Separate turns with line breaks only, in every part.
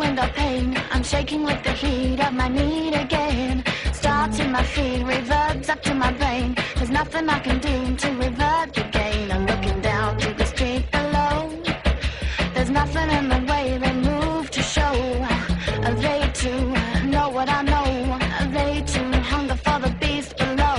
window pane. I'm shaking with the heat of my need again. Starts in my feet, reverbs up to my brain. There's nothing I can do to revert the gain. I'm looking down to the street below. There's nothing in the way they move to show. They too know what I know. They too hunger for the beast below.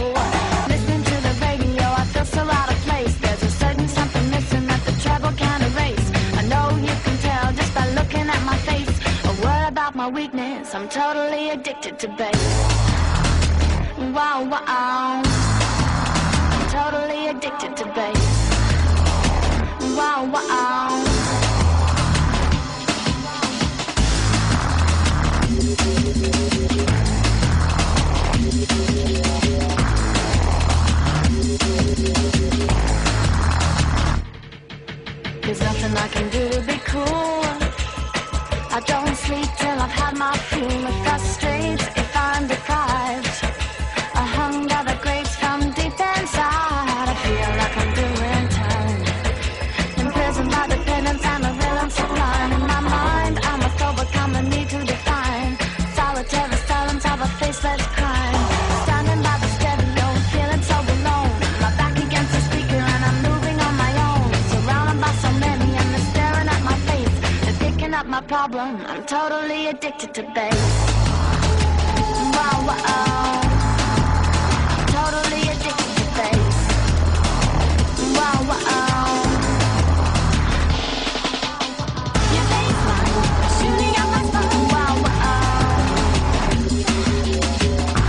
Listening to the radio, I feel so out of place. There's a certain something missing that the treble can't erase. I know you can tell just by looking at my face. A word about my weakness, I'm totally addicted to bass. Wow, wow. I'm totally addicted to bass. Wow, wow. There's nothing I can do to be cool. I don't sleep till I've had my full. It frustrates if I'm deprived. A hunger that grates from deep inside. I feel like I'm doing time. Imprisoned by dependence and the villain sublime. In my mind, I must overcome the need to define. Solitary silence of a faceless crime. Standing by the stereo, feeling so alone. My back against the speaker and I'm moving on my own. Surrounded by so many and they're staring at my face. They're picking up my problem. I'm totally addicted to bass. Wow, wow. I'm totally addicted to bass. Wow, wow. Your bassline shooting out my spine. Wow, wow.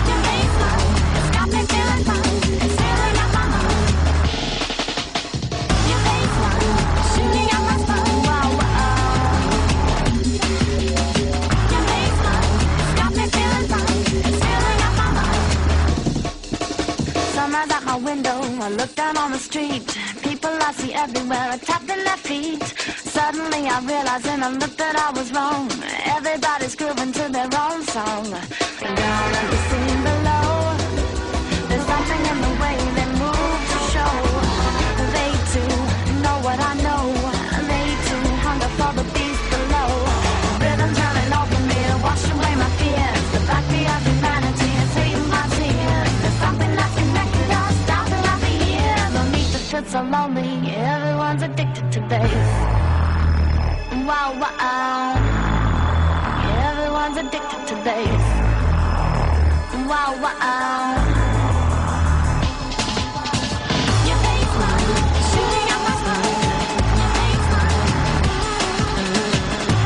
Your bassline has got me feeling fine. It's filling up my mind. Your bassline shooting out my spine. Wow, wow. Your bassline has got me feeling fine. It's filling up my mind. Sunrise at my window, I look down on the street. People I see everywhere are tapping their feet. Suddenly I realize in a look that I was wrong. Everybody's grooving to their own song. And down at the scene below, there's something in the way they move to show. They too know what I know. They too hunger for the beast below. Rhythm turning over me to wash away my fears. The backbeat of humanity is hating my tears. There's something that's connected us down throughout the years. No need to feel so lonely. Everyone's addicted to bass. Wow, wow. Everyone's addicted to bass. Wow, wow. Your bassline shooting out my spine. Your bassline.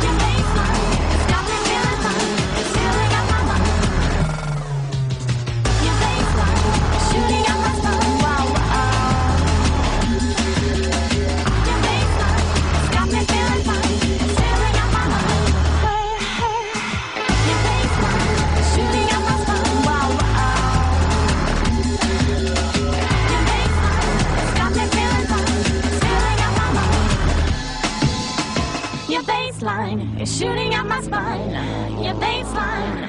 Your bassline has got me feeling fine. It's filling up my mind. Your bassline shooting out my spine. Wow, wow. Your bassline has got me feeling fine. It's filling up my mind. Your bassline shooting out my spine. Wow, wow. Your bassline has got me feeling fine. It's filling up my mind. Your bassline is shooting out my spine. Your bassline.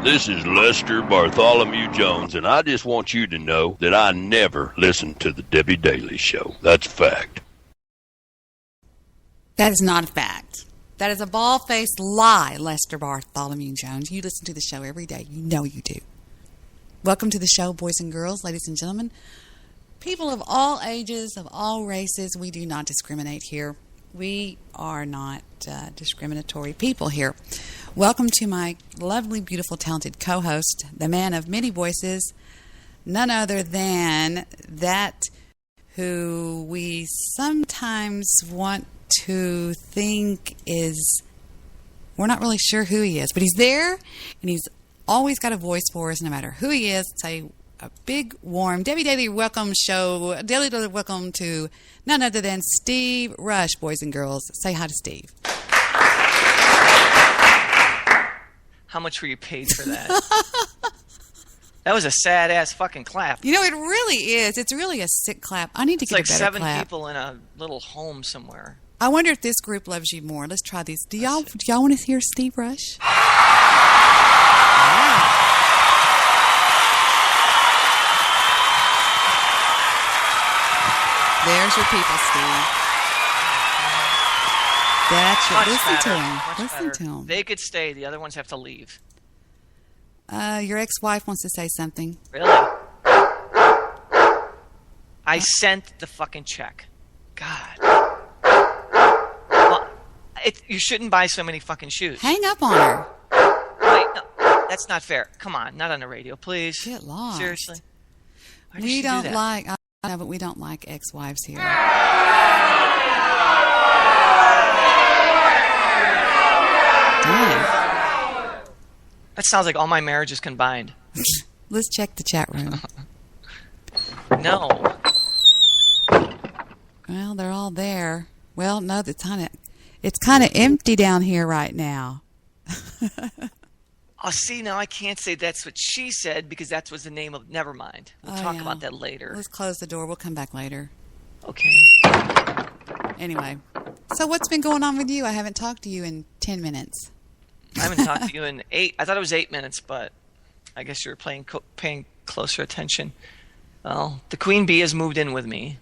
This is Lester Bartholomew Jones, and I just want you to know that I never listen to the Debbie Daly Show. That's a fact.
That is not a fact. That is a bald-faced lie, Lester Bartholomew Jones. You listen to the show every day. You know you do. Welcome to the show, boys and girls, ladies and gentlemen. People of all ages, of all races, we do not discriminate here. We are not discriminatory people here. Welcome to my lovely, beautiful, talented co-host, the man of many voices, none other than that who we sometimes want to think is, we're not really sure who he is, but he's there, and he's always got a voice for us no matter who he is. Say a big, warm Debbie Daly welcome show. Daily welcome to none other than Steve Rush, boys and girls. Say hi to Steve.
How much were you paid for that? That was a sad-ass fucking clap.
You know, it really is. It's really a sick clap. I need to get a better clap.
It's like 7 people in a little home somewhere.
I wonder if this group loves you more. Let's try these. Do y'all want to hear Steve Rush? Yeah. There's your people, Steve. That's right.
Much
Listen
better.
to him.
Much
Listen
better.
to him.
They could stay. The other ones have to leave.
Your ex-wife wants to say something.
Really? I sent the fucking check. God. Well, you shouldn't buy so many fucking shoes.
Hang up on her.
Wait, no, that's not fair. Come on, not on the radio, please.
Get lost.
Seriously. Why does
We
she do
don't
that?
like. I know, but we don't like ex-wives here. Dang.
That sounds like all my marriages combined.
Let's check the chat room.
No.
Well, they're all there. Well, no, it's kind of empty down here right now.
Oh, see, now I can't say that's what she said because that was the name of. Never mind. We'll talk
yeah.
about that later.
Let's close the door. We'll come back later.
Okay.
Anyway, so what's been going on with you? I haven't talked to you in 10 minutes.
I haven't talked to you in 8. I thought it was 8 minutes, but I guess you're paying closer attention. Well, the queen bee has moved in with me.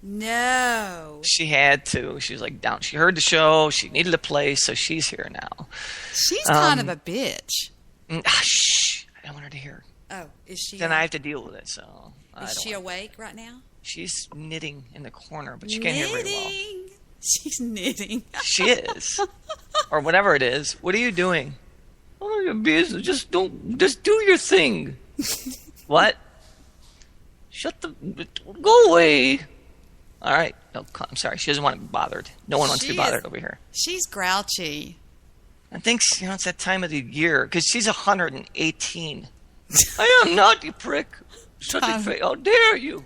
No.
She had to. She was like down. She heard the show. She needed a place, so she's here now.
She's kind of a bitch.
Shh. I don't want her to hear.
Oh, is she?
Then I have to deal with it, so.
Is she awake right now?
She's knitting in the corner, but she can't hear very well.
She's knitting.
She is. Or whatever it is. What are you doing? Oh, your business. Just do your thing. What? Go away. All right. No, I'm sorry. She doesn't want to be bothered. No one wants to be bothered over here.
She's grouchy.
I think, it's that time of the year, because she's 118. I am not, you prick. Such a face. How dare you?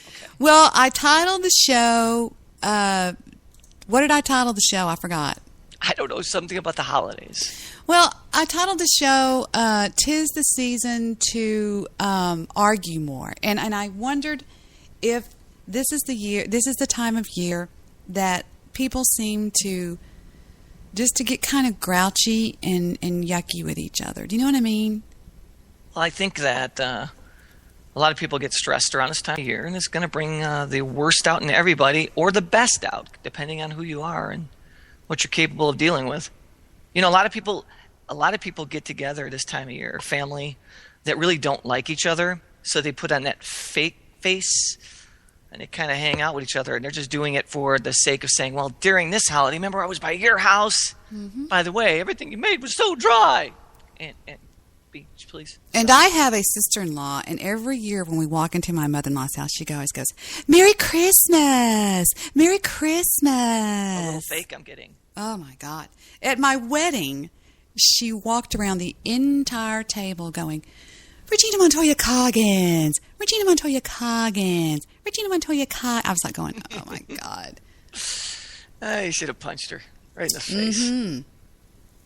Okay.
Well, I titled the show, what did I title the show? I forgot.
I don't know, something about the holidays.
Well, I titled the show, 'Tis the Season to Argue More. And I wondered if this is the time of year that people seem to get kind of grouchy and yucky with each other. Do you know what I mean?
Well, I think that a lot of people get stressed around this time of year, and it's going to bring the worst out in everybody, or the best out, depending on who you are and what you're capable of dealing with. You know, a lot of people get together this time of year, family that really don't like each other, so they put on that fake face, and they kind of hang out with each other, and they're just doing it for the sake of saying, well, during this holiday, remember I was by your house? Mm-hmm. By the way, everything you made was so dry. And beach, please.
And I have a sister-in-law, and every year when we walk into my mother-in-law's house, she always goes, Merry Christmas! Merry Christmas!
A little fake I'm getting.
Oh, my God. At my wedding, she walked around the entire table going, Regina Montoya Coggins! Regina Montoya Coggins! Regina Montoya Coggins! I was like going, oh, my God.
You should have punched her right in the face.
Mm-hmm.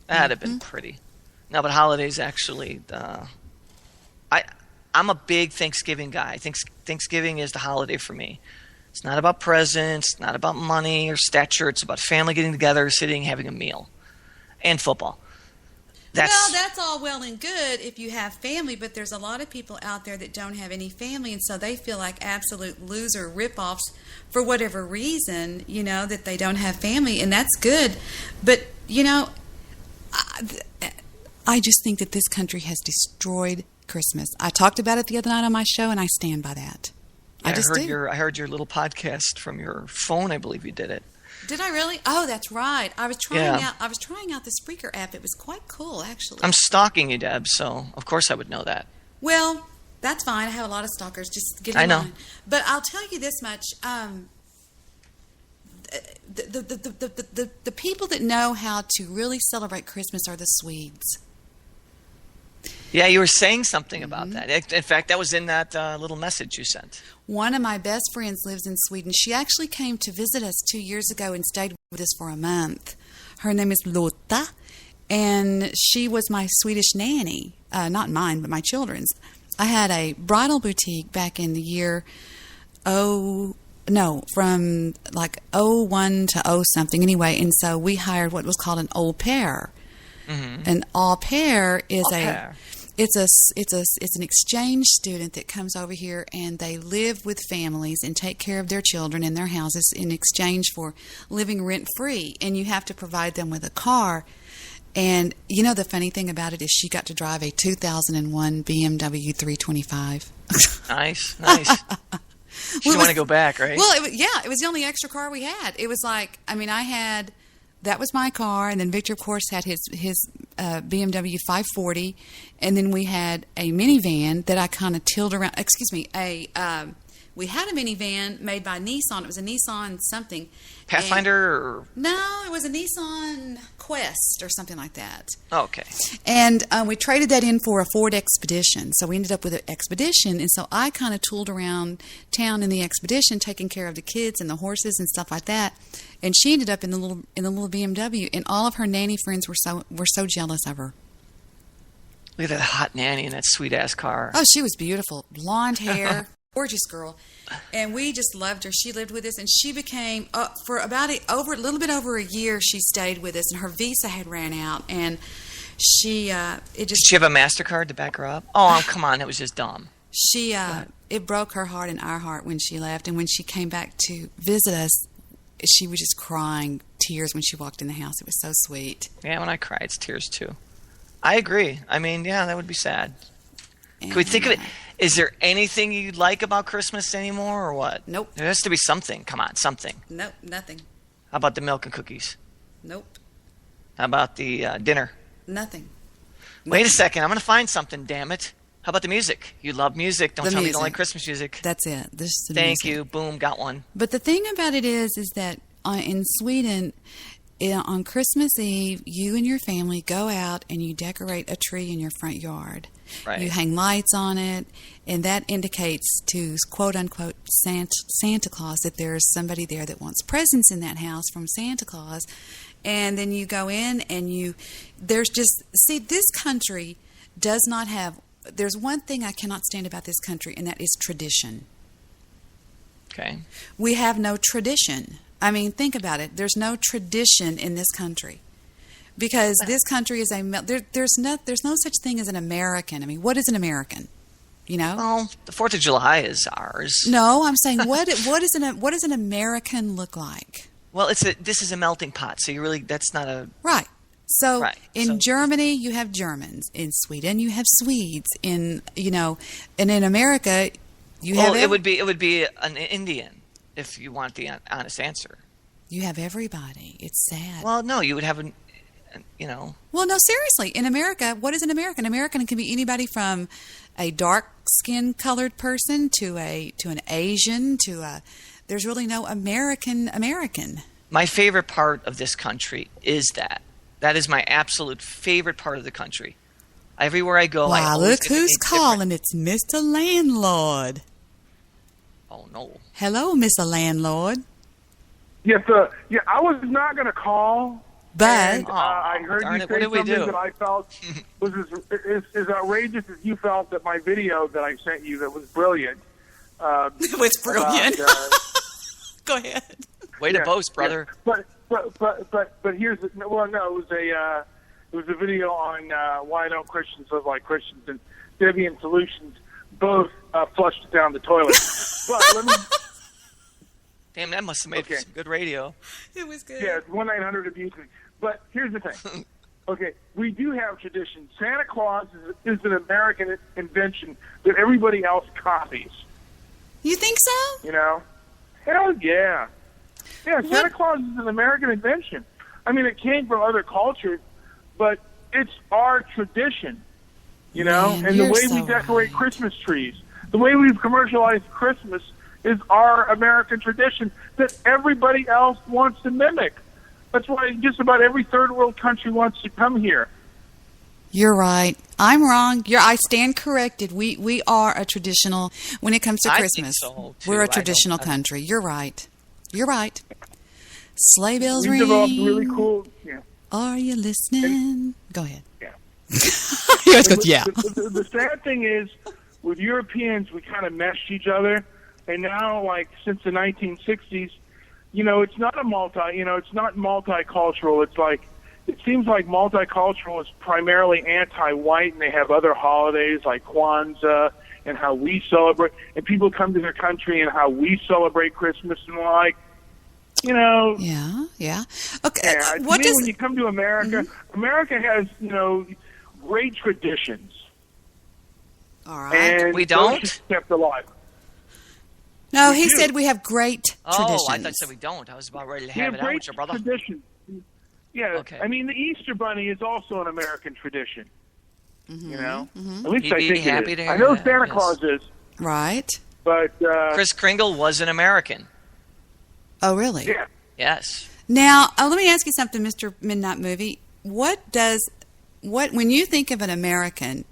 That'd have been pretty. No, but holidays actually, I'm a big Thanksgiving guy. Thanksgiving is the holiday for me. It's not about presents, not about money or stature. It's about family getting together, sitting, having a meal, and football.
That's all well and good if you have family, but there's a lot of people out there that don't have any family, and so they feel like absolute loser rip-offs for whatever reason, that they don't have family, and that's good. But, I just think that this country has destroyed Christmas. I talked about it the other night on my show, and I stand by that.
Yeah,
I
heard your little podcast from your phone. I believe you did it.
Did I really? Oh, that's right. I was trying out the Spreaker app. It was quite cool, actually.
I'm stalking you, Deb, so of course I would know that.
Well, that's fine. I have a lot of stalkers. Just give me
I know.
mine. But I'll tell you this much. The people that know how to really celebrate Christmas are the Swedes.
Yeah, you were saying something about that. In fact, that was in that little message you sent.
One of my best friends lives in Sweden. She actually came to visit us 2 years ago and stayed with us for a month. Her name is Lotta, and she was my Swedish nanny. Not mine, but my children's. I had a bridal boutique back in the year, from like 01 to 0 something anyway. And so we hired what was called an au pair. Mm-hmm. An au pair is It's an exchange student that comes over here, and they live with families and take care of their children in their houses in exchange for living rent free. And you have to provide them with a car. And you know the funny thing about it is she got to drive a 2001 BMW 325.
Nice. She didn't want to go back, right?
Well, it was the only extra car we had. It was like, I mean, that was my car, and then Victor, of course, had his BMW 540, and then we had a minivan that I kind of tilled around. Excuse me, we had a minivan made by Nissan. It was a Nissan something.
Pathfinder?
No, it was a Nissan Quest or something like that.
Oh, okay.
And we traded that in for a Ford Expedition. So we ended up with an Expedition. And so I kind of tooled around town in the Expedition, taking care of the kids and the horses and stuff like that. And she ended up in the little BMW. And all of her nanny friends were so jealous of her.
Look at that hot nanny in that sweet-ass car.
Oh, she was beautiful. Blonde hair. Gorgeous girl, and we just loved her. She lived with us, and she became for about a little bit over a year. She stayed with us, and her visa had ran out, and did
she have a MasterCard to back her up? Oh, come on, it was just dumb.
It broke her heart and our heart when she left, and when she came back to visit us, she was just crying tears when she walked in the house. It was so sweet.
Yeah, when I cry, it's tears too. I agree. I mean, yeah, that would be sad. Can we think of it? Is there anything you like about Christmas anymore, or what?
Nope.
There has to be something. Come on, something.
Nope, nothing.
How about the milk and cookies?
Nope.
How about the dinner?
Nothing.
Wait a second. I'm going to find something, damn it. How about the music? You love music. Don't tell me you don't like Christmas music.
That's it.
Thank you. Boom, got one.
But the thing about it is that in Sweden, on Christmas Eve, you and your family go out and you decorate a tree in your front yard.
Right.
You hang lights on it, and that indicates to quote-unquote Santa Claus that there's somebody there that wants presents in that house from Santa Claus. And then you go in and this country does not have, there's one thing I cannot stand about this country, and that is tradition.
Okay.
We have no tradition. I mean, think about it. There's no tradition in this country. Because this country is there's no such thing as an American. I mean, what is an American? You know?
Well, the 4th of July is ours.
No, I'm saying what does an American look like?
Well, this is a melting pot. So that's not a
right. So in Germany you have Germans. In Sweden you have Swedes. And in America you have
it would be an Indian if you want the honest answer.
You have everybody. It's sad.
Well, no, you would have
Well, no, seriously. In America, what is an American? An American can be anybody from a dark skin colored person to an Asian there's really no American.
My favorite part of this country is that. That is my absolute favorite part of the country. Everywhere I go,
wow, look who's calling. It's Mr. Landlord.
Oh, no.
Hello, Mr. Landlord.
Yes, I was not going to call.
But
I heard you say something that I felt was as outrageous as you felt that my video that I sent you that was brilliant.
It was brilliant. Go ahead.
Way to boast, brother.
Yeah. But here's it was a video on why don't Christians live like Christians, and Debian Solutions both flushed down the toilet. But let me.
Damn, that must have made some good radio.
It was good.
Yeah, it's 1-900-ABUSE-ME. But here's the thing. Okay, we do have traditions. Santa Claus is an American invention that everybody else copies.
You think so?
Hell yeah. Yeah, Santa Claus is an American invention. I mean, it came from other cultures, but it's our tradition,
Man,
and the way we decorate Christmas trees, the way we've commercialized Christmas is our American tradition that everybody else wants to mimic. That's why just about every third world country wants to come here.
You're right. I'm wrong. I stand corrected. We are a traditional, when it comes to Christmas.
I think so, too.
We're a traditional country. You're right. You're right. Sleigh bells ring.
We developed really cool. Yeah.
Are you listening? Go ahead.
Yeah.
You always go, yeah.
The sad thing is, with Europeans, we kind of meshed each other. And now, since the 1960s, it's not it's not multicultural. It's like, it seems like multicultural is primarily anti-white, and they have other holidays like Kwanzaa and how we celebrate, and people come to their country and how we celebrate Christmas, and like, you know.
Yeah. Okay.
Yeah,
What
to me,
does
when you come to America, America has, you know, great traditions.
All right.
And
We don't?
those should be kept alive.
No,
we
he
do.
said we have great traditions.
Oh, I thought you said we don't. I was about ready to
We
have
have
it out
great
with your brother.
traditions. Yeah,
Okay.
I mean, the Easter Bunny is also an American tradition. You know? At least
He'd
I
be
think
happy
it
to
is.
hear
I know
that,
Santa
yes.
Claus is,
Right.
but...
Kris Kringle was an American.
Oh, really?
yeah.
Yes.
Now, let me ask you something, Mr. Midnight Movie. When you think of an American,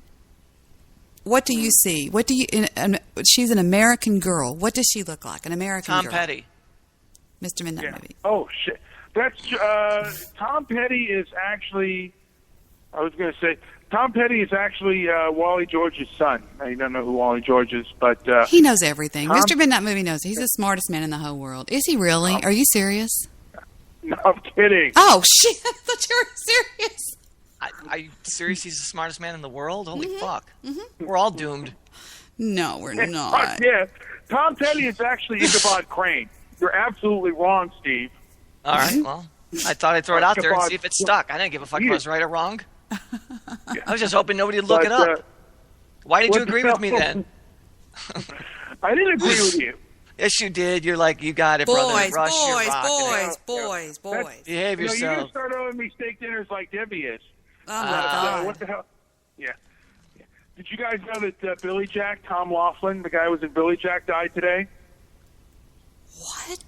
what do you see? What do you? She's an American girl. What does she look like? An American
Tom
girl.
Petty.
Mr. Midnight
Yeah.
Movie.
Oh, shit. That's Tom Petty is actually... I was going to say, Tom Petty is actually Wally George's son. Now, you don't know who Wally George is, but...
He knows everything.
Tom-
Mr. Midnight Movie knows. He's the smartest man in the whole world. Is he really? Are you serious?
No, I'm kidding.
Oh, shit. I thought you were serious.
Are you serious? He's the smartest man in the world? Holy fuck. We're all doomed.
No, we're
Fuck
not.
yeah. Tom Petty is actually Ichabod Crane. You're absolutely wrong, Steve.
All right, well, I thought I'd throw it out there and see if it stuck. I didn't give a fuck if I
Yeah.
was right or wrong. I was just hoping nobody would look
But,
it up. Why did you
what
agree
the
with me
hell?
then?
I didn't agree with you.
Yes, you did. You're like, you got it, brother.
Boys,
Rush, you're rocking it.
boys.
Behave
You know, you're going
yourself.
to start owing me steak dinners like Debbie is.
Oh, my God.
What the hell? Yeah. Did you guys know that Billy Jack, Tom Laughlin, the guy who was in Billy Jack, died today?
What?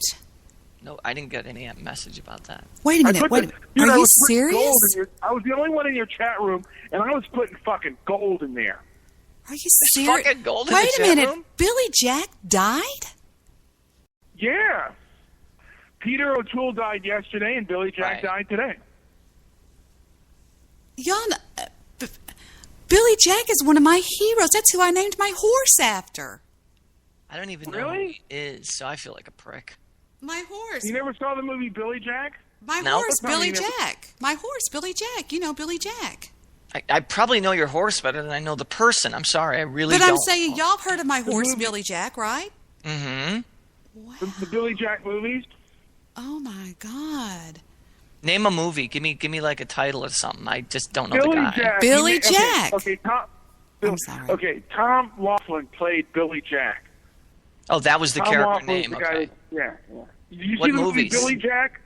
No, I didn't get any message about that.
Wait a minute.
Dude,
Are
I
you
was putting
serious?
gold in I was the only one in your chat room, and I was putting fucking gold in there.
Are you serious?
fucking gold in
Wait
the
a
chat
minute.
room?
Billy Jack died?
Yeah. Peter O'Toole died yesterday, and Billy Jack
Right.
died today.
Y'all, Billy Jack is one of my heroes. That's who I named my horse after.
I don't even know who
Really?
he is, so I feel like a prick.
My horse.
You never saw the movie Billy Jack?
My
No.
horse,
That's not
Billy
me, never-
Jack. My horse, Billy Jack. You know Billy Jack.
I probably know your horse better than I know the person. I'm sorry, I really
But
don't.
I'm saying, y'all heard of my horse,
movie-
Billy Jack, right?
Mm-hmm.
Wow.
The Billy Jack movies?
Oh, my God.
Name a movie. Give me like a title or something. I just don't know
Billy
the guy.
Jack.
Billy
Okay,
Jack.
Okay,
I'm sorry.
Okay, Tom Laughlin played Billy Jack.
Oh, that was the
Tom
character
Laughlin's
name.
the guy
Okay.
who- yeah. Did you
What
see the movie
movies?
Billy Jack?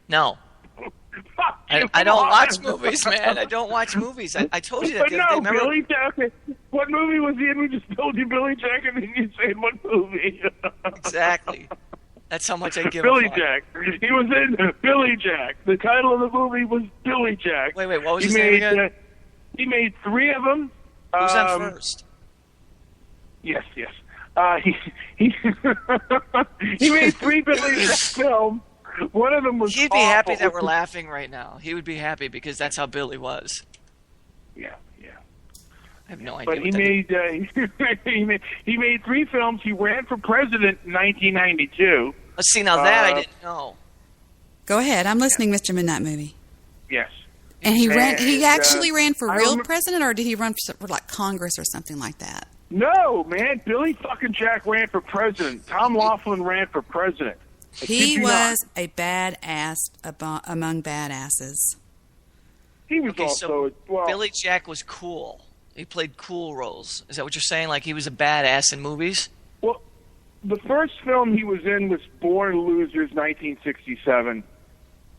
No,
Fuck
I
you,
don't
come
watch
on.
movies, man. I don't watch movies. I told you that
But
the other day.
no,
Remember?
Billy Jack. Okay. What movie was he in? We just told you Billy Jack, and then you said what movie?
Exactly. That's how much I give
Billy
a fuck.
Jack. He was in Billy Jack. The title of the movie was Billy Jack.
Wait, what was
he
his name
made,
again?
he made 3 of them.
Who's on first?
Yes. He he made 3 Billy Jack films. One of them was
He'd be happy
awful.
that we're laughing right now. He would be happy because that's how Billy was.
Yeah.
I have no idea.
But
what that
he made 3 films. He ran for president in 1992.
Let's see, now that I didn't know.
Go ahead. I'm listening, Mr. Midnight Movie.
Yes.
And he ran. He
And,
actually ran for
I
real
remember-
president, or did he run for like Congress or something like that?
No, man. Billy fucking Jack ran for president. Tom Laughlin ran for president. I kid
He
you
was
not.
a badass among badasses.
He was
Okay,
also
so
well.
Billy Jack was cool. He played cool roles. Is that what you're saying? Like he was a badass in movies?
Well, the first film he was in was Born Losers, 1967,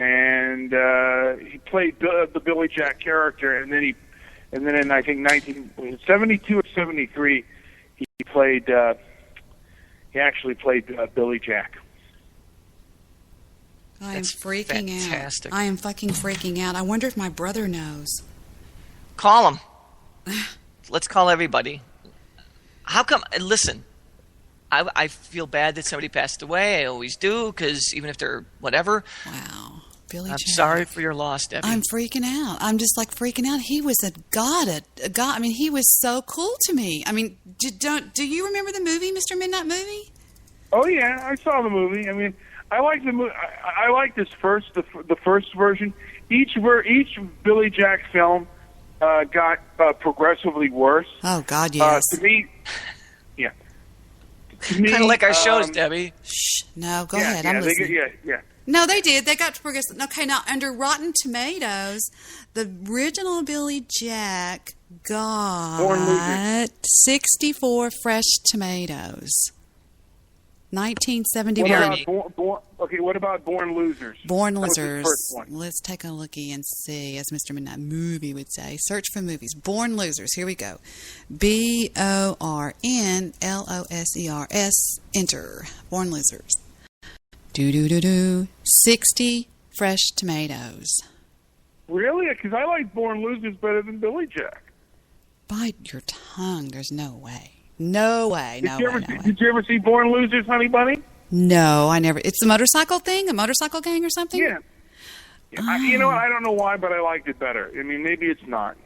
and he played the Billy Jack character, and then in I think 1972 or 73, he played. He actually played Billy Jack.
I am
That's
freaking
fantastic.
out. I am fucking freaking out. I wonder if my brother knows.
Call him. Let's call everybody. How come? Listen, I feel bad that somebody passed away. I always do, because even if they're whatever,
Wow, Billy
I'm
Jack.
sorry for your loss, Debbie.
I'm freaking out. I'm just like freaking out. He was a god. I mean, he was so cool to me. I mean, do you remember the movie, Mr. Midnight Movie?
Oh yeah, I saw the movie. I mean, I like the movie. I like this the first version. each Billy Jack film got progressively worse.
Oh God, yes.
To me, yeah. To me,
Kind of like our shows, Debbie.
Shh. No, go
yeah,
ahead.
yeah,
I'm listening.
yeah.
No, they did. They got progressive. Okay, now under Rotten Tomatoes, the original Billy Jack
Born
got 64 fresh tomatoes. 1971.
What about Born Losers?
Born
That was his
Losers.
first one.
Let's take a lookie and see, as Mr. Midnight Movie would say. Search for movies. Born Losers. Here we go. BORNLOSERS. Enter. Born Losers. Do. 60 fresh tomatoes.
Really? Because I like Born Losers better than Billy Jack.
Bite your tongue. There's no way. No way. No way.
Did you ever see Born Losers, Honey Bunny?
No, I never. It's a motorcycle thing? A motorcycle gang or something?
Yeah. You know, I don't know why, but I liked it better. I mean, maybe it's not.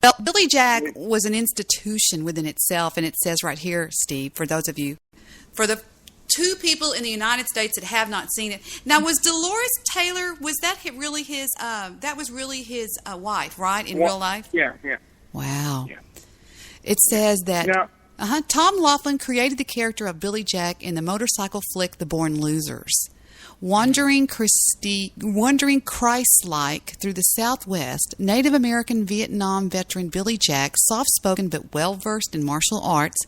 Well, Billy Jack was an institution within itself, and it says right here, Steve, for those of you, for the 2 people in the United States that have not seen it. Now, was Dolores Taylor, was that really his, that was really his wife, right, in real life?
Yeah.
Wow.
Yeah.
It says that
Now,
Tom Laughlin created the character of Billy Jack in the motorcycle flick The Born Losers. Wandering Christ-like through the Southwest, Native American Vietnam veteran Billy Jack, soft-spoken but well-versed in martial arts,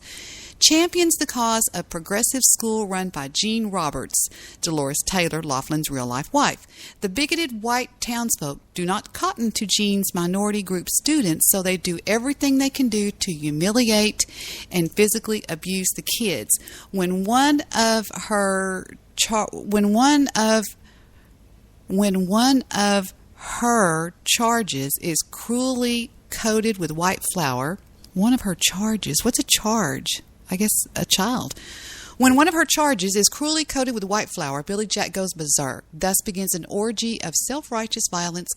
champions the cause of progressive school run by Jean Roberts, Dolores Taylor, Laughlin's real-life wife. The bigoted white townsfolk do not cotton to Jean's minority group students, so they do everything they can do to humiliate and physically abuse the kids. When one of her charges is cruelly coated with white flour, one of her charges, what's a charge? I guess a child. When one of her charges is cruelly coated with white flour, Billy Jack goes berserk. Thus begins an orgy of self-righteous violence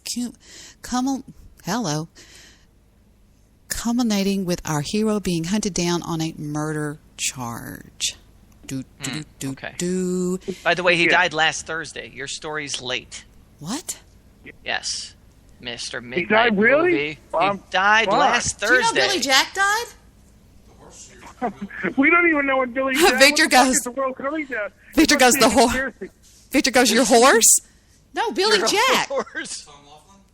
culminating with our hero being hunted down on a murder charge.
Okay. By the way, he died last Thursday. Your story's late.
What?
Yes. Mr. Midnight
He died really?
Movie. He died last Thursday.
Do you know Billy Jack died?
We don't even know when Billy Jack.
Victor goes.
The world coming down?
Victor goes the horse. Victor goes your horse. No, Billy Jack.
Horse.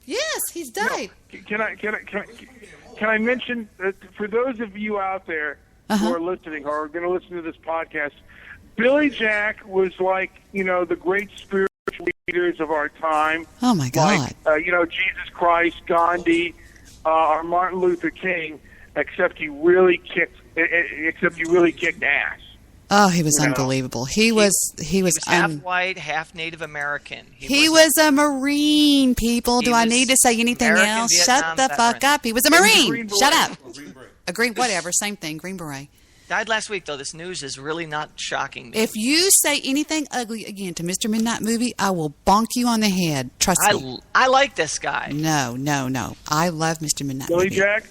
Yes, he's died.
Can I mention that for those of you out there who are listening or are going to listen to this podcast, Billy Jack was like, the great spiritual leaders of our time.
Oh my God!
Like, Jesus Christ, Gandhi, or Martin Luther King. Except he really kicked ass.
Oh, he was unbelievable. He was
half white, half Native American.
He was a Marine, people. Do I need to say anything
American
else?
Vietnam
Shut the
veteran.
fuck up. He was a Marine.
Green
Shut
Beret.
up. A green, whatever, same thing, Green Beret.
Died last week, though. This news is really not shocking me.
If you say anything ugly again to Mr. Midnight Movie, I will bonk you on the head. Trust me.
I like this guy.
No. I love Mr. Midnight
Billy
Movie.
Jack?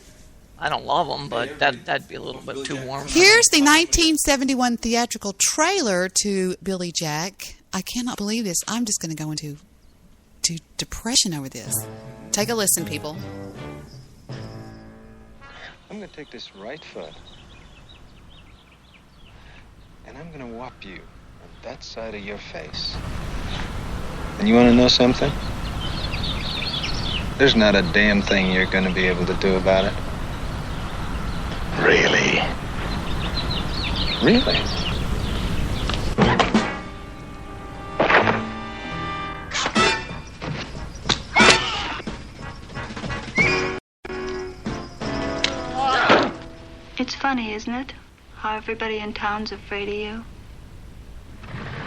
I don't love him, but that'd be a little bit too warm.
Here's the 1971 theatrical trailer to Billy Jack. I cannot believe this. I'm just going to go into depression over this. Take a listen, people.
I'm going to take this right foot, and I'm going to whop you on that side of your face. And you want to know something? There's not a damn thing you're going to be able to do about it.
Really?
Really?
It's funny, isn't it? How everybody in town's afraid of you.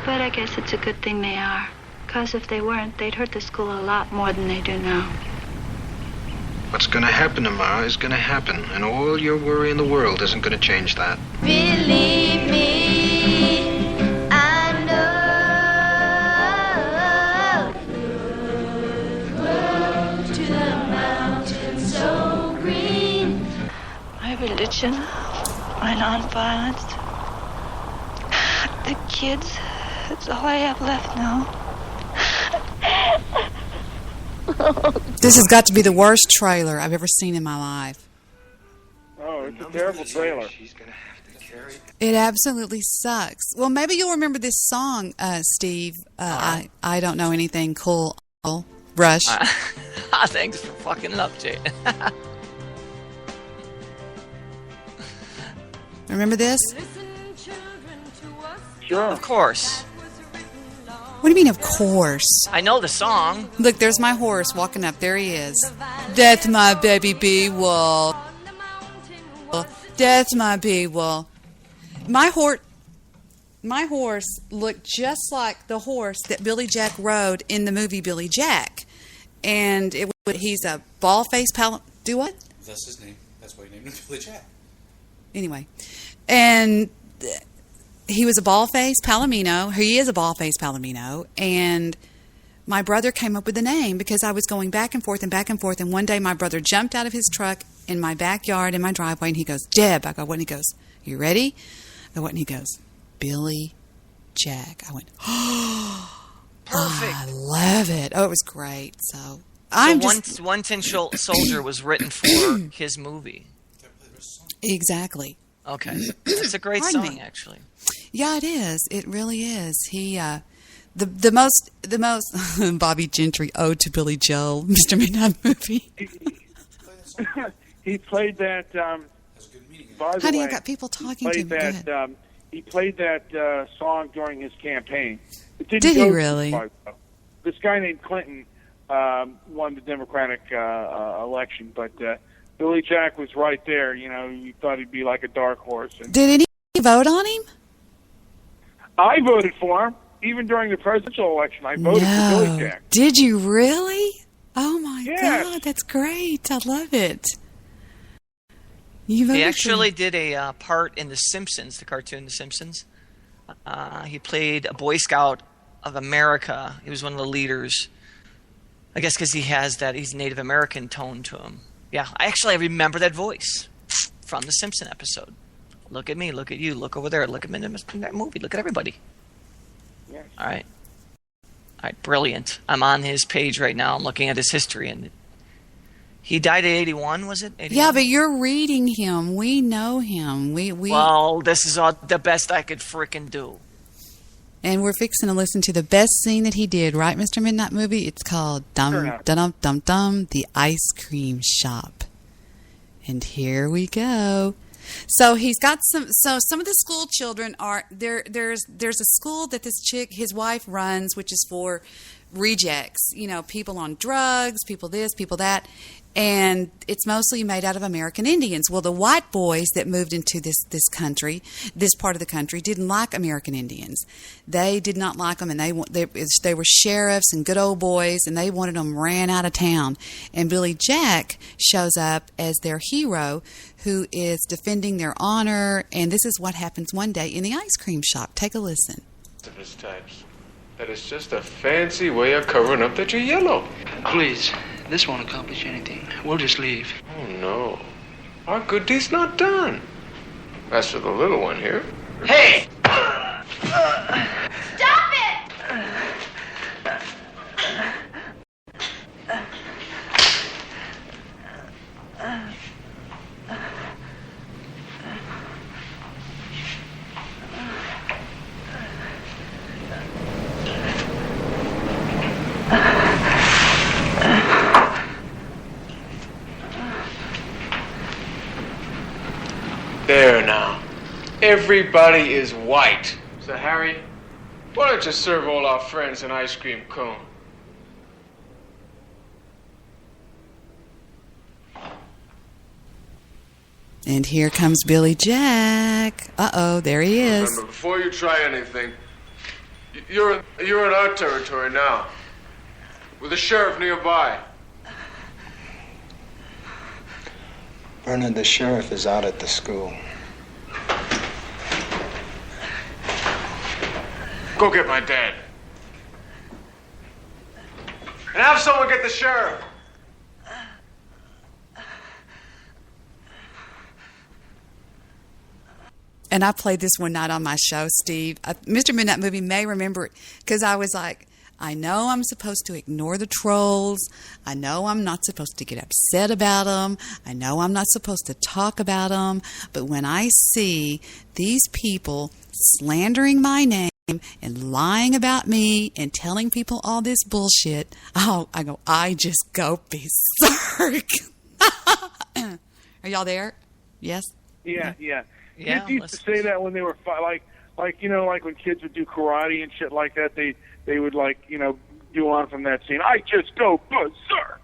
But I guess it's a good thing they are. 'Cause if they weren't, they'd hurt the school a lot more than they do now.
What's going to happen tomorrow is going to happen, and all your worry in the world isn't going to change that.
Believe me, I know. To the mountain so green.
My religion, my nonviolence, the kids, it's all I have left now.
This has got to be the worst trailer I've ever seen in my life.
Oh, it's a terrible trailer.
It absolutely sucks. Well, maybe you'll remember this song, Steve. I don't know anything cool. Rush.
Thanks for fucking love, Jay.
Remember this?
Sure.
Of course.
What do you mean, of course?
I know the song.
Look, there's my horse walking up. There he is. That's my baby Beewall. That's my Beewall. My horse looked just like the horse that Billy Jack rode in the movie Billy Jack. And he's a ball-faced do what?
That's his name. That's why he named him Billy Jack.
Anyway. And he was a ball-faced palomino. He is a ball-faced palomino. And my brother came up with the name because I was going back and forth. And one day my brother jumped out of his truck in my backyard, in my driveway, and he goes, Deb. I go, what? And he goes, you ready? I go, what? And he goes, Billy Jack. I went, oh,
Perfect.
I love it. Oh, it was great. So
One Tin Soldier was written for his movie.
Exactly.
Okay. It's a great song, actually.
Yeah, it is. It really is. He, the most Bobby Gentry ode to Billy Joel, Mr. Midnight Movie.
He played that. By the
Honey,
way,
I got people talking to me.
He played that song during his campaign.
Did he really?
Far, this guy named Clinton won the Democratic election, but Billy Jack was right there. You know, you thought he'd be like a dark horse. And
did any vote on him?
I voted for him. Even during the presidential election, I voted for Billy Jack.
Did you really? Oh, my
Yes.
God. That's great. I love it.
He actually did a part in The Simpsons, the cartoon The Simpsons. He played a Boy Scout of America. He was one of the leaders. I guess because he's Native American tone to him. Yeah, I remember that voice from the Simpson episode. Look at me, look at you, look over there, look at me in that movie, look at everybody.
Yes.
All right, brilliant. I'm on his page right now. I'm looking at his history, and he died at 81, was it? 81?
Yeah, but you're reading him. We know him. We.
Well, this is the best I could frickin' do.
And we're fixing to listen to the best scene that he did, right, Mr. Midnight Movie? It's called Dum Dum Dum Dum, the Ice Cream Shop. And here we go. So he's got some of the school children are there's a school that his wife runs, which is for rejects, people on drugs, people this, people that. And it's mostly made out of American Indians. Well, the white boys that moved into this country, this part of the country, didn't like American Indians. They did not like them, and they were sheriffs and good old boys, and they wanted them ran out of town. And Billy Jack shows up as their hero, who is defending their honor. And this is what happens one day in the ice cream shop. Take a listen.
Types. That is just a fancy way of covering up that you're yellow.
Please, this won't accomplish anything. We'll just leave.
Oh, no. Our good deed's not done. As for the little one here...
Hey!
Stop it!
There now. Everybody is white. So, Harry, why don't you serve all our friends an ice cream cone?
And here comes Billy Jack. Uh-oh, there he is.
Remember, before you try anything, you're in our territory now, with the sheriff nearby.
Bernard, the sheriff is out at the school.
Go get my dad. And have someone get the sheriff.
And I played this one night on my show, Steve. Mr. Midnight Movie may remember it because I was like, I know I'm supposed to ignore the trolls. I know I'm not supposed to get upset about them. I know I'm not supposed to talk about them. But when I see these people slandering my name and lying about me and telling people all this bullshit, I just go berserk. Are y'all there? Yes?
Yeah.
Yeah,
Kids used to say that when they were like when kids would do karate and shit like that. They would do on from that scene. I just go berserk.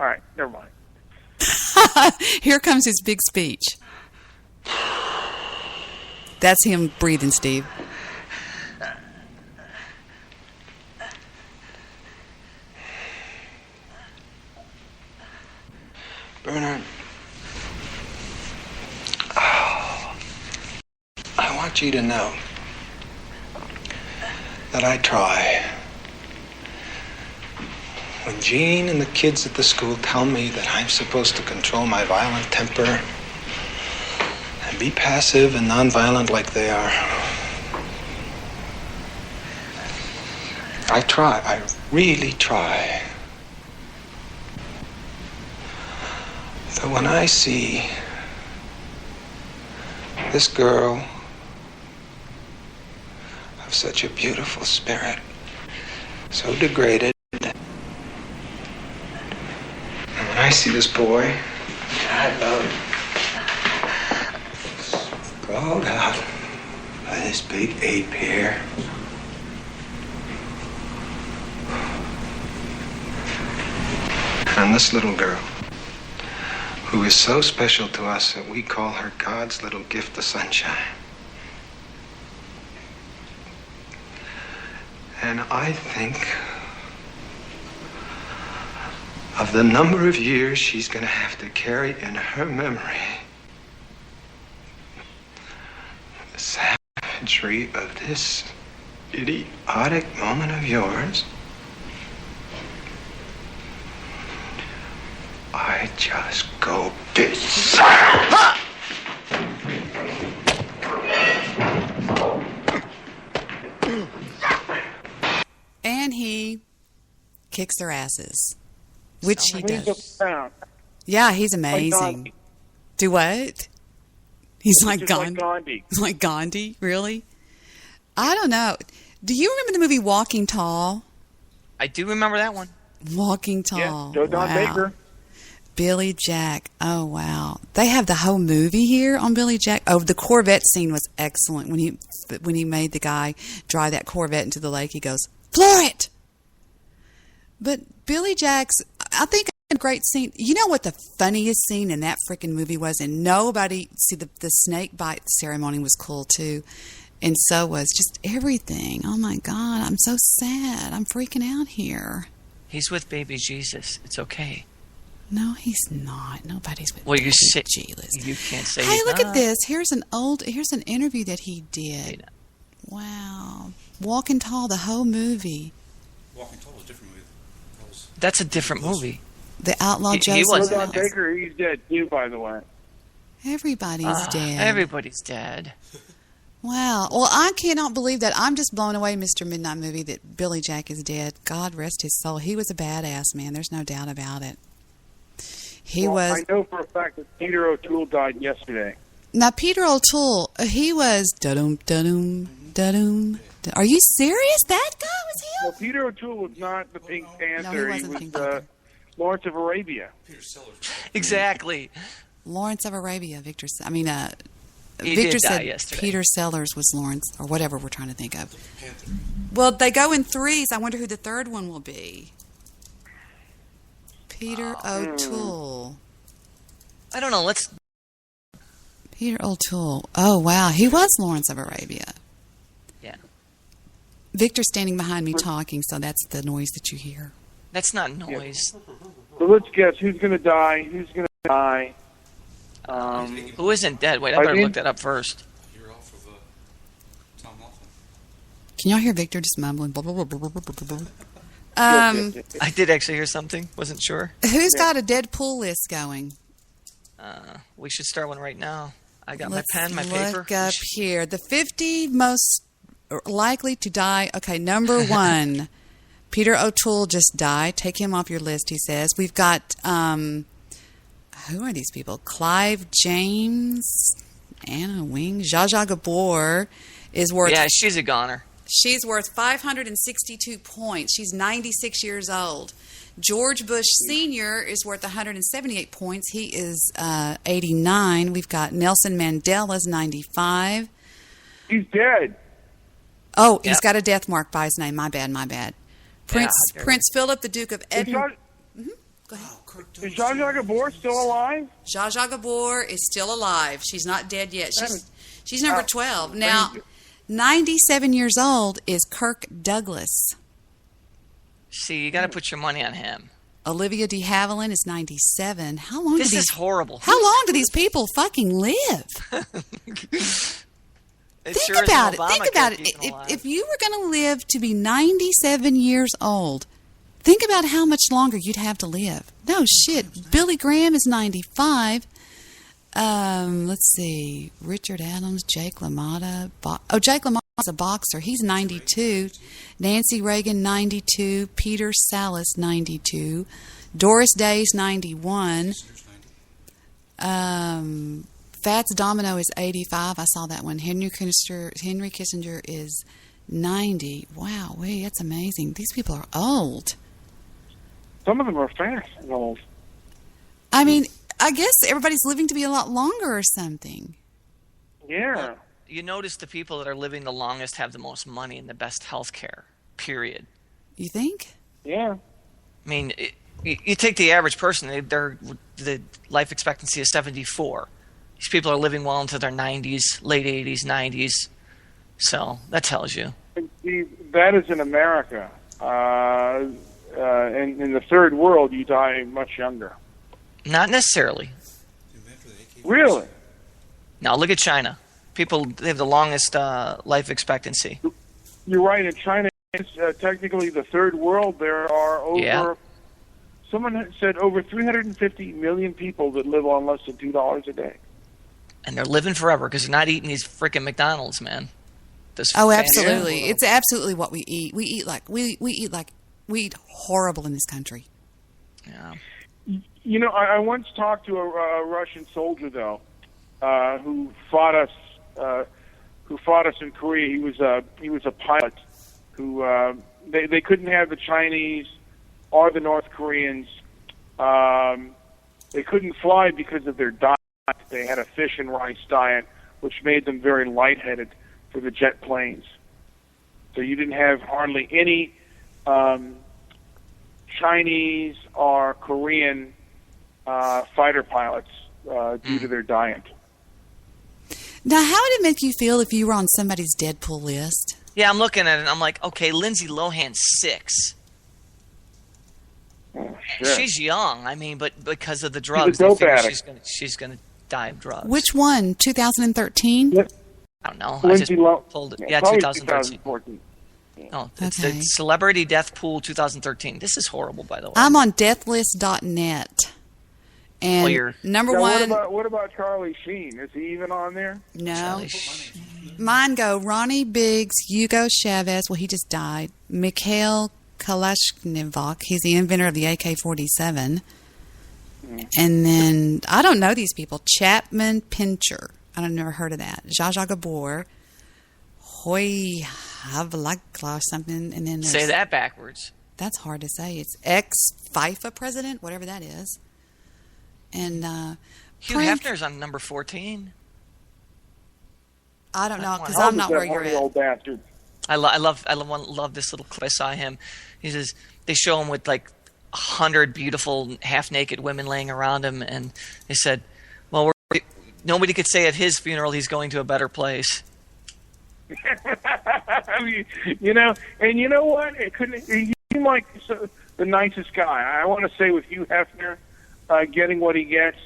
All right, never mind.
Here comes his big speech. That's him breathing, Steve.
Bernard, I want you to know that I try. When Jean and the kids at the school tell me that I'm supposed to control my violent temper and be passive and nonviolent like they are, I try. I really try. But when I see this girl of such a beautiful spirit, so degraded, and when I see this boy that I love sprawled out by this big ape here, and this little girl who is so special to us that we call her God's little gift of sunshine. And I think of the number of years she's going to have to carry in her memory the savagery of this idiotic moment of yours. I just go berserk.
And he kicks their asses, which he does. Yeah, he's amazing. Do what? He's like Gandhi. He's like Gandhi, really? I don't know. Do you remember the movie Walking Tall?
I do remember that one.
Walking Tall.
Yeah, Joe Don Baker.
Billy Jack. Oh, wow. They have the whole movie here on Billy Jack. Oh, the Corvette scene was excellent. When he made the guy drive that Corvette into the lake, he goes, floor it! But Billy Jack's, I think, a great scene. You know what the funniest scene in that freaking movie was? And nobody, see, the snake bite ceremony was cool, too. And so was just everything. Oh, my God. I'm so sad. I'm freaking out here.
He's with baby Jesus. It's okay.
No, he's not. Nobody's with
you sit.
Jesus.
You can't say.
Hey, look at this. Here's an interview that he did. Wow, Walking Tall, the whole movie.
Walking Tall was a different movie.
That's a different movie.
The Outlaw Joseph.
He was
Don Baker. He's dead too, by the way.
Everybody's dead.
Everybody's dead.
Wow. Well, I cannot believe that. I'm just blown away, Mr. Midnight Movie, that Billy Jack is dead. God rest his soul. He was a badass, man. There's no doubt about it. He was.
I know for a fact that Peter O'Toole died yesterday.
Now, Peter O'Toole, he was da-dum, da-dum, da-dum. Are you serious? That guy was him?
Well, Peter O'Toole was not the Pink Panther.
No, he wasn't
was
Pink Panther.
Lawrence of Arabia.
Peter Sellers.
Exactly.
Lawrence of Arabia.
He
Victor
did
said
die yesterday.
Peter Sellers was Lawrence, or whatever we're trying to think of. Well, they go in threes. I wonder who the third one will be. Peter O'Toole.
I don't know.
Peter O'Toole. Oh, wow. He was Lawrence of Arabia.
Yeah.
Victor's standing behind me talking, so that's the noise that you hear.
That's not noise.
So let's guess who's going to die. Who's going to die?
Who isn't dead? Wait, I better look that up first.
You're off of Tom Laughlin.
Can y'all hear Victor just mumbling? Blah, blah, blah, blah, blah, blah, blah.
I did actually hear something. Wasn't sure.
Who's got a Deadpool list going?
We should start one right now. I got
Let's
my pen, my paper.
Look up here. The 50 most likely to die. Okay, number 1. Peter O'Toole just died. Take him off your list, he says. We've got, who are these people? Clive James, Anna Wing, Zsa Zsa Gabor is worth...
Yeah, she's a goner.
She's worth 562 points. She's 96 years old. George Bush Sr. is worth 178 points. He is 89. We've got Nelson Mandela's 95.
He's dead.
Oh, he's got a death mark by his name. My bad. Prince Philip, the Duke of Edinburgh. Go ahead.
Is Zsa Zsa Gabor still alive?
Zsa Zsa Gabor is still alive. She's not dead yet. She's number 12. Now, 97 years old is Kirk Douglas.
See, you got to put your money on him.
Olivia de Havilland is 97. How long?
This is horrible.
How long do these people fucking live? Think about it. Think about it. If you were going to live to be 97 years old, think about how much longer you'd have to live. No shit. Billy Graham is 95. Let's see. Richard Adams, Jake LaMotta. Jake LaMotta's a boxer. He's 92. Nancy Reagan, 92. Peter Salas, 92. Doris Day's 91. Fats Domino is 85. I saw that one. Henry Kissinger is 90. Wow, that's amazing. These people are old.
Some of them are fast and old.
I mean, I guess everybody's living to be a lot longer or something.
Yeah.
Well, you notice the people that are living the longest have the most money and the best health care, period.
You think?
Yeah.
I mean, you take the average person, the life expectancy is 74. These people are living well into their 90s, late 80s, 90s. So that tells you.
That is in America. In the third world, you die much younger.
Not necessarily.
Really?
Now look at China. People, they have the longest life expectancy.
You're right. In China, it's technically the third world. There are over, someone said over 350 million people that live on less than $2 a day.
And they're living forever because they're not eating these freaking McDonald's, man.
Absolutely. It's absolutely what we eat. We eat horrible in this country.
Yeah.
You know, I once talked to a Russian soldier though, who fought us in Korea. He was a pilot who they couldn't have the Chinese or the North Koreans. They couldn't fly because of their diet. They had a fish and rice diet, which made them very lightheaded for the jet planes. So you didn't have hardly any Chinese or Korean fighter pilots due to their diet.
Now, how would it make you feel if you were on somebody's Deadpool list?
Yeah, I'm looking at it and I'm like, okay, Lindsay Lohan's 6.
Oh, shit.
She's young, I mean, but because of the drugs, she's gonna die of drugs.
Which one? 2013?
Yep.
I don't know.
Lindsay
I just pulled it. Yeah, 2013. Oh, it's the Celebrity Death Pool 2013. This is horrible, by the way.
I'm on deathlist.net. And number one...
What about Charlie Sheen? Is he even on there?
No. Mine go Ronnie Biggs, Hugo Chavez. Well, he just died. Mikhail Kalashnikov. He's the inventor of the AK-47. And then, I don't know these people. Chapman Pincher. I've never heard of that. Zsa Zsa Gabor. Hoy Havlakla or something. And then
say that backwards.
That's hard to say. It's ex-FIFA president, whatever that is. And
Hugh Hefner's on number 14.
I don't know because I'm not where you're at.
Old bastard.
I love this little clip. I saw him. He says they show him with like 100 beautiful half-naked women laying around him, and they said, "Well, nobody could say at his funeral he's going to a better place."
I mean, you know what? He seemed like the nicest guy. I want to say with Hugh Hefner getting what he gets,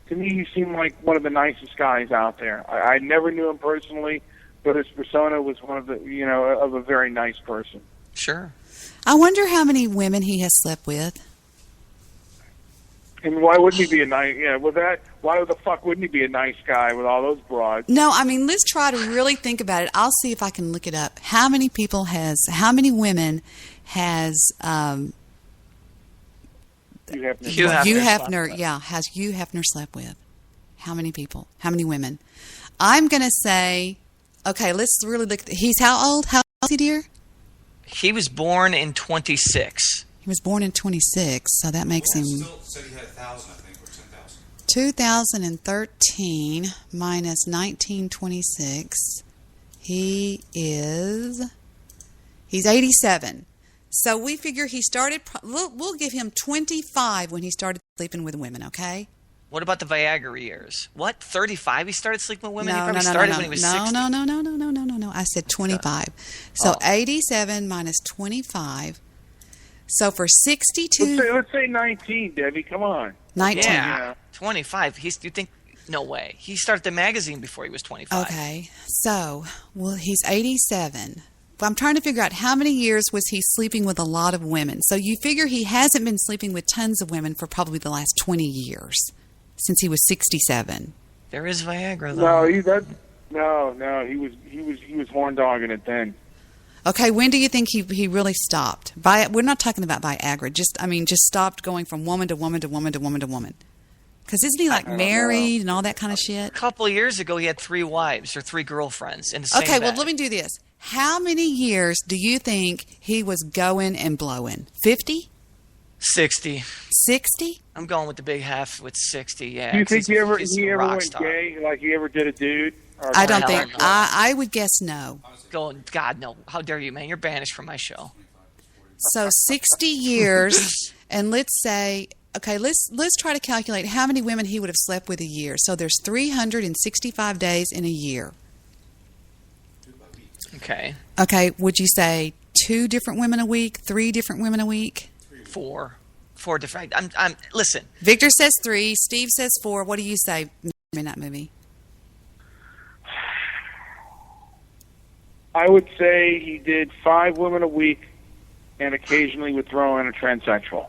to me, he seemed like one of the nicest guys out there. I never knew him personally, but his persona was one of of a very nice person.
Sure.
I wonder how many women he has slept with.
And why wouldn't he be a nice? Yeah, why the fuck wouldn't he be a nice guy with all those broads?
No, I mean, let's try to really think about it. I'll see if I can look it up. How many women has
Hugh Hefner.
Hugh Hefner, has Hugh Hefner slept with? How many people? How many women? I'm going to say, okay, let's really look. He's how old? How old is he, dear?
He was born in 26.
He was born in 26, so that makes him...
Still said he had 1,000, I think, or 10,000.
2013 minus 1926, he's 87. So we figure he started, we'll give him 25 when he started sleeping with women, okay?
What about the Viagra years? What, 35 he started sleeping with women? He
No,
probably
no, no,
started
no,
when he was
no,
60.
no. I said 25. So 87 minus 25. So for 62...
Let's say 19, Debbie. Come on.
19.
Yeah, 25. You think... No way. He started the magazine before he was 25.
Okay. So, he's 87. But I'm trying to figure out how many years was he sleeping with a lot of women. So you figure he hasn't been sleeping with tons of women for probably the last 20 years, since he was 67.
There is Viagra, though.
No, he was horn dogging it then.
Okay, when do you think he really stopped? We're not talking about Viagra. Just stopped going from woman to woman to woman to woman to woman. Because isn't he like married and all that kind of shit?
A couple of years ago, he had 3 wives or 3 girlfriends in the same
Okay,
bed.
well, let me do this. How many years do you think he was going and blowing? 50?
60.
60?
I'm going with the big half with 60, yeah.
Do you think he ever
he's a
went
rock star.
gay, like he ever did a dude? Or
I don't
Hell
think.
no.
I would guess no.
God, no. How dare you, man? You're banished from my show.
So 60 years, and let's say, okay, let's try to calculate how many women he would have slept with a year. So there's 365 days in a year.
Okay.
Okay, would you say 2 different women a week, 3 different women a week?
4 different. Listen.
Victor says 3. Steve says 4. What do you say? Midnight Movie.
I would say he did 5 women a week, and occasionally would throw in a transsexual.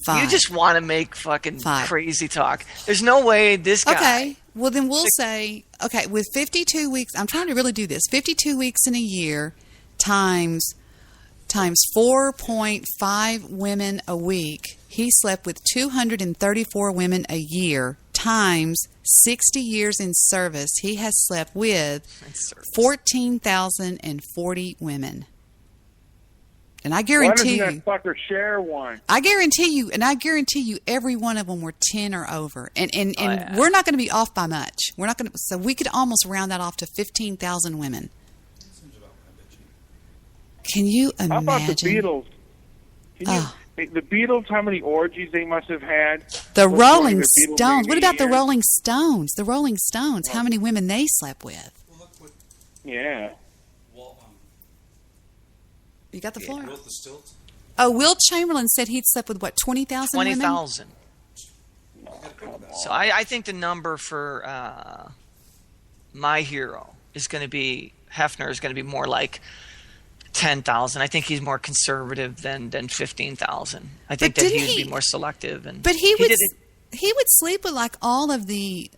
5.
You just want to make fucking
5.
crazy talk. There's no way this guy.
Okay. Well, then we'll say, okay, with 52 weeks, I'm trying to really do this. 52 weeks in a year times 4.5 women a week. He slept with 234 women a year times 60 years in service. He has slept with 14,040 women. And I guarantee
Why doesn't that fucker share one?
I guarantee you every one of them were 10 or over. And we're not going to be off by much. We're not going to, so we could almost round that off to 15,000 women. Can you imagine?
How about the Beatles? The Beatles, how many orgies they must have had?
The Rolling Stones. What about the Rolling Stones? The Rolling Stones, how many women they slept with?
Yeah.
You got the floor?
Will the Stilts?
Oh, Will Chamberlain said he'd slept with, what, 20,000 women?
20,000. So I think the number for my hero is going to be, Hefner is going to be more like 10,000. I think he's more conservative than 15,000. I think that he would be more selective.
But he would sleep with like all of the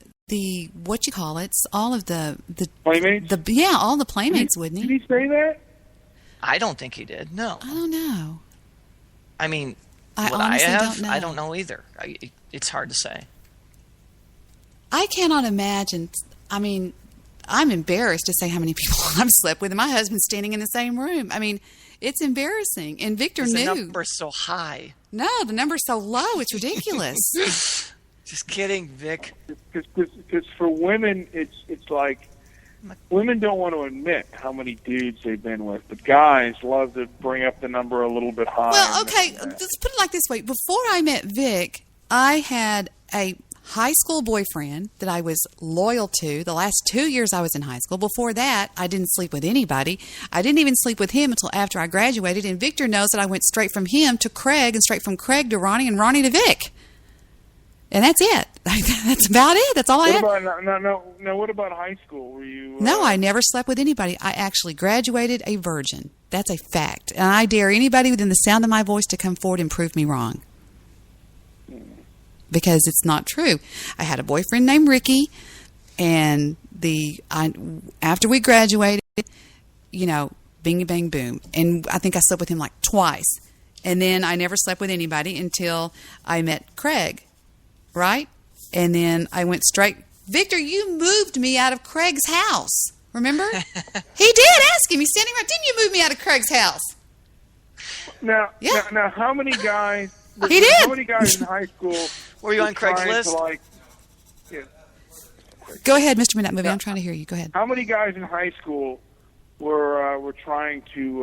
what you call it, all of the
Playmates?
all the playmates, wouldn't he?
Did he say that?
I don't think he did. No.
I don't know.
I mean,
I
what
honestly
have,
don't know.
I don't know either. It's hard to say.
I cannot imagine. I mean, I'm embarrassed to say how many people I've slept with, and my husband's standing in the same room. I mean, it's embarrassing. And Victor knew.
The number's so high.
No, the number's so low. It's ridiculous.
Just kidding, Vic.
Because for women, it's like women don't want to admit how many dudes they've been with, but guys love to bring up the number a little bit higher.
Well, okay, let's put it like this way. Before I met Vic, I had a high school boyfriend that I was loyal to the last 2 years I was in high school. Before that, I didn't sleep with anybody. I didn't even sleep with him until after I graduated, and Victor knows that I went straight from him to Craig and straight from Craig to Ronnie and Ronnie to Vic. And that's it. That's about it. That's all I had.
No, what about high school? Were you?
No, I never slept with anybody. I actually graduated a virgin. That's a fact. And I dare anybody within the sound of my voice to come forward and prove me wrong. Because it's not true. I had a boyfriend named Ricky, and after we graduated, Bing, bang, boom. And I think I slept with him like twice. And then I never slept with anybody until I met Craig, right? And then I went straight. Victor, you moved me out of Craig's house. Remember? He did. Ask him. He's standing right. Didn't you move me out of Craig's house?
Now,
Yeah.
now, how many guys?
He did.
How many guys in high school
Were you on
trying
Craigslist?
to, like, yeah.
Go ahead, Mr. Midnight Movie. I'm trying to hear you. Go ahead.
How many guys in high school were trying to,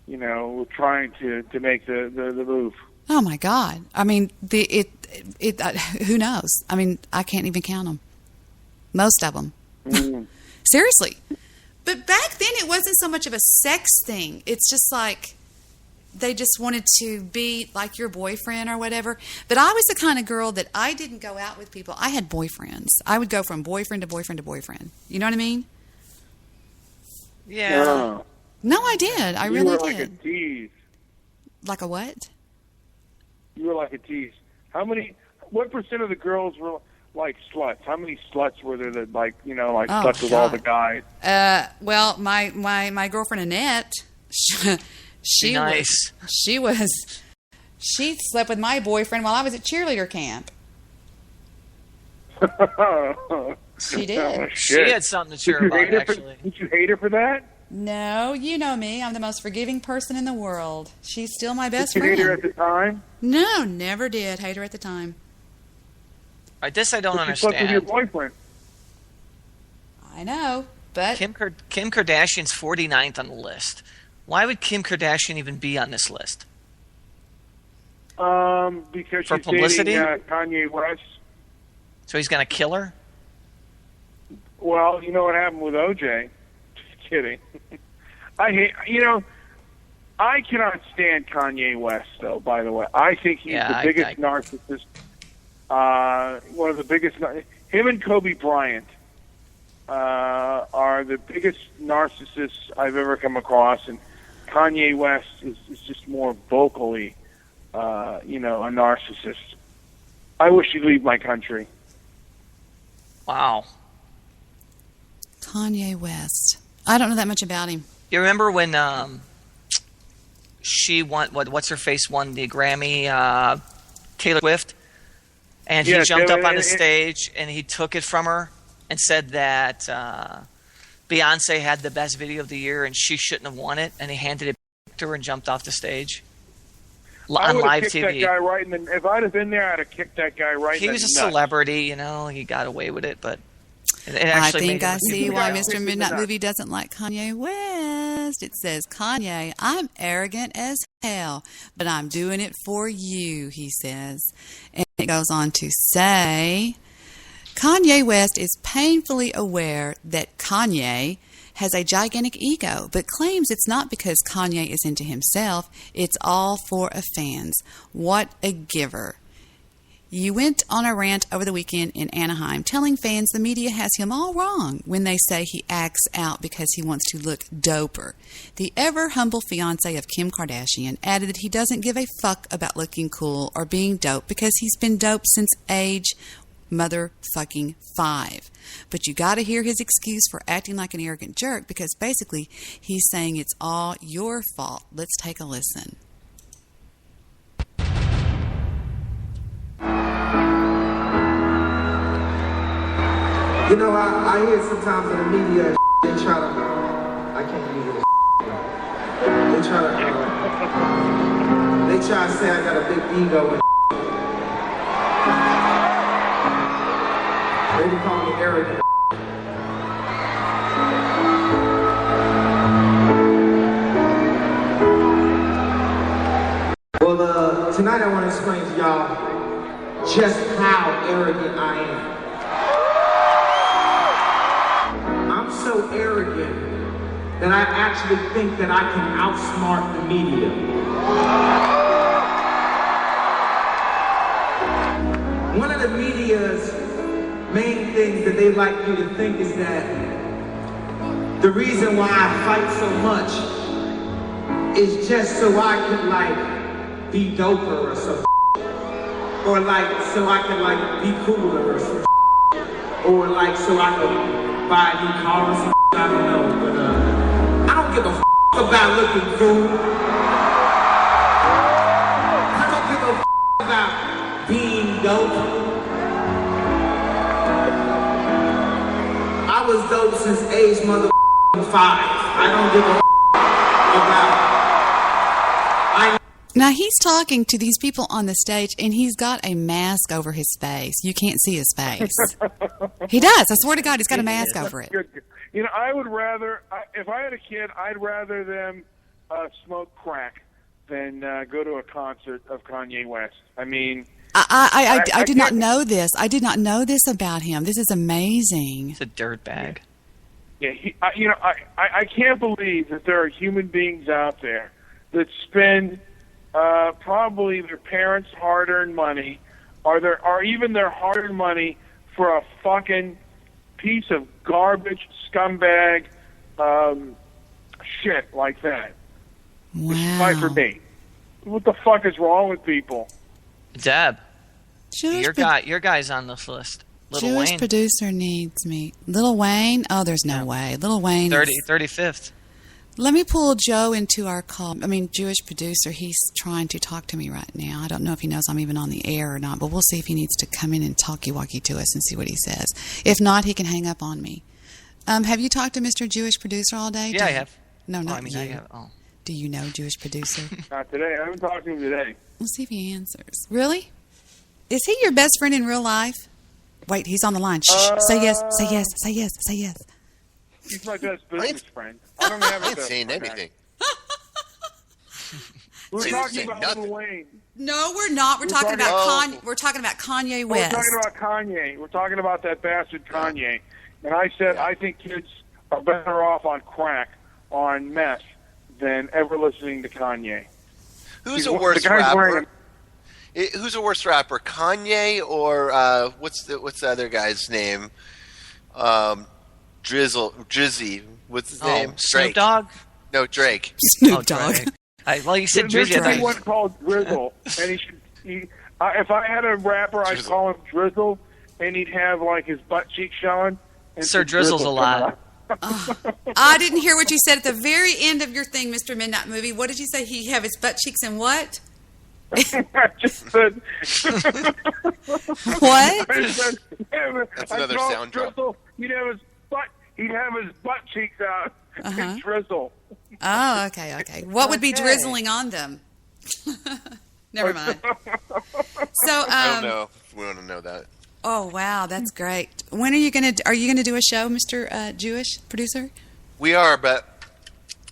were trying to make the move?
Oh my God! I mean, who knows? I mean, I can't even count them. Most of them. Seriously. But back then, it wasn't so much of a sex thing. It's just like they just wanted to be like your boyfriend or whatever. But I was the kind of girl that I didn't go out with people. I had boyfriends. I would go from boyfriend to boyfriend to boyfriend. You know what I mean?
Yeah.
No, I did. I really
You were
did.
like a tease.
Like a what?
You were like a tease. What percent of the girls were like sluts? How many sluts were there that slept with all the guys?
Well, my girlfriend Annette, she slept with my boyfriend while I was at cheerleader camp. She did.
Oh,
She
shit.
had something to cheer about, actually.
Did you hate her for that?
No, you know me. I'm the most forgiving person in the world. She's still my best
Did you
friend.
hate her at the time?
No, never did hate her at the time.
This I don't
But you slept with your
understand.
boyfriend.
I know, but
Kim Kardashian's 49th on the list. Why would Kim Kardashian even be on this list?
Because
For
she's
publicity?
dating Kanye West.
So he's going to kill her?
Well, you know what happened with OJ. Just kidding. I cannot stand Kanye West, though, by the way. I think he's the biggest narcissist. One of the biggest. Him and Kobe Bryant are the biggest narcissists I've ever come across, and Kanye West is just more vocally, a narcissist. I wish he'd leave my country.
Wow.
Kanye West. I don't know that much about him.
You remember when she won, what's her face won the Grammy, Taylor Swift? And he jumped up on the stage and he took it from her and said that Beyonce had the best video of the year and she shouldn't have won it. And he handed it to her and jumped off the stage on live TV.
That guy right in the, if I'd have been there, I'd have kicked that guy right in the
He was a
nuts.
celebrity, he got away with it, but it
I
actually
think
made
I
him
see
look
why
bad.
Mr. Midnight Movie doesn't like Kanye West. It says, Kanye, I'm arrogant as hell, but I'm doing it for you, he says. And it goes on to say, Kanye West is painfully aware that Kanye has a gigantic ego, but claims it's not because Kanye is into himself, it's all for a fans. What a giver. You went on a rant over the weekend in Anaheim telling fans the media has him all wrong when they say he acts out because he wants to look doper. The ever-humble fiancé of Kim Kardashian added that he doesn't give a fuck about looking cool or being dope because he's been dope since age motherfucking 5. But you gotta hear his excuse for acting like an arrogant jerk because basically he's saying it's all your fault. Let's take a listen.
You know, I hear sometimes in the media, they try to, I can't use it. They try to say I got a big ego and they call me arrogant. Well, tonight I want to explain to y'all just how arrogant I am. I'm so arrogant that I actually think that I can outsmart the media. One of the media's main things that they like you to think is that the reason why I fight so much is just so I can be doper or some or so I can be cooler or some or so I can buy a new car or some I don't know, but I don't give a about looking cool. I don't give a about being dope. I was dope since age 5. I don't give a about.
Now he's talking to these people on the stage, and he's got a mask over his face. You can't see his face. He does. I swear to God, he's got a mask over it.
You know, I would rather, if I had a kid, I'd rather them smoke crack than go to a concert of Kanye West. I mean,
I did not know this. I did not know this about him. This is amazing.
It's a dirtbag.
Yeah, I can't believe that there are human beings out there that spend probably their parents' hard-earned money, or even their hard-earned money for a fucking piece of garbage, scumbag shit like that.
Wow.
Fight for me. What the fuck is wrong with people?
Deb, your guy's on this list. Little
Jewish
Wayne.
producer needs me. Little Wayne? Oh, there's no way. Little Wayne
35th.
Let me pull Joe into our call. Jewish producer, he's trying to talk to me right now. I don't know if he knows I'm even on the air or not, but we'll see if he needs to come in and talkie-walkie to us and see what he says. If not, he can hang up on me. Have you talked to Mr. Jewish producer all day?
Yeah, I have.
No, not you.
I have. Oh.
Do you know Jewish producer?
Not today. I haven't talked to him today.
Let's see if he answers. Really? Is he your best friend in real life? Wait, he's on the line. Shh. Say yes, say yes, say yes, say yes.
He's my best business friend. I don't have a best
saying
friend.
anything.
We're
So
talking
you're
about
saying
Lil Wayne.
No, we're not. We're talking about We're talking about Kanye West.
We're talking about Kanye. We're talking about that bastard Kanye. And I said I think kids are better off on crack, on meth, than ever listening to Kanye.
Who's a worse rapper? Who's a worse rapper, Kanye or what's the other guy's name? Drizzy. What's his name?
Snoop Dogg?
No, Drake.
Snoop Dogg.
Well, you said
There's
Drizzy.
one called Drizzle, and he should. If I had a rapper, I'd call him Drizzle, and he'd have like his butt cheek showing.
Sir Drizzle's a lot.
I didn't hear what you said at the very end of your thing, Mr. Midnight Movie. What did you say? He have his butt cheeks and what?
I just said.
What?
That's another sound drop.
Drizzle, he'd have his butt cheeks out and drizzle.
Oh, okay. What would be drizzling on them? Never mind. So,
I don't know if we want to know that.
Oh, wow, that's great. When are you gonna do a show, Mr. Jewish producer?
We are, but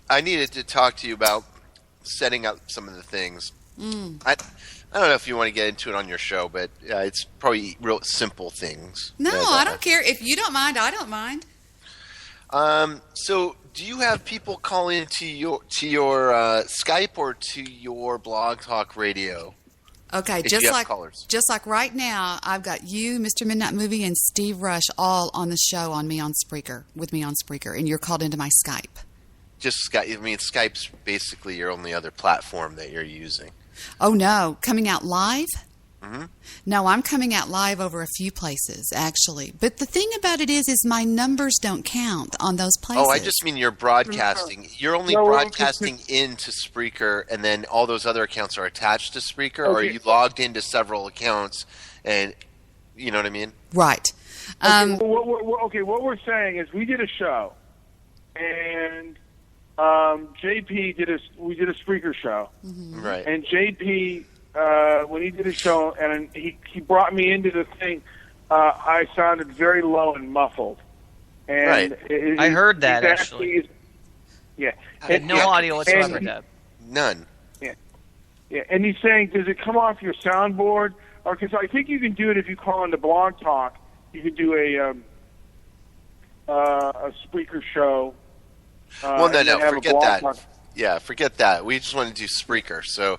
I needed to talk to you about setting up some of the things. I don't know if you want to get into it on your show, but it's probably real simple things.
No, I don't care. If you don't mind, I don't mind.
So, do you have people call into your Skype or to your Blog Talk Radio?
Okay, just like right now, I've got you, Mr. Midnight Movie, and Steve Rush all on the show with me on Spreaker, and you're called into my Skype.
Just Skype. I mean, Skype's basically your only other platform that you're using.
Oh no, coming out live?
Mm-hmm.
No, I'm coming out live over a few places, actually. But the thing about it is my numbers don't count on those places.
Oh, I just mean you're broadcasting. You're only broadcasting into Spreaker, and then all those other accounts are attached to Spreaker, or are you logged into several accounts, and you know what I mean?
Right.
What we're saying is we did a show, and JP we did a Spreaker show.
Mm-hmm.
Right.
And JP... when he did a show and he brought me into the thing, I sounded very low and muffled. And
right.
I heard that actually.
Yeah.
I had no audio whatsoever, Deb.
None.
Yeah. And he's saying, does it come off your soundboard? Or because I think you can do it if you call into Blog Talk. You could do a Spreaker show.
Well, no, forget that. Talk. Yeah, forget that. We just want to do Spreaker. So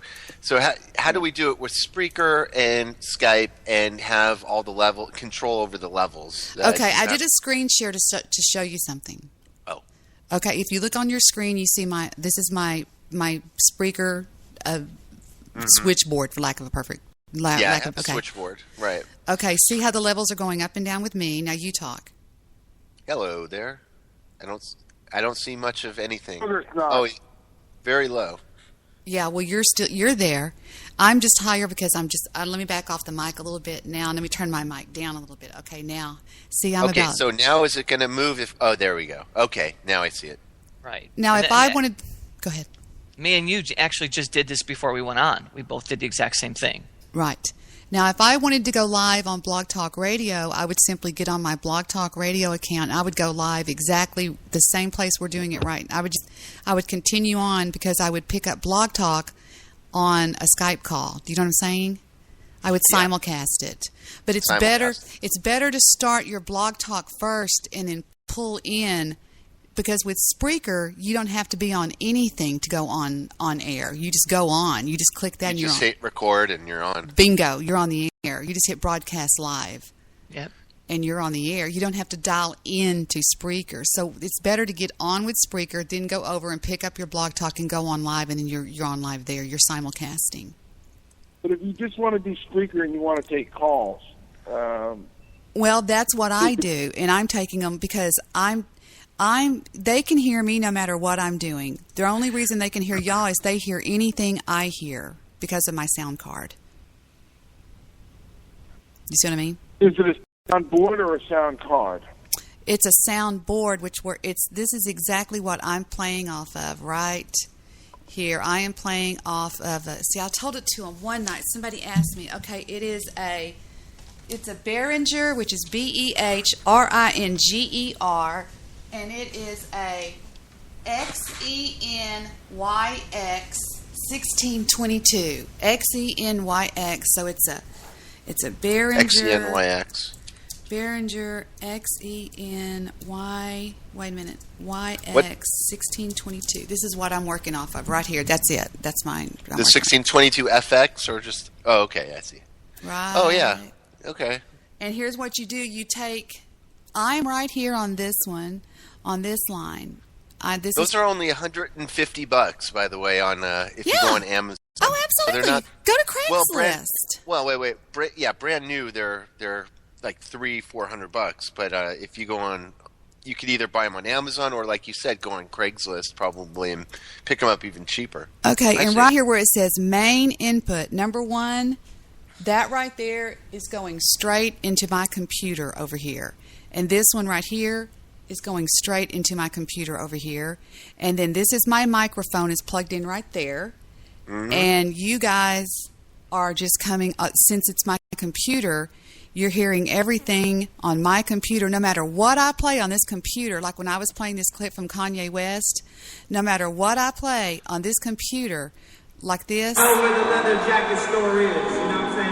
how do we do it with Spreaker and Skype and have all the control over the levels?
Okay, I did a screen share to show you something.
Oh.
Okay, if you look on your screen, you see this is my Spreaker switchboard, for lack of a perfect.
Switchboard, right?
Okay, see how the levels are going up and down with me. Now you talk.
Hello there. I don't see much of anything.
No,
oh, very low.
Yeah, well, you're there. I'm just higher because let me back off the mic a little bit now. Let me turn my mic down a little bit. Okay, now. See,
Okay, so now is it going to move if... Oh, there we go. Okay, now I see it.
Right.
Now, if I wanted... Go ahead.
Me and you actually just did this before we went on. We both did the exact same thing.
Right. Now, if I wanted to go live on Blog Talk Radio, I would simply get on my Blog Talk Radio account. I would go live exactly the same place we're doing it right. I would continue on because I would pick up Blog Talk on a Skype call. Do you know what I'm saying? I would simulcast it. But it's better to start your Blog Talk first and then pull in, because with Spreaker, you don't have to be on anything to go on air. You just go on. You just click that and you're on.
You just hit record and you're on.
Bingo. You're on the air. You just hit broadcast live.
Yep.
And you're on the air. You don't have to dial into Spreaker. So it's better to get on with Spreaker, then go over and pick up your Blog Talk and go on live, and then you're on live there. You're simulcasting.
But if you just want to do Spreaker and you want to take calls...
well, that's what I do, and I'm taking them because they can hear me no matter what I'm doing. The only reason they can hear y'all is they hear anything I hear because of my sound card. You see what I mean?
Is it a sound board or a sound card?
It's a sound board, this is exactly what I'm playing off of right here. I am playing off of see, I told it to them one night. Somebody asked me, okay, it's a Behringer, which is Behringer, and it is a XENYX 1622. XENYX, so it's a Behringer.
XENYX.
Behringer XENY. Wait a minute. YX 1622. This is what I'm working off of right here. That's it. That's mine.
The 1622 FX or just? Oh, okay, I see.
Right.
Oh yeah. Okay.
And here's what you do. You take. I'm right here on this one, on this line.
Those are only $150, by the way, on if you go on Amazon.
Oh, absolutely.
So they're not,
go to Craigslist.
Wait. Brand new. They're like $300-$400. But if you go on, you could either buy them on Amazon or, like you said, go on Craigslist probably and pick them up even cheaper.
Okay, and right here where it says main input, number 1, that right there is going straight into my computer over here. And this one right here is going straight into my computer over here. And then this is my microphone is plugged in right there. Mm-hmm. And you guys are just coming, since it's my computer, you're hearing everything on my computer. No matter what I play on this computer, like when I was playing this clip from Kanye West, no matter what I play on this computer, like this.
I know where the leather jacket store is, you know what I'm saying?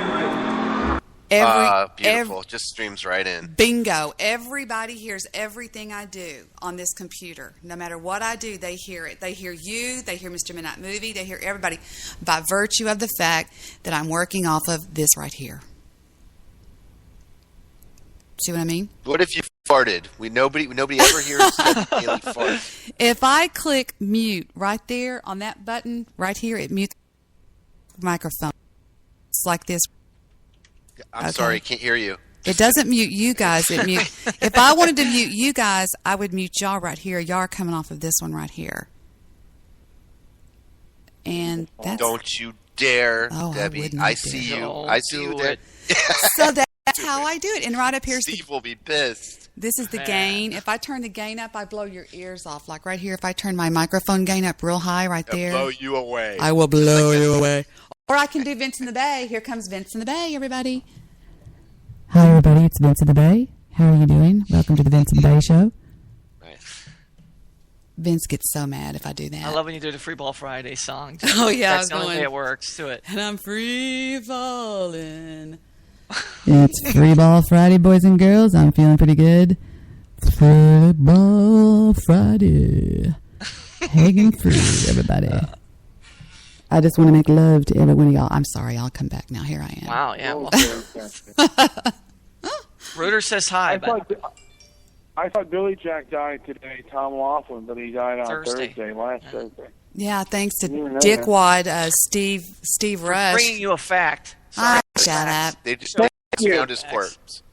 Beautiful. Just streams right in.
Bingo. Everybody hears everything I do on this computer. No matter what I do, they hear it. They hear you. They hear Mr. Midnight Movie. They hear everybody by virtue of the fact that I'm working off of this right here. See what I mean?
What if you farted? Nobody ever hears Haley fart.
If I click mute right there on that button right here, it mutes the microphone. It's like this.
I'm sorry, I can't hear you.
It doesn't mute you guys. It mute. If I wanted to mute you guys, I would mute y'all right here. Y'all are coming off of this one right here. And that's...
Don't you dare, Debbie. I see you. I see you there.
So that's how I do it. And right up here,
Steve will be pissed.
This is the gain. If I turn the gain up, I blow your ears off. Like right here, if I turn my microphone gain up real high right there.
I'll blow you away.
I will blow you away. Or I can do Vince in the Bay. Here comes Vince in the Bay, everybody. Hi, everybody. It's Vince in the Bay. How are you doing? Welcome to the Vince in the Bay Show.
Nice.
Vince gets so mad if I do that.
I love when you do the Free Ball Friday song.
Oh, yeah.
That's the only way it works. Do it.
And I'm free falling. It's Free Ball Friday, boys and girls. I'm feeling pretty good. Free Ball Friday. Hanging free, everybody. I just want to make love to every one of y'all. I'm sorry. I'll come back now. Here I am.
Wow, yeah. Reuter says hi.
I thought Billy Jack died today, Tom Laughlin, but he died on Thursday, last Thursday.
Yeah, thanks to Dickwad, Steve Rush.
Bringing you a fact.
Shut up.
They just found his corpse.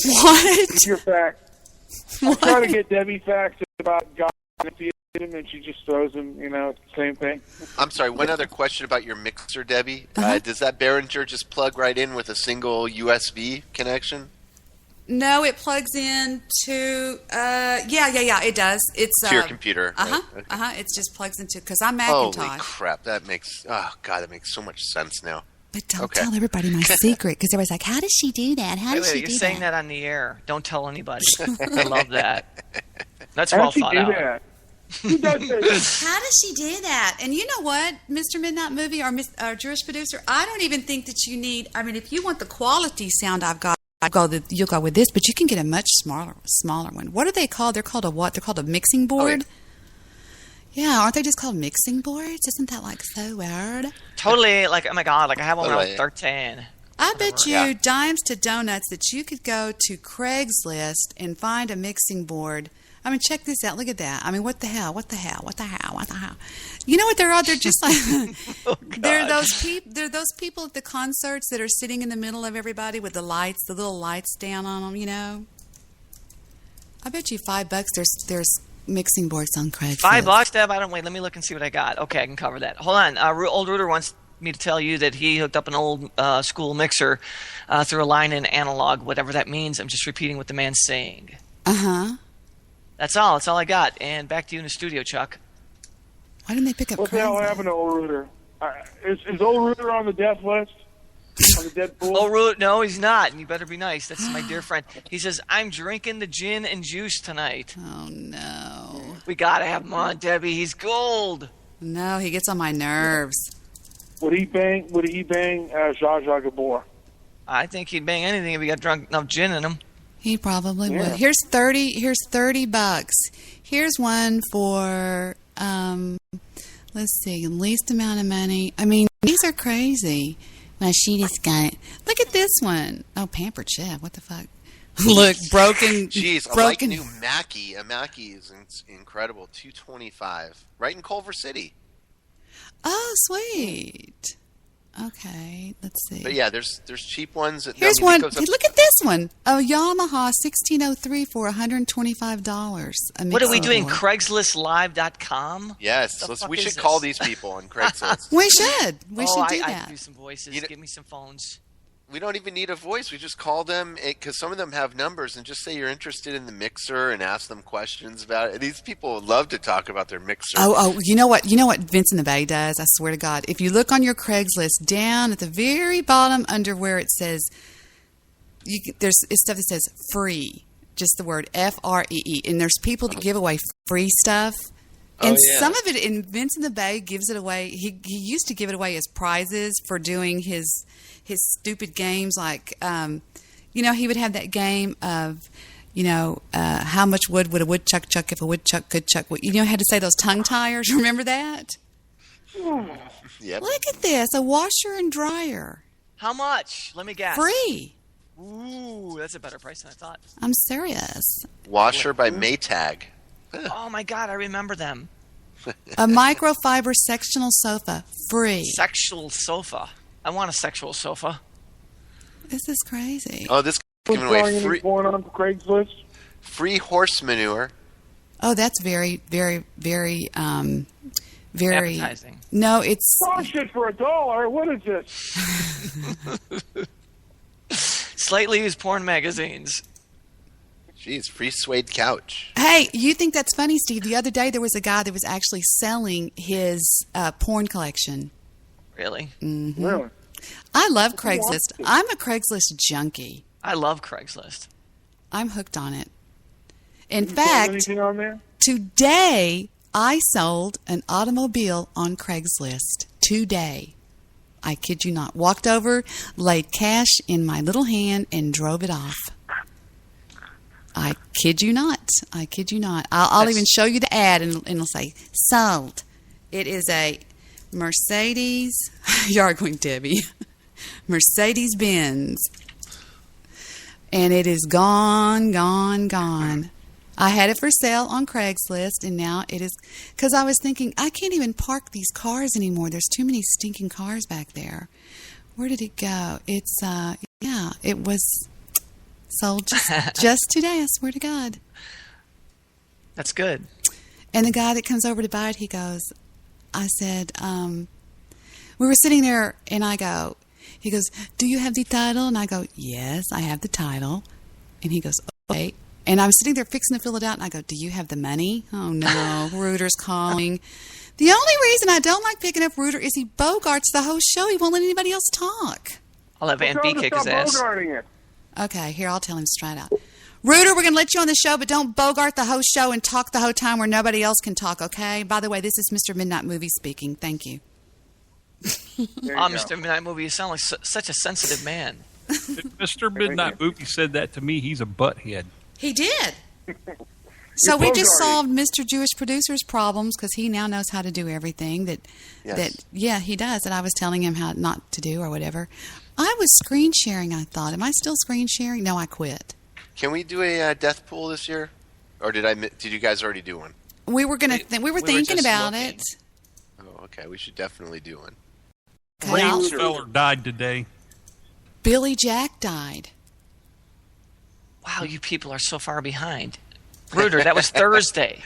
What?
Your fact. I'm trying to get Debbie facts about God and and then she just throws them, same thing.
I'm sorry, one other question about your mixer, Debbie. Does that Behringer just plug right in with a single USB connection?
No, it plugs in to, it does. It's
to your computer.
Right? It just plugs into, because I'm Macintosh.
Holy crap, that makes so much sense now.
But don't tell everybody my secret, because everybody's like, how does she do that? How does she do that?
You're saying that on the air. Don't tell anybody. I love that. That's well thought out.
That? Who does this?
How does she do that? And you know what, Mr. Midnight Movie, our Jewish producer, I don't even think that you need, if you want the quality sound I've got, you'll go with this, but you can get a much smaller one. What are they called? They're called a what? They're called a mixing board? Yeah, aren't they just called mixing boards? Isn't that so weird?
Totally, oh my God, I have one when I was 13.
I bet you dimes to donuts that you could go to Craigslist and find a mixing board. Check this out. Look at that. What the hell? You know what they're all? They're just like they're those people at the concerts that are sitting in the middle of everybody with the little lights down on them. I bet you $5 there's mixing boards on Craigslist.
$5, Deb? Wait, let me look and see what I got. Okay, I can cover that. Hold on. Old Rooter wants me to tell you that he hooked up an old school mixer through a line in analog, whatever that means. I'm just repeating what the man's saying.
Uh-huh.
That's all I got. And back to you in the studio, Chuck.
Why didn't they pick up
What the hell happened to Old Rooter? Is Old Rooter on the death list? On the dead pool?
Old Rooter? No, he's not. And you better be nice. That's my dear friend. He says, I'm drinking the gin and juice tonight.
Oh, no.
We got to have him on, Debbie. He's gold.
No, he gets on my nerves.
Would he bang Zsa Zsa Gabor?
I think he'd bang anything if he got drunk enough gin in him.
He probably would. Here's $30. Here's one for let's see, least amount of money. These are crazy. Now she just got it. Look at this one. Oh, Pampered Chef. What the fuck? Look, broken.
Jeez, I like new Mackie. A Mackie is incredible. $2.25, right in Culver City.
Oh, sweet. Okay, let's see.
But yeah, there's cheap ones.
Here's one. Look at this one. A Yamaha 1603 for $125.
What are we doing? CraigslistLive.com?
Yes, we should call these people on Craigslist.
We should. We should do that.
I can do some voices. Give me some phones.
We don't even need a voice. We just call them, because some of them have numbers, and just say you're interested in the mixer and ask them questions about it. These people would love to talk about their mixer.
Oh, you know what Vince in the Bay does? I swear to God. If you look on your Craigslist, down at the very bottom under where it says, there's stuff that says free, just the word FREE, and there's people that give away free stuff. And some of it, in Vince in the Bay gives it away. He used to give it away as prizes for doing his stupid games, like he would have that game of how much wood would a woodchuck chuck if a woodchuck could chuck wood. Had to say those tongue tiers. Remember that?
Yep.
Look at this, a washer and dryer.
How much? Let me guess.
Free.
Ooh, that's a better price than I thought.
I'm serious.
Washer by Maytag.
Oh my God, I remember them.
A microfiber sectional sofa, free.
Sexual sofa. I want a sexual sofa.
This is crazy.
Oh, this giving away free.
Going on Craigslist?
Free horse manure.
Oh, that's very, very, very, very
appetizing.
No, it's
shit for $1. What is this?
Slightly used porn magazines.
Jeez, free suede couch.
Hey, you think that's funny, Steve? The other day there was a guy that was actually selling his porn collection.
Really?
Mm-hmm.
Really?
I love Craigslist. I'm a Craigslist junkie.
I love Craigslist.
I'm hooked on it. In
You
fact,
anything on there?
Today I sold an automobile on Craigslist. Today. I kid you not. Walked over, laid cash in my little hand, and drove it off. I kid you not. I kid you not. I'll even show you the ad, and it'll say, sold. It is a Mercedes. You are going, Debbie. Mercedes-Benz. And it is gone, gone, gone. I had it for sale on Craigslist, and now it is... Because I was thinking, I can't even park these cars anymore. There's too many stinking cars back there. Where did it go? It's, it was... sold just today, I swear to God.
That's good.
And the guy that comes over to buy it, he goes, I said, we were sitting there, and he goes, do you have the title? And I go, yes, I have the title. And he goes, okay. And I'm sitting there fixing to fill it out, and I go, do you have the money? Oh, no, Reuter's calling. The only reason I don't like picking up Reuter is he bogarts the whole show. He won't let anybody else talk.
I'll have Aunt B kick his ass.
Bogarting it.
Okay, here, I'll tell him straight out. Reuter, we're going to let you on the show, but don't bogart the whole show and talk the whole time where nobody else can talk, okay? By the way, this is Mr. Midnight Movie speaking. Thank you.
Mr. Midnight Movie, you sound like such a sensitive man.
If Mr. Midnight Movie said that to me, he's a butthead.
He did. So we just solved Mr. Jewish Producer's problems because he now knows how to do everything that he does, that I was telling him how not to do or whatever. I was screen sharing, I thought. Am I still screen sharing? No, I quit.
Can we do a death pool this year? Or did you guys already do one?
We were thinking about it.
Oh, okay. We should definitely do one.
Ray Speller died today.
Billy Jack died.
Wow, you people are so far behind. Reuter, that was Thursday.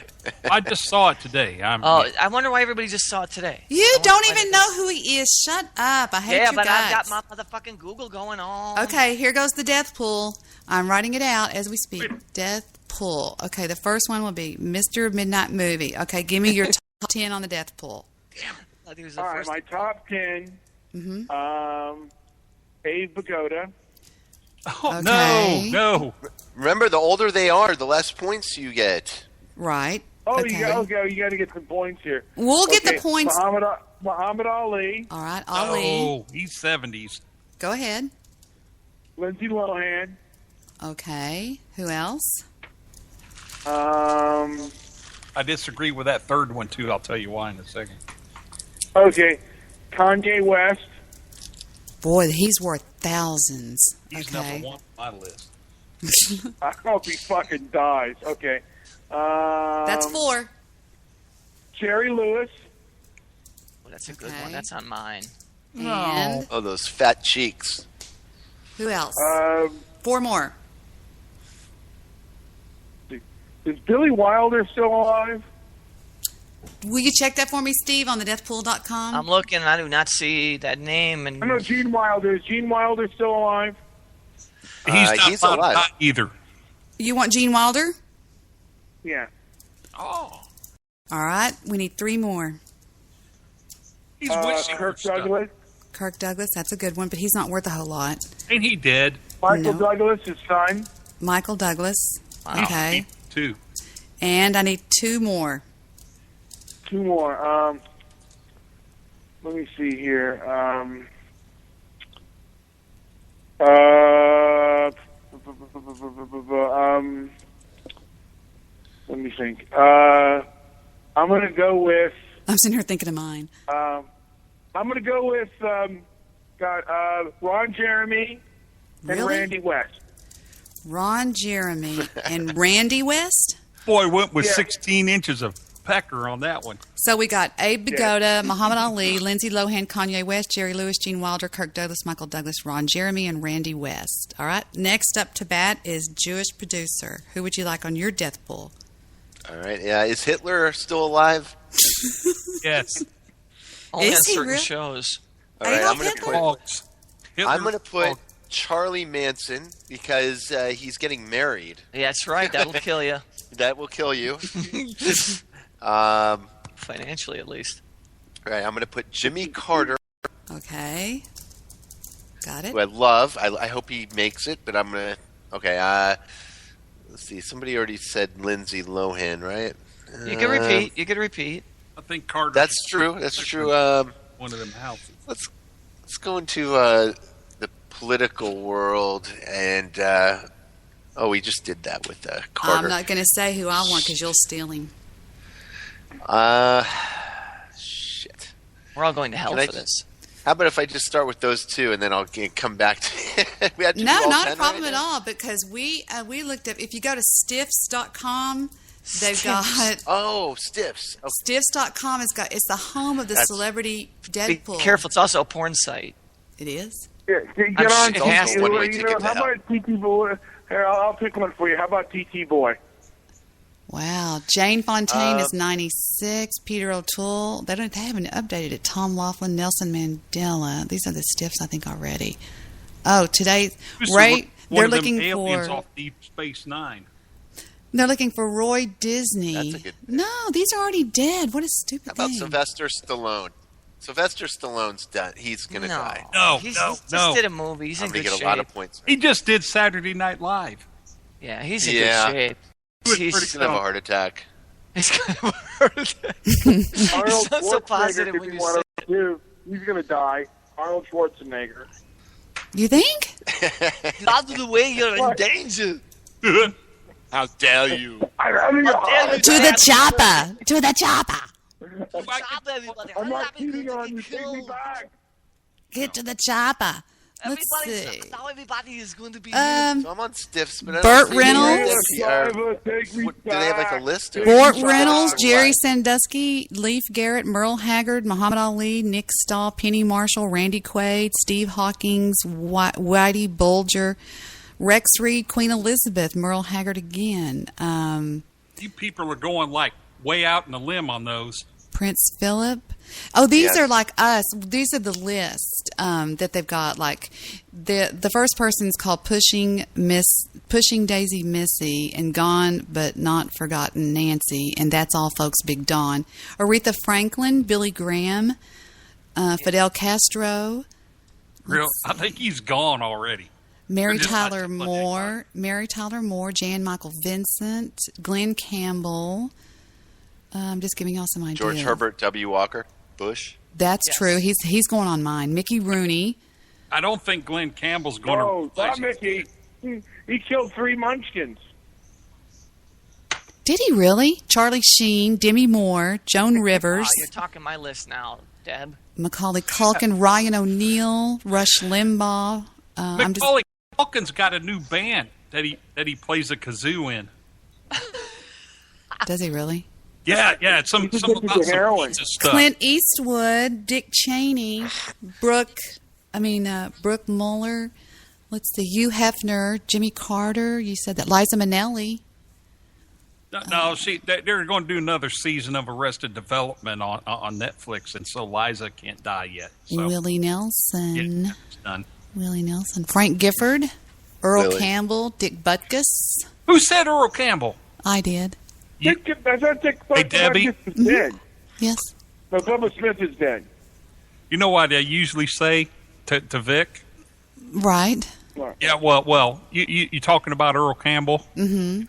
I just saw it today.
I wonder why everybody just saw it today.
You don't even know who he is. Shut up. I hate you guys.
Yeah, but I've got my motherfucking Google going on.
Okay, here goes the death pool. I'm writing it out as we speak. Death pool. Okay, the first one will be Mr. Midnight Movie. Okay, give me your top 10 on the death pool.
All right, my top 10. Abe Vigoda.
Oh, okay. No.
Remember, the older they are, the less points you get.
Right.
Oh,
okay.
You got to get some points here.
We'll get the points.
Muhammad Ali.
All right, Ali.
Oh, he's 70s.
Go ahead.
Lindsay Lohan.
Okay. Who else?
I disagree with that third one, too. I'll tell you why in a second.
Okay. Kanye West.
Boy, he's worth thousands.
He's number one on my list.
I hope he fucking dies. Okay.
That's 4.
Jerry Lewis.
Well, that's a good one. That's on mine.
And
oh, those fat cheeks.
Who else? 4 more.
Is Billy Wilder still alive?
Will you check that for me, Steve, on the deathpool.com?
I'm looking. I do not see that name. And
I know Gene Wilder. Is Gene Wilder still alive?
He's not alive either.
You want Gene Wilder?
Yeah.
Oh.
All right. We need 3 more.
He's wishing
Kirk Douglas.
Kirk Douglas. That's a good one, but he's not worth a whole lot.
Ain't he dead?
Michael Douglas, his son.
Michael Douglas.
Wow.
Okay.
2.
And I need 2 more.
2 more. Let me see here. Let me think. I'm going to go with...
I'm sitting here thinking of mine.
I'm going to go with Ron Jeremy and Randy West.
Ron Jeremy and Randy West?
Boy, went with 16 inches of pecker on that one.
So we got Abe Vigoda, Muhammad Ali, Lindsay Lohan, Kanye West, Jerry Lewis, Gene Wilder, Kirk Douglas, Michael Douglas, Ron Jeremy, and Randy West. All right. Next up to bat is Jewish Producer. Who would you like on your death pool?
All right. Yeah. Is Hitler still alive?
Yes.
Only
Is
on
he
certain
real?
shows.
All right.
I'm
going to put Charlie Manson because he's getting married.
Yeah, that's right. That'll kill you.
That will kill you.
Financially, at least.
All right. I'm going to put Jimmy Carter.
Okay. Got it.
Who I love. I hope he makes it, but I'm going to... Okay. Let's see. Somebody already said Lindsay Lohan, right?
You can repeat. You can repeat.
I think Carter.
That's true. That's true.
One of them houses.
Let's go into the political world and... we just did that with Carter.
I'm not going to say who I want because you'll steal him.
Shit.
We're all going to hell for this.
How about if I just start with those 2 and then I'll come back to we had to do
No,
all
not
10
a problem
right
at
now?
all because we looked up, if you go to stiffs.com, they've got...
Oh, Stiffs. Okay.
Stiffs.com it's the home of the celebrity Deadpool.
Be careful, it's also a porn site.
It is?
Yeah, get on.
It has to.
How about TT Boy? Here, I'll pick one for you. How about TT Boy?
Wow. Jane Fontaine is 96. Peter O'Toole. They haven't updated it. Tom Laughlin, Nelson Mandela. These are the stiffs, I think, already. Oh, today, Ray. They're looking
aliens
for
off Deep Space Nine.
They're looking for Roy Disney.
That's a good pick.
No, these are already dead. What a stupid
How about
thing.
Sylvester Stallone? Sylvester Stallone's done. He's gonna die.
No,
He
no,
just did a movie. He's
I'm
in
gonna
good
get
shape.
a lot of points.
He just did Saturday Night Live.
Yeah, he's in
Yeah.
good shape.
He's gonna have a heart attack.
He's gonna have a heart attack.
Arnold
You sound so
Schwarzenegger
positive
could
when
be
you
one
say
of them, too. He's going to die. Arnold Schwarzenegger.
You think?
out of the way, you're in danger.
How dare you?
I'm having a heart
To the chopper. To the chopper.
Stop everybody.
I'm
Hurry
not
up and
cheating
get
on you. Take me
killed.
back.
Get to the chopper. Let's
Everybody,
see.
now everybody is going to be
So I'm on stiffs, but I
Burt
don't see
Reynolds?
any stiffs.
Take me
Do they have like a
back.
list? Or
Burt
something?
Reynolds,
Or
Jerry
what?
Sandusky, Leif Garrett, Merle Haggard, Muhammad Ali, Nick Stahl, Penny Marshall, Randy Quaid, Steve Hawkins, Whitey Bulger, Rex Reed, Queen Elizabeth, Merle Haggard again,
You people are going like way out in the limb on those.
Prince Philip. Oh, these
Yes.
are like us. These are the list that they've got. Like the first person's called Pushing Daisy Missy and Gone But Not Forgotten Nancy, and that's all folks. Big Don, Aretha Franklin, Billy Graham, Fidel Castro,
Real, I think he's gone already.
Mary
They're just not
Tyler
too much
Moore, Jan Michael Vincent, Glenn Campbell. I'm just giving y'all some ideas.
George Herbert W. Walker Bush.
That's true. He's going on mine. Mickey Rooney.
I don't think Glenn Campbell's going
No,
to replace
not
him.
Mickey. He killed 3 Munchkins.
Did he really? Charlie Sheen, Demi Moore, Joan Rivers,
You're talking my list now, Deb.
Macaulay Culkin, Ryan O'Neal, Rush Limbaugh.
Macaulay Culkin's got a new band that he plays a kazoo in.
Does he really?
Yeah, it's some
He's
about
addicted to
some
heroin.
pizza stuff.
Clint Eastwood, Dick Cheney, Brooke Muller. Let's see, Hugh Hefner, Jimmy Carter. You said that. Liza Minnelli.
No, see, they're going to do another season of Arrested Development on Netflix, and so Liza can't die yet. So,
Willie Nelson.
yeah, it's done.
Willie Nelson. Frank Gifford. Earl
Willie.
Campbell. Dick Butkus.
Who said Earl Campbell?
I did.
That's not Dick
Hey,
Butkus.
Debbie?
Butkus is dead.
Yes.
No, Bubba Smith is dead.
You know what I usually say to Vic?
Right.
Yeah, well, you talking about Earl Campbell?
Mm-hmm.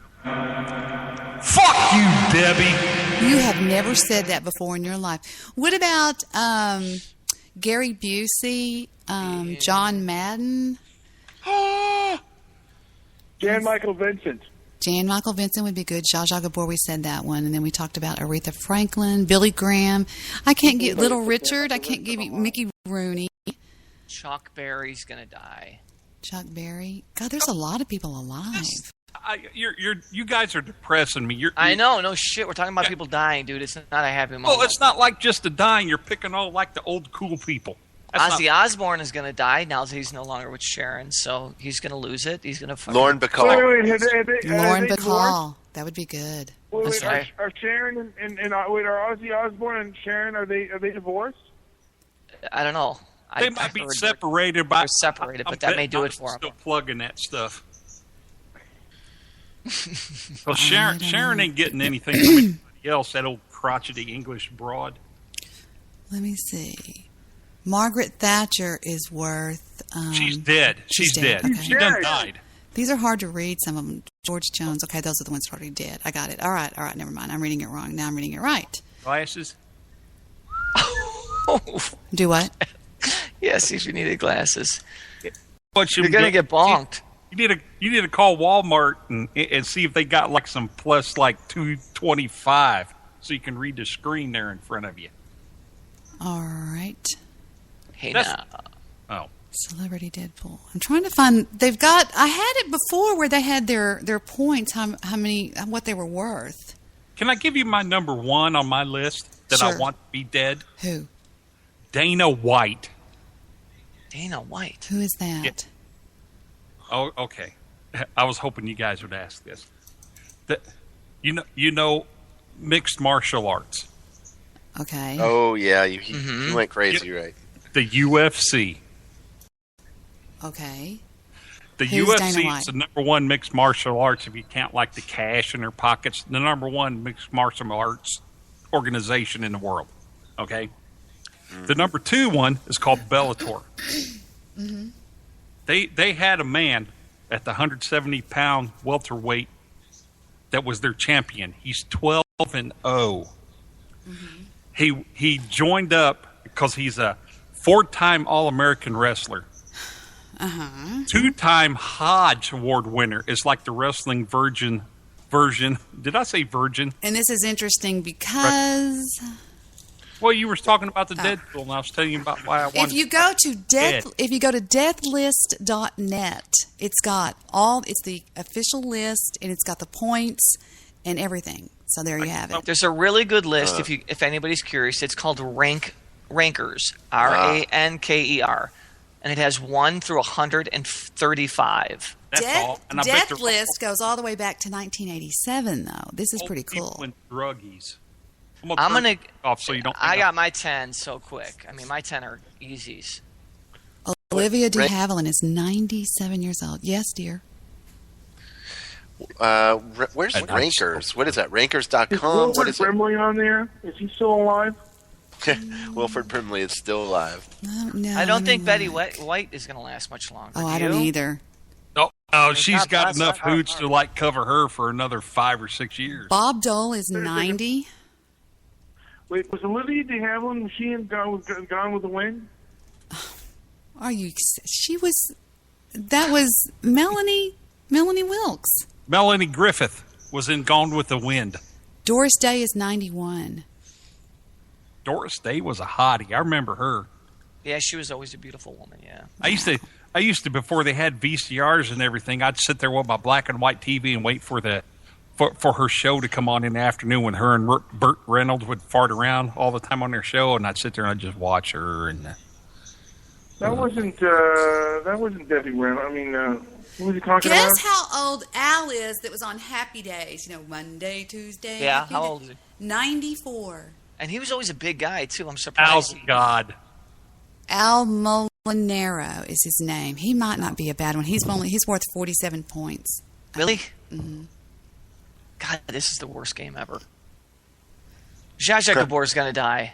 Fuck you, Debbie.
You have never said that before in your life. What about Gary Busey, John Madden?
Jan Michael Vincent.
Jan Michael Vincent would be good. Zsa Zsa Gabor, we said that one. And then we talked about Aretha Franklin, Billy Graham. I can't get Little Richard. I can't give you Mickey Rooney.
Chuck Berry's going to die.
Chuck Berry. God, there's a lot of people alive.
You guys are depressing me.
I know, no shit. We're talking about people dying, dude. It's not a happy moment.
Well, it's not like just the dying. You're picking all like the old cool people.
Ozzy Osbourne is going to die now that he's no longer with Sharon, so he's going to lose it. He's going to
Lauren Bacall.
Lauren Bacall. That would be good.
Wait, are Sharon and wait, are Ozzy Osbourne and Sharon are they divorced?
I don't know.
They might be separated by.
They're separated, but that may do it for
them.
them.
Still plugging that stuff. Well, Sharon ain't getting anything from anybody else. That old crotchety English broad.
Let me see. Margaret Thatcher is worth.
She's dead. She's dead.
Okay.
She done died.
These are hard to read. Some of them. George Jones. Okay, those are the ones that are already dead. I got it. All right. Never mind. I'm reading it wrong. Now I'm reading it right.
Glasses.
Do what?
Yes, if you needed glasses.
But
You're going to get bonked.
You need to call Walmart and see if they got like some plus like 225 so you can read the screen there in front of you.
All right.
Hey, now.
Oh.
Celebrity Deadpool. I'm trying to find. They've got. I had it before where they had their points. How many? What they were worth.
Can I give you my number one on my list that I
Sure.
want to be dead?
Who?
Dana White.
Dana White.
Who is that?
Yeah. Oh, okay. I was hoping you guys would ask this. You know, mixed martial arts.
Okay.
Oh yeah, he went crazy, right?
The UFC.
Okay.
The
Who's Dana
UFC
White?
is the number one mixed martial arts if you count like the cash in their pockets. The number one mixed martial arts organization in the world. Okay. The number two one is called Bellator.
Mm-hmm.
They had a man at the 170-pound welterweight that was their champion. He's 12-0. Mm-hmm. He joined up because he's a 4-time All-American wrestler.
Uh-huh.
2-time Hodge Award winner. It's like the wrestling version. Did I say virgin?
And this is interesting because
Well, you were talking about the Deadpool, and I was telling you about why I wanted.
if you go to deathlist.net, it's the official list, and it's got the points and everything. So there you have it.
There's a really good list if anybody's curious. It's called Rankers, Ranker, and it has 1 through 135.
That's all. And
Death List goes all the way back to 1987, though. This is pretty cool.
And druggies.
I'm gonna
off so you don't.
I got my 10 so quick. I mean, my 10 are easies.
Olivia de Havilland is 97 years old. Yes, dear.
Where's Rankers? What is that? Rankers.com?
Is Wilford
What is it?
Brimley on there? Is he still alive?
Wilford Brimley is still alive.
No,
I don't think Betty White is going to last much longer.
Oh, I don't either.
Oh, she's got enough hooch to cover her for another 5 or 6 years.
Bob Dole is 90.
Wait, was Olivia de Havilland, was she in Gone with the Wind?
Are you? That was Melanie Wilkes.
Melanie Griffith was in Gone with the Wind.
Doris Day is 91.
Doris Day was a hottie. I remember her.
Yeah, she was always a beautiful woman. Yeah.
I used to before they had VCRs and everything. I'd sit there with my black and white TV and wait for her show to come on in the afternoon when her and Burt Reynolds would fart around all the time on their show, and I'd sit there and I'd just watch her. And
that wasn't Debbie Reynolds. I mean, who was he talking about?
Guess how old Al is that was on Happy Days? Monday, Tuesday.
Yeah, how old is he?
94.
And he was always a big guy too. I'm surprised.
Al's God.
Al Molinaro is his name. He might not be a bad one. He's worth 47 points.
Really?
Mm-hmm.
God, this is the worst game ever. Zsa Zsa Gabor's going to die.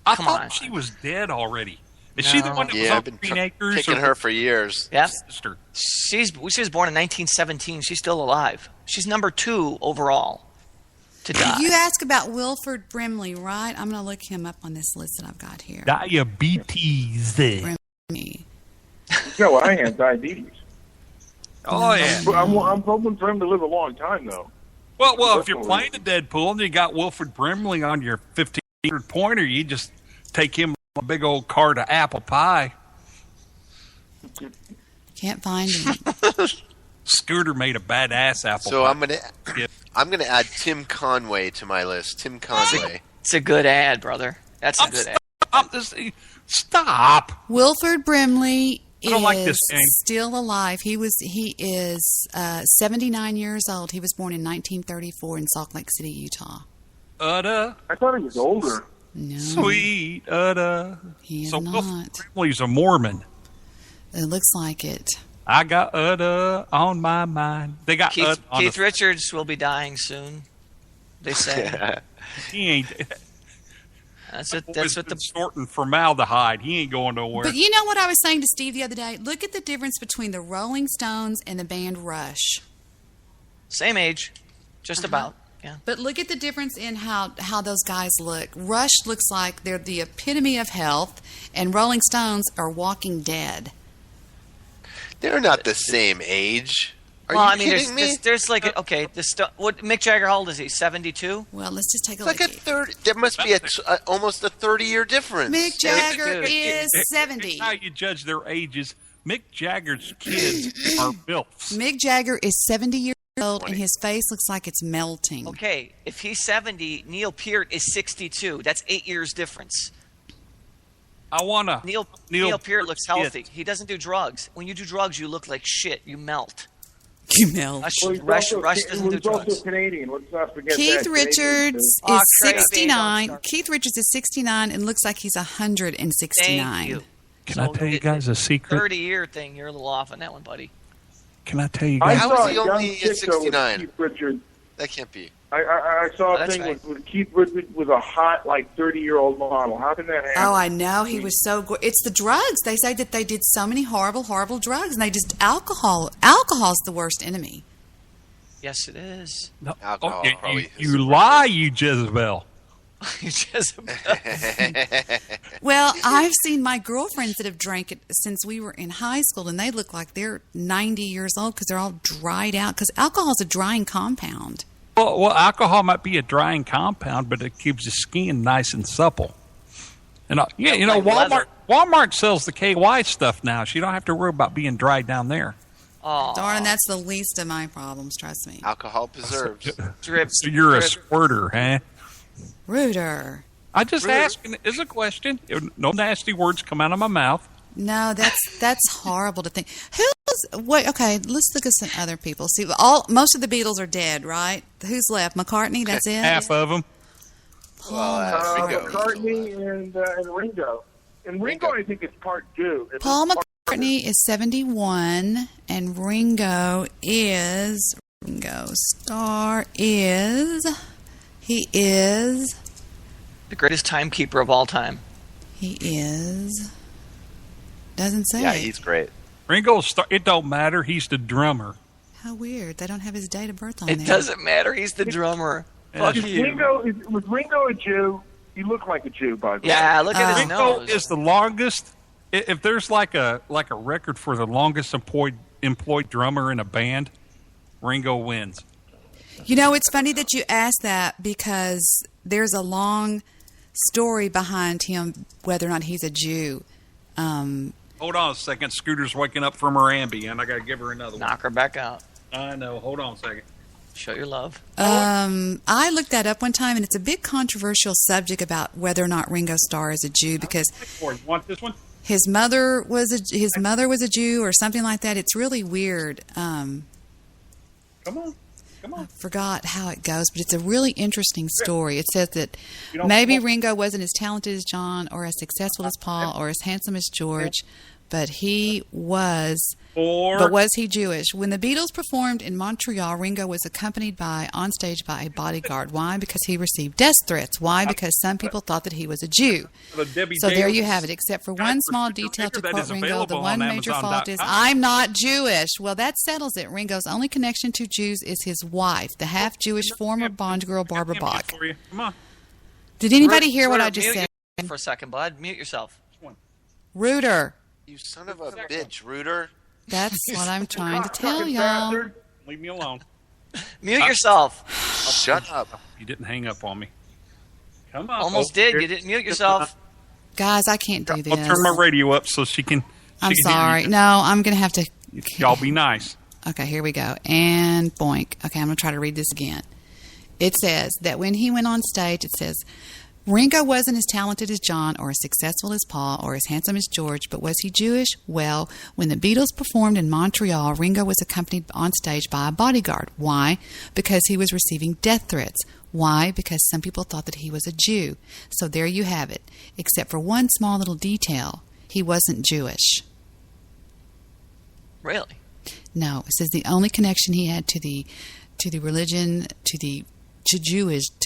I thought she was dead already. Is she the one that was on
I've been
Green Acres?
picking her for years.
Yeah.
Sister.
She was born in 1917. She's still alive. She's number 2 overall to die.
You ask about Wilford Brimley, right? I'm going to look him up on this list that I've got here.
Diabetes.
Brimley.
Yeah, well, I have diabetes.
Oh, yeah.
I'm hoping for him to live a long time, though.
Well, if you're playing the Deadpool and you got Wilford Brimley on your 1500 pointer, you just take him a big old cart of apple pie.
Can't find him.
Scooter made a badass apple
So
pie.
I'm gonna add Tim Conway to my list. Tim Conway.
It's a good ad, brother. That's a good ad.
Stop.
Wilford Brimley
I don't like this
is
game.
still alive. He is 79 years old. He was born in 1934 in Salt Lake City, Utah.
I thought he was older.
No,
Sweet
he is
So
not.
Wilford Brimley's a Mormon.
It looks like it.
I got on my mind. They got
Keith Richards will be dying soon. They say.
He ain't.
That's what the
snorting formaldehyde. He ain't going nowhere.
But you know what I was saying to Steve the other day? Look at the difference between the Rolling Stones and the band Rush.
Same age, just about. Yeah.
But look at the difference in how those guys look. Rush looks like they're the epitome of health, and Rolling Stones are walking dead.
They're not the same age. Are
well,
you
I mean,
kidding me?
there's like okay, what Mick Jagger? How old is he? 72.
Well, let's just take a
It's
look.
like a 30. There must be almost a 30-year difference.
Mick Jagger is 70.
Here's how you judge their ages. Mick Jagger's kids are MILFs.
Mick Jagger is 70 years old, and his face looks like it's melting.
Okay, if he's 70, Neil Peart is 62. That's 8 years difference. Neil Peart looks healthy. He doesn't do drugs. When you do drugs, you look like shit. You melt.
Mel.
Rush doesn't do drugs.
also Canadian. Let's not forget
Keith
that.
Richards
Oh,
is
crazy.
69. Keith Richards is 69 and looks like he's 169.
Thank you.
Can I tell you guys a secret?
30-year thing. You're a little off on that one, buddy.
Can I tell you
I
guys?
How
saw
is he
a young
only
chick,
at
though, with
69?
Keith Richards.
That can't be.
I saw a
that's
thing
right.
with Keith Richards with a hot, like, 30-year-old model. How can that happen?
Oh, I know. He was so good. It's the drugs. They say that they did so many horrible, horrible drugs, and they just alcohol. Alcohol's the worst enemy.
Yes, it is.
No.
Alcohol
Oh,
probably is
you lie, you Jezebel.
Well, I've seen my girlfriends that have drank it since we were in high school, and they look like they're 90 years old because they're all dried out. Because alcohol is a drying compound.
Well, alcohol might be a drying compound, but it keeps the skin nice and supple. And Walmart sells the KY stuff now, so you don't have to worry about being dried down there.
Oh,
Darn, that's the least of my problems. Trust me.
Alcohol preserves.
drips.
So you're a squirter, huh?
Ruder.
I just asking is a question. No nasty words come out of my mouth.
No, that's horrible to think. Okay, let's look at some other people. See, most of the Beatles are dead, right? Who's left? McCartney. That's it.
Half of them.
Ringo.
McCartney and Ringo. And Ringo, I think, is part two.
Paul McCartney is 71, and Ringo Starr is
The greatest timekeeper of all time.
he is doesn't say.
Yeah, he's great.
Ringo Starr. It don't matter. He's the drummer.
How weird. They don't have his date of birth on
It
there.
doesn't matter. He's the drummer. Fuck you.
Was Ringo a Jew? He looked like a Jew, by the way.
Yeah, look at his
Ringo
nose.
is the longest. If there's like a record for the longest employed drummer in a band, Ringo wins.
You know, it's funny that you asked that because there's a long story behind him, whether or not he's a Jew.
Hold on a second. Scooter's waking up from her Ambien. I got to give her another one.
Knock her back out.
I know. Hold on a second.
Show your love.
I looked that up one time, and it's a big controversial subject about whether or not Ringo Starr is a Jew because
You want this one?
his mother was a Jew or something like that. It's really weird.
Come on.
I forgot how it goes, but it's a really interesting story. It says that maybe Ringo wasn't as talented as John or as successful as Paul or as handsome as George, but he was. But was he Jewish? When the Beatles performed in Montreal, Ringo was accompanied on stage by a bodyguard. Why? Because he received death threats. Why? Because some people thought that he was a Jew. So there you have it. Except for one small detail to quote Ringo, the one major fault is, I'm not Jewish. Well, that settles it. Ringo's only connection to Jews is his wife, the half-Jewish former Bond girl Barbara Bach.
Come on.
Did anybody hear what I just said?
For a second, bud. Mute yourself.
Rooter.
You son of a bitch, Rooter.
That's what I'm trying to tell y'all.
Leave me alone.
Mute yourself.
Shut up.
You didn't hang up on me. Come on.
Almost did. You didn't mute yourself.
Guys, I can't do this.
I'll turn my radio up so she can.
I'm sorry. No, I'm going to have to.
Y'all be nice.
Okay, here we go. And boink. Okay, I'm going to try to read this again. It says that when he went on stage, it says, Ringo wasn't as talented as John or as successful as Paul or as handsome as George, but was he Jewish? Well, when the Beatles performed in Montreal, Ringo was accompanied on stage by a bodyguard. Why? Because he was receiving death threats. Why? Because some people thought that he was a Jew. So there you have it. Except for one small little detail. He wasn't Jewish.
Really?
No. It says the only connection he had to the religion, to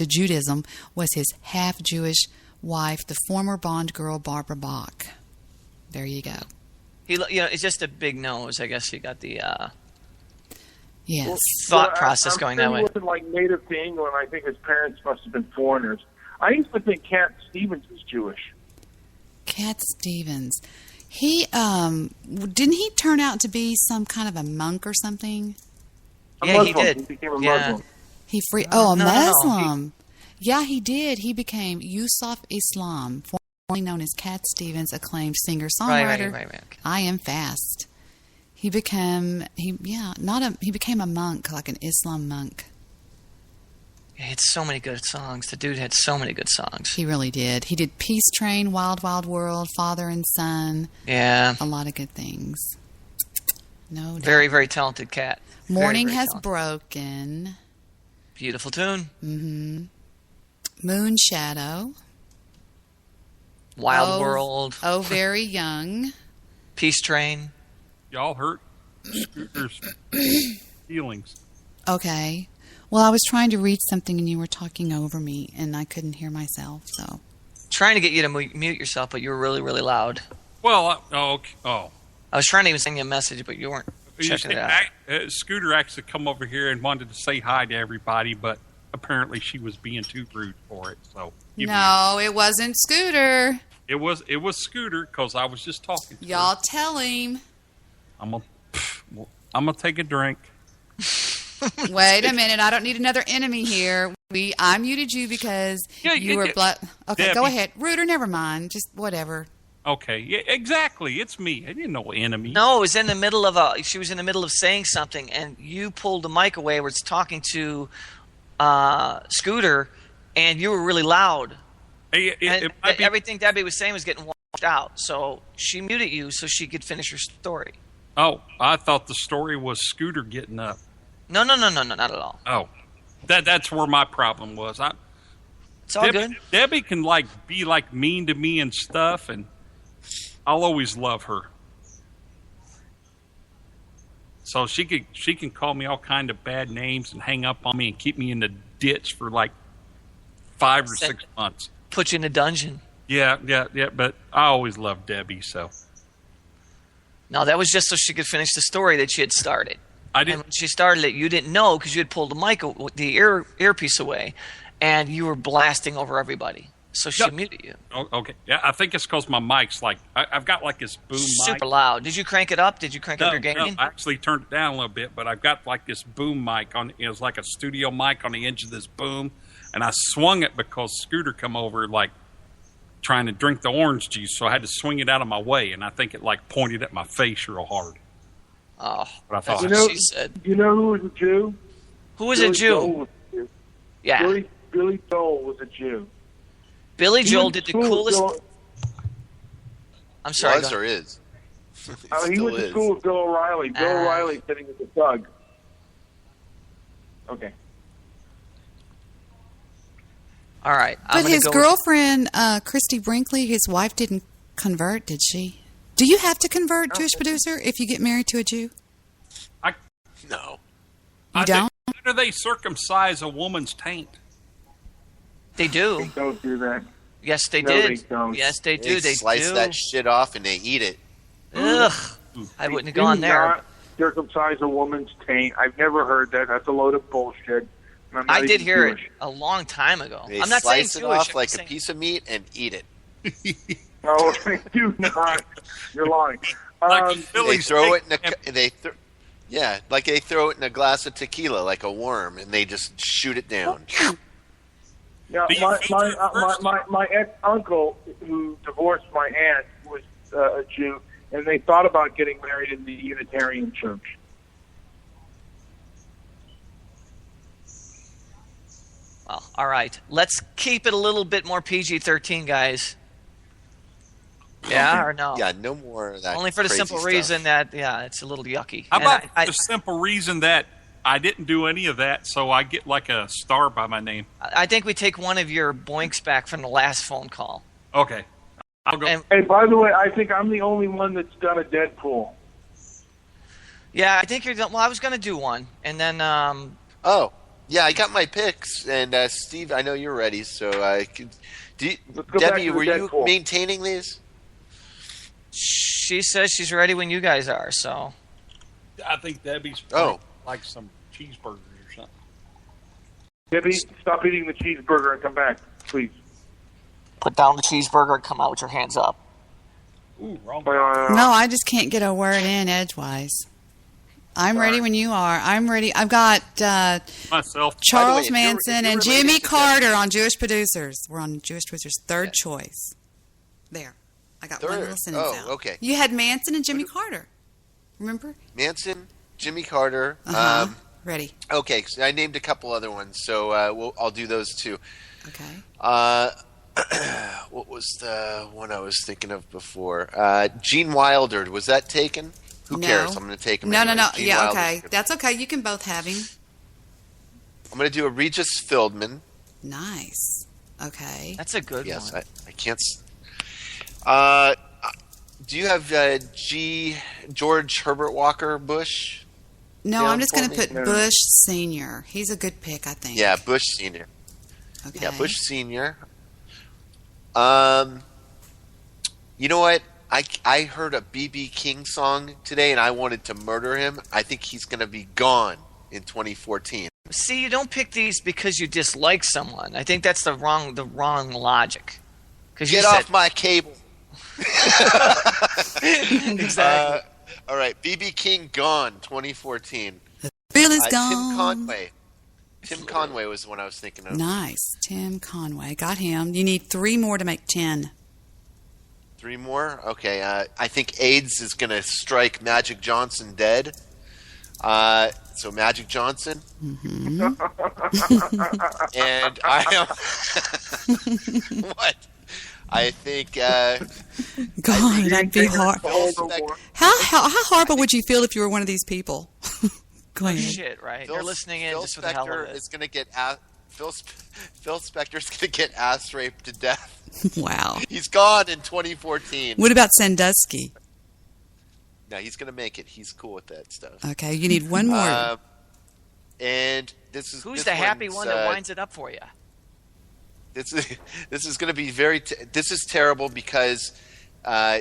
Judaism was his half-Jewish wife, the former Bond girl Barbara Bach. There you go.
It's just a big nose. I guess you got the
yes
thought process going that way.
He wasn't like native to England. I think his parents must have been foreigners. I used to think Cat Stevens was Jewish.
Cat Stevens. He didn't he turn out to be some kind of a monk or something?
Yeah, he did.
He became a Muslim.
A Muslim. Yeah, he did. He became Yusuf Islam, formerly known as Cat Stevens, acclaimed singer-songwriter.
Right. Okay.
I Am Fast. He became a monk, like an Islam monk.
He had so many good songs. The dude had so many good songs.
He really did. He did Peace Train, Wild Wild World, Father and Son.
Yeah.
A lot of good things. No doubt.
Very, very talented cat.
Morning
Very
Has
talented.
Broken.
Beautiful tune.
Mm-hmm. Moon Shadow.
Wild World.
Oh, Very Young.
Peace Train.
Y'all hurt Scooter's feelings.
Okay. Well, I was trying to read something and you were talking over me and I couldn't hear myself, so.
Trying to get you to mute yourself, but you were really, really loud.
Well,
I was trying to even send you a message, but you weren't checking it out.
Scooter actually come over here and wanted to say hi to everybody, but apparently she was being too rude for it. So
no, it wasn't Scooter.
It was Scooter because I was just talking to
Y'all
her.
tell him.
I'm gonna take a drink.
Wait a minute. I don't need another enemy here. I muted you because you were Okay,
Debbie.
go ahead. Ruder, never mind. Just whatever.
Okay, yeah, exactly. It's me. I didn't know enemy.
No, it was in the middle of she was in the middle of saying something, and you pulled the mic away where it's talking to Scooter, and you were really loud. Everything Debbie was saying was getting washed out, so she muted you so she could finish her story.
Oh, I thought the story was Scooter getting up.
No, not at all.
Oh, that's where my problem was.
It's all good.
Debbie can be mean to me and stuff, and I'll always love her. So she can call me all kind of bad names and hang up on me and keep me in the ditch for 5 or 6 months.
Put you in a dungeon.
Yeah. But I always loved Debbie, so.
No, that was just so she could finish the story that she had started.
I didn't.
And when she started it, you didn't know because you had pulled the earpiece away, and you were blasting over everybody. So she muted you.
Oh, okay. Yeah, I think it's because my mic's I've got this boom mic.
Super loud. Did you crank it up? Did you crank up your gain?
No, I actually turned it down a little bit, but I've got this boom mic on. It was like a studio mic on the edge of this boom, and I swung it because Scooter come over trying to drink the orange juice, so I had to swing it out of my way, and I think it pointed at my face real hard.
Oh,
but I thought
she said. You know who was a Jew?
Who was a Jew? Yeah.
Billy Joel was a Jew.
Billy Joel did the coolest. I'm sorry.
Was or is?
He went to school with Bill O'Reilly. Bill O'Reilly sitting with the thug. Okay.
All right.
But his girlfriend, Christy Brinkley, his wife didn't convert, did she? Do you have to convert, Jewish producer, if you get married to a Jew?
No.
You don't?
How do they circumcise a woman's taint?
They do.
They don't do that.
Yes, they
No,
did.
they don't.
Yes, they do. They
slice
do.
that shit off and they eat it.
Ugh. I wouldn't have gone there.
Not circumcise a woman's taint. I've never heard that. That's a load of bullshit.
I did hear it a long time ago.
They
I'm not saying
slice it
Jewish.
off like a piece of meat and eat it.
No, they do not. You're lying.
They throw it in they throw it in a glass of tequila like a worm, and they just shoot it down.
Yeah, my ex-uncle who divorced my aunt was a Jew, and they thought about getting married in the Unitarian Church.
Well, all right. Let's keep it a little bit more PG-13, guys. Yeah or no?
Yeah, no more of that.
Only for the
crazy
simple
stuff.
reason that, it's a little yucky.
How about the simple reason that I didn't do any of that, so I get a star by my name?
I think we take one of your boinks back from the last phone call.
Okay. I'll go.
Hey, by the way, I think I'm the only one that's done a Deadpool.
Yeah, I think you're. Well, I was going to do one, and then.
Oh, yeah, I got my picks, and Steve, I know you're ready, so I could. Debbie, were you maintaining these?
She says she's ready when you guys are. So.
I think Debbie's like some cheeseburgers or something.
Debbie, stop eating the cheeseburger and come back, please.
Put down the cheeseburger and come out with your hands up.
Ooh, wrong.
No, I just can't get a word in edgewise. I'm ready when you are. I'm ready. I've got
myself,
Charles Manson and Jimmy Carter on Jewish Producers. We're on Jewish Producers' third choice. There. I got one little sentence out.
Okay.
You had Manson and Jimmy Carter. Remember?
Manson, Jimmy Carter.
Ready.
Okay, so I named a couple other ones, so I'll do those too.
Okay.
What was the one I was thinking of before? Gene Wilder, was that taken? Who
No.
cares? I'm going to take him.
No,
anyway.
no.
Gene
Yeah,
Wilder's
okay.
good.
That's okay. You can both have him.
I'm going to do a Regis Philbin.
Nice. Okay.
That's a good
Yes,
one.
I can't. Do you have George Herbert Walker Bush?
No,
down
I'm just going to
for me?
put Bush Senior. He's a good pick, I think.
Yeah, Bush Senior.
Okay.
Yeah, Bush Senior. You know what? I heard a BB King song today, and I wanted to murder him. I think he's going to be gone in 2014.
See, you don't pick these because you dislike someone. I think that's the wrong logic.
Get off my cable.
Exactly.
All right, BB King gone 2014.
Bill is gone.
Tim Conway. Tim Conway was the one I was thinking of.
Nice. Tim Conway. Got him. You need 3 more to make 10.
3 more? Okay. I think AIDS is going to strike Magic Johnson dead. So Magic Johnson.
Mm-hmm.
And I am... What? I think...
God, that'd be hard. How horrible would you feel if you were one of these people? Go ahead.
Shit, right? You're listening in just for the hell of
Spector
it.
is going to get... Phil Spector's going to get ass raped to death.
Wow.
He's gone in 2014.
What about Sandusky?
No, he's going to make it. He's cool with that stuff.
Okay, you need 1 more.
And this is...
Who's
this
the happy
one's,
one that winds it up for you?
This is going to be this is terrible because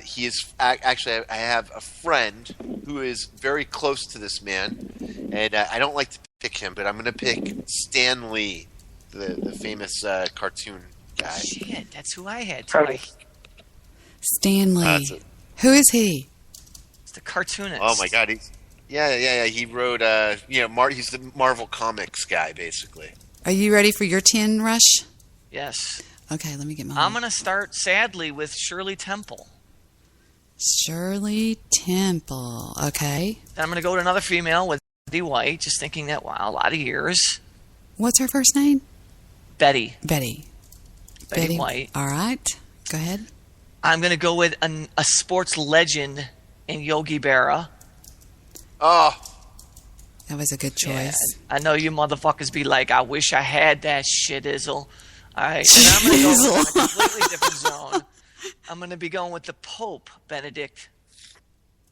he is actually I have a friend who is very close to this man, and I don't like to pick him, but I'm going to pick Stan Lee, the famous cartoon guy.
Shit, that's who I had too.
Stanley. Who is he?
It's the cartoonist.
Oh my God, yeah. He wrote he's the Marvel Comics guy basically.
Are you ready for your 10, Rush?
Yes.
Okay, let me get my...
I'm going to start, sadly, with Shirley Temple.
Shirley Temple. Okay.
Then I'm going to go to another female with Betty White, just thinking that, wow, a lot of years.
What's her first name?
Betty.
Betty
White.
All right. Go ahead.
I'm going to go with a sports legend in Yogi Berra.
Oh.
That was a good choice.
Yeah, I know you motherfuckers be like, I wish I had that shit, Izzle. All right, and I'm going to go with a completely different zone. I'm going to be going with the Pope Benedict.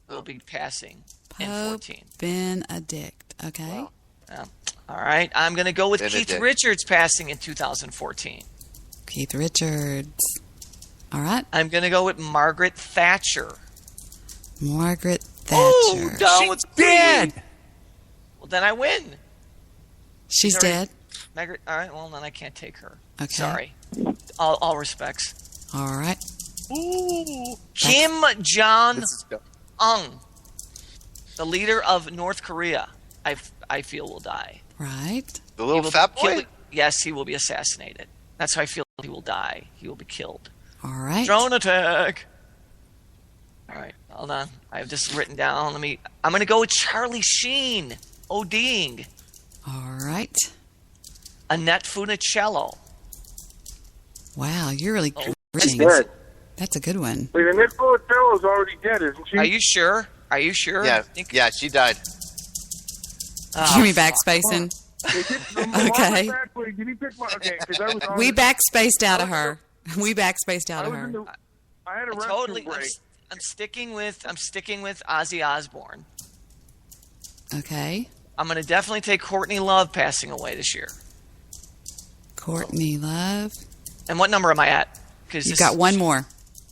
Will be passing in 14.
Benedict. Okay.
Wow. All right, I'm going to go with
Benedict.
Keith Richards passing in 2014.
Keith Richards. All right.
I'm going to go with Margaret Thatcher.
Margaret Thatcher.
Oh, she's dead. Well, then I win.
She's dead?
Margaret. All right, well, then I can't take her.
Okay.
Sorry. All respects.
All right.
Ooh. Kim Jong-un, the leader of North Korea, I feel will die.
Right.
The little fat boy?
Yes, he will be assassinated. That's how I feel he will die. He will be killed.
All right.
Drone attack. All right, hold on. I have this written down. I'm going to go with Charlie Sheen, ODing.
All right.
Annette Funicello.
Wow, you're really
She's dead.
That's a good one.
Wait, Annette Funicello's already dead, isn't she?
Are you sure? Are you sure?
Yeah, she died.
Give me backspacing. Okay.
Did he pick my, okay, 'cause I was on
We
the-
backspaced out of her. We backspaced out of her.
I had a restroom
Totally.
break.
I'm sticking with Ozzy Osbourne.
Okay.
I'm going to definitely take Courtney Love passing away this year.
Courtney Love.
And what number am I at?
You've got 1 more.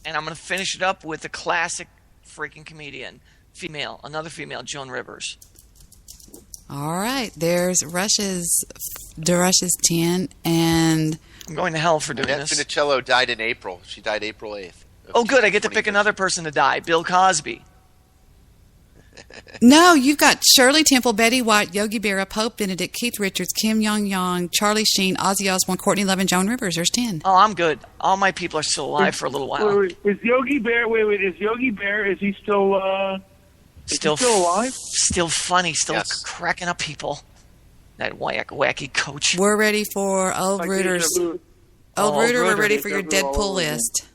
And I'm going to finish it up with a classic freaking comedian, another female, Joan Rivers.
All right. There's Rush's 10, and
I'm going to hell for doing
Annette
this.
Funicello died in April. She died April 8th.
Oh, good. I get to pick another person to die. Bill Cosby.
no, you've got Shirley Temple, Betty White, Yogi Berra, Pope Benedict, Keith Richards, Kim Jong-un, Charlie Sheen, Ozzy Osbourne, Courtney Love, and Joan Rivers. There's 10.
Oh, I'm good. All my people are still alive for a little while.
Wait, is Yogi Bear? Is Yogi Bear? Is he still?
Still
alive?
Still funny. Still cracking up people. That wacky coach.
We're ready for Old Rooters. Old Rooter, we're ready for your Deadpool list.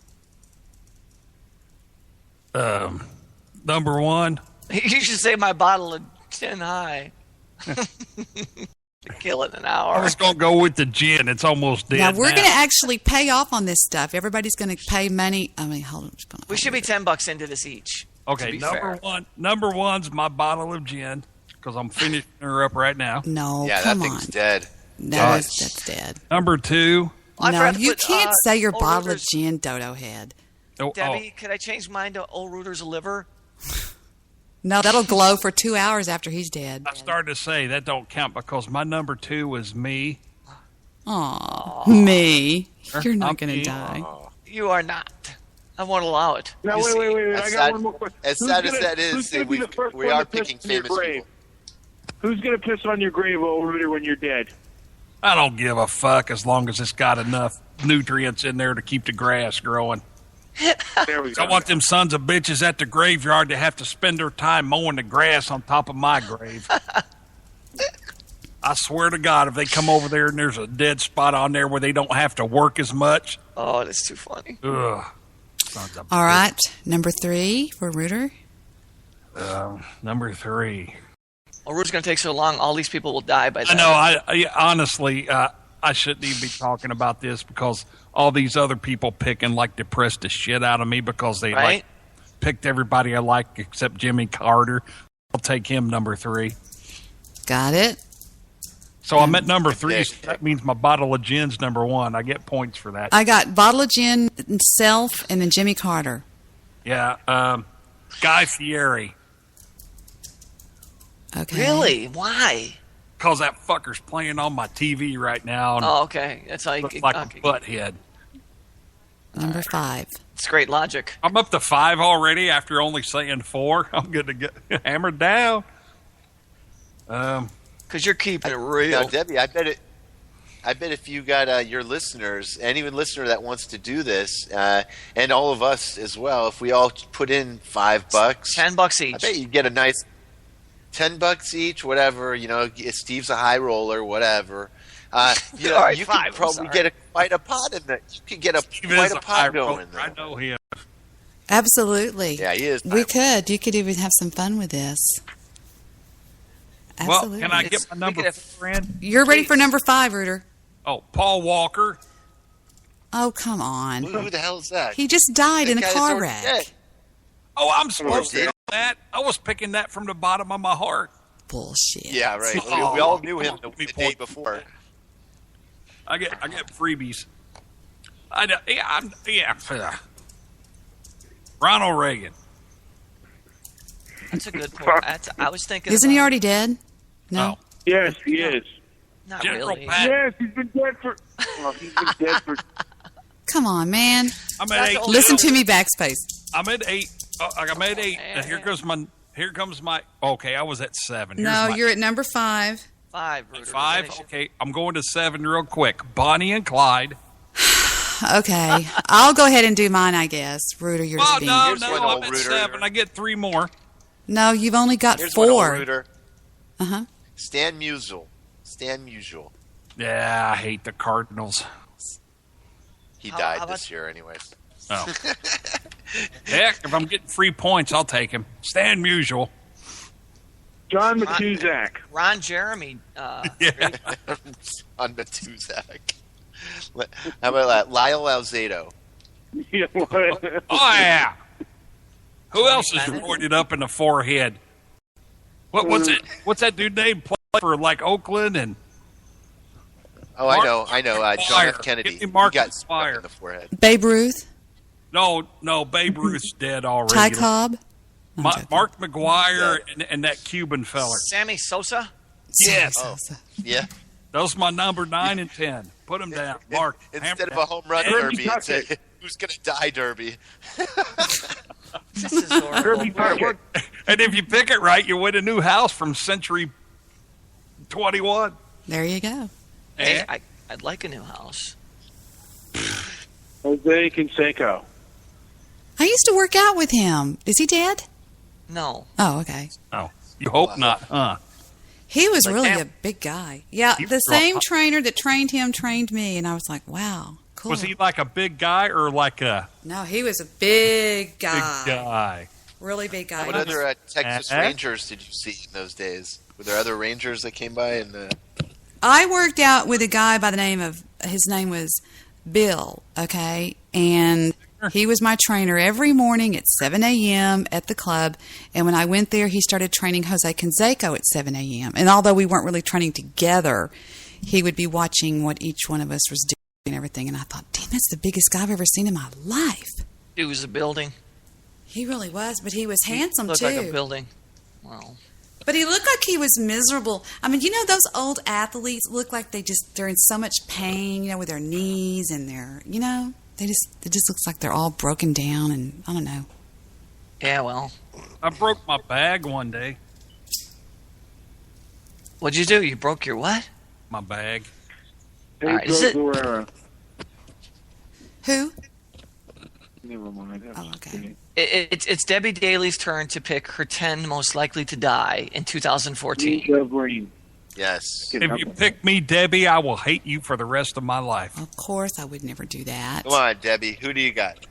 Number 1,
You should say my bottle of gin high. Kill it in an hour.
I was going to go with the gin. It's almost dead.
Now, we're going to actually pay off on this stuff. Everybody's going to pay money. I mean, hold on.
We should be $10 into this each.
Okay, number one's my bottle of gin, because I'm finishing her up right now.
No,
yeah,
come
that
on.
thing's dead.
That's dead.
Number two.
No, you can't say your bottle of gin, Dodo Head.
Debbie, could I change mine to Old Rooter's liver?
No, that'll glow for 2 hours after he's dead.
I started to say that don't count because my number two was me.
Aw, me. You're not going to die.
You are not. I won't allow it.
Now, wait. I got one more question.
As sad as that is, we are picking famous people.
Who's going to piss on your grave, Old Rooter, when you're dead?
I don't give a fuck as long as it's got enough nutrients in there to keep the grass growing.
There we go.
I want them sons of bitches at the graveyard to have to spend their time mowing the grass on top of my grave. I swear to God, if they come over there and there's a dead spot on there where they don't have to work as much.
Oh, that's too funny.
Ugh.
All right, number 3 for Rooter.
Number 3.
Well, Rooter's going to take so long, all these people will die by then.
I know. I honestly, I shouldn't even be talking about this because all these other people picking like depressed the shit out of me because they like picked everybody I like except Jimmy Carter. I'll take him number 3.
Got it.
So I'm at number 3. So that means my bottle of gin's number 1. I get points for that.
I got bottle of gin, self, and then Jimmy Carter.
Yeah. Guy Fieri.
Okay.
Really? Why?
Because that fucker's playing on my TV right now. And
okay. That's how you
looks like a butthead.
Number 5.
It's great logic.
I'm up to 5 already after only saying 4. I'm going to get hammered down.
Because you're keeping it real.
Now, Debbie, I bet if you got your listeners, any listener that wants to do this, and all of us as well, if we all put in $5,
$10 each.
I bet you'd get a nice $10 each, whatever. You know, Steve's a high roller, whatever. You know,
right,
you
$5,
could probably get quite a pot in there. You could get quite a pot going.
I know him.
Absolutely.
Yeah, he is.
We could. You could even have some fun with this. Absolutely.
Well, can I get my number 4 in?
You're ready for number 5, Rooter.
Oh, Paul Walker.
Oh, come on.
Who the hell is that?
He just died in a car wreck.
Dead.
Oh, I'm supposed to know that. I was picking that from the bottom of my heart.
Bullshit.
Yeah, right. We all knew him the day before.
I get freebies. Ronald Reagan.
That's a good point. I was thinking.
Isn't he already dead? No.
Yes, he is.
Not
General
really.
Patton.
Yes, he's been dead for. Well, he's been dead for.
Come on, man.
I'm at 8.
Listen to me, backspace.
I'm at 8. I'm at 8. And here comes my. Okay, I was at 7. Here's
You're at number 5.
5. Rooter.
5. Okay, I'm going to 7 real quick. Bonnie and Clyde.
Okay, I'll go ahead and do mine, I guess. Rooter, you're just being...
No, I'm at 7. I get 3 more.
No, you've only got
Here's
4.
Uh-huh. Stan Musial.
Yeah, I hate the Cardinals.
He died this year anyways.
Oh. Heck, if I'm getting free points, I'll take him. Stan Musial.
John Matuzak.
Ron Jeremy.
Yeah.
On Matuzak. How about that? Lyle Alzado.
Oh, yeah. Who else is roided up in the forehead? What's it? What's that dude name? Play for like Oakland and.
Oh, I know. John F. Kennedy.
Give me Mark
he got
Fire
in the forehead.
Babe Ruth?
No, Babe Ruth's dead already.
Ty Cobb?
Mark McGuire and that Cuban feller.
Sammy Sosa?
Yes.
Oh, yeah.
Those are my number 9 and 10. Put them down. Mark.
Instead of a home run derby, it's a who's going to die derby.
This is horrible.
And if you pick it right, you win a new house from Century 21.
There you go.
Hey, I'd like a new house.
Jose Canseco.
I used to work out with him. Is he dead?
No.
Oh, okay.
Oh, you hope not, huh?
He was really a big guy. Yeah, the same trainer that trained him trained me, and I was like, wow, cool.
Was he like a big guy or like a...
No, he was a big guy.
Big guy.
Really big guy.
What other Texas Rangers did you see in those days? Were there other Rangers that came by?
I worked out with a guy by the name of, his name was Bill, okay? And he was my trainer every morning at 7 a.m. at the club. And when I went there, he started training Jose Canseco at 7 a.m. And although we weren't really training together, he would be watching what each one of us was doing and everything. And I thought, damn, that's the biggest guy I've ever seen in my life.
It was a building.
He really was, but he was handsome,
looked
too.
Like a building. Wow.
But he looked like he was miserable. I mean, you know, those old athletes look like they're in so much pain, you know, with their knees and their, you know, it just looks like they're all broken down and I don't know.
Yeah, well.
I broke my bag one day.
What'd you do? You broke your what?
My bag.
Hey,
All right, is it...
Who?
Never mind.
Oh, okay.
It's Debbie Daly's turn to pick her 10 most likely to die in 2014.
Green.
Yes.
If you pick me, Debbie, I will hate you for the rest of my life.
Of course, I would never do that.
Come on, Debbie. Who do you got?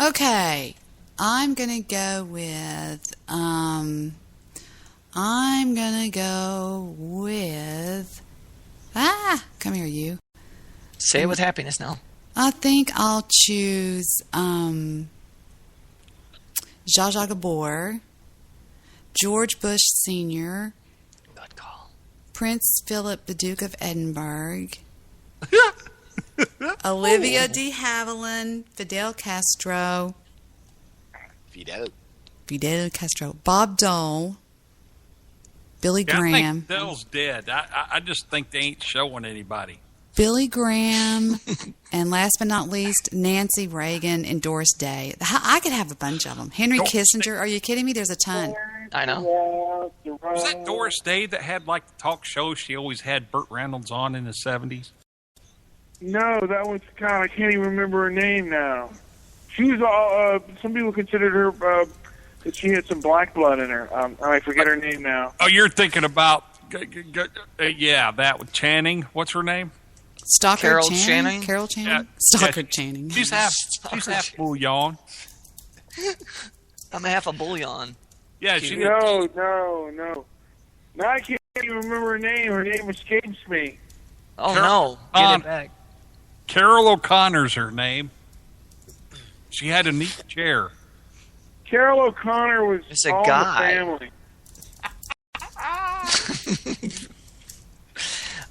Okay. I'm going to go with, come here, you.
Say it with happiness now.
I think I'll choose, Zsa Zsa Gabor, George Bush Sr.,
Good call.
Prince Philip, the Duke of Edinburgh, Olivia de Havilland, Fidel Castro, Fidel Castro, Bob Dole, Billy Graham.
I think Fidel's dead. I just think they ain't showing anybody.
Billy Graham, and last but not least, Nancy Reagan and Doris Day. I could have a bunch of them. Henry Kissinger. Are you kidding me? There's a ton.
I know.
Was that Doris Day that had like the talk show? She always had Burt Reynolds on in the 70s.
No, that was I can't even remember her name now. She was some people considered her that she had some black blood in her. I forget her name now.
Oh, you're thinking about that with Channing. What's her name?
Carol Channing. Carol Channing.
Yeah,
Stockard Channing.
She's half bouillon.
I'm half a bouillon.
Yeah,
No. Now I can't even remember her name. Her name escapes me.
Oh, no. Get it back.
Carol O'Connor's her name. She had a neat chair.
Carol O'Connor was
It's a
all
guy.
in the family.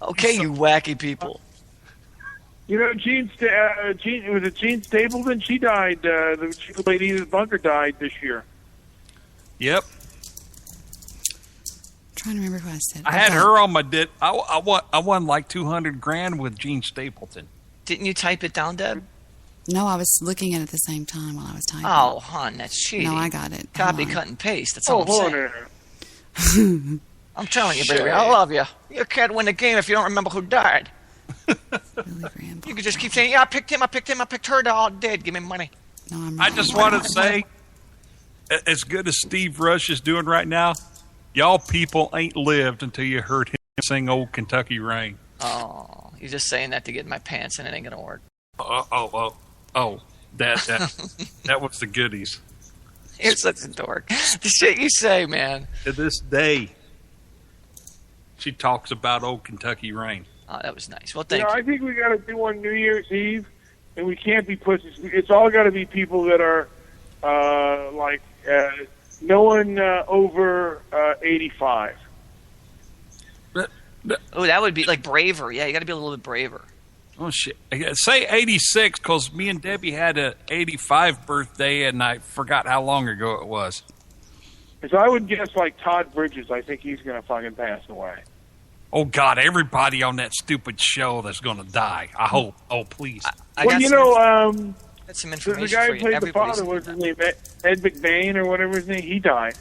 Okay, you wacky people.
You know, Gene Stapleton? She died. The lady in the bunker died this year.
Yep.
I'm trying to remember who I said.
I had her on my I won like $200,000 with Gene Stapleton.
Didn't you type it down, Deb?
No, I was looking at it at the same time while I was typing.
Oh, hon, that's cheating.
No, I got it.
Copy, cut, and paste. That's all I'm
hold
saying. I'm telling you, baby, I love you. You can't win the game if you don't remember who died. You can just keep saying, yeah, I picked him, I picked her, they're all dead. Give me money.
No,
I just want to say, as good as Steve Rush is doing right now, y'all people ain't lived until you heard him sing Old Kentucky Rain.
Oh, you're just saying that to get in my pants and it ain't going to work.
That was the goodies.
You're such a dork. The shit you say, man.
To this day, she talks about Old Kentucky Rain.
Oh, that was nice. Well, thank you.
I think we got to do on New Year's Eve, and we can't be pussies. It's all got to be people that are no one over 85.
Oh, that would be like braver. Yeah, you got to be a little bit braver.
Oh, shit. Say 86, because me and Debbie had an 85 birthday, and I forgot how long ago it was.
So I would guess like Todd Bridges. I think he's going to fucking pass away.
Oh, God, everybody on that stupid show that's going to die. I hope. Oh, please.
That's some information
the guy
for
who
you.
played the
Everybody's
father, what's his name? Ed McBain or whatever his name, he died.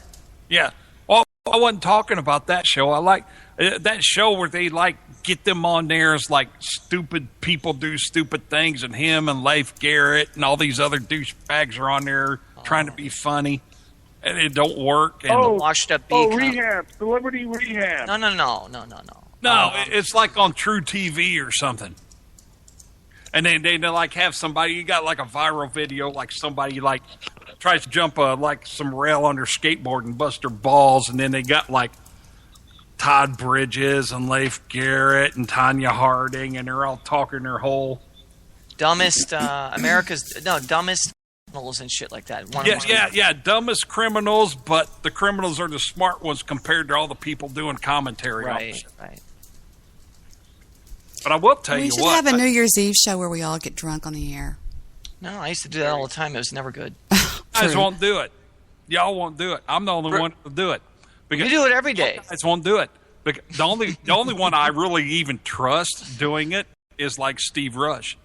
Yeah. Well, I wasn't talking about that show. I like that show where they get them on there as stupid people do stupid things, and him and Leif Garrett and all these other douchebags are on there trying to be funny, and it don't work. And
washed up.
Rehab, Celebrity Rehab.
No.
It's like on True TV or something. And then they have somebody, you got a viral video, somebody tries to jump like some rail on their skateboard and bust their balls, and then they got like Todd Bridges and Leif Garrett and Tanya Harding, and they're all talking their whole
dumbest dumbest criminals and shit like that.
Dumbest criminals, but the criminals are the smart ones compared to all the people doing commentary.
Right.
But I will tell you
what. We should have a New Year's Eve show where we all get drunk on the air.
No, I used to do that all the time. It was never good.
You guys won't do it. Y'all won't do it. I'm the only one to do it.
You do it every day.
You guys won't do it. The only one I really even trust doing it is like Steve Rush,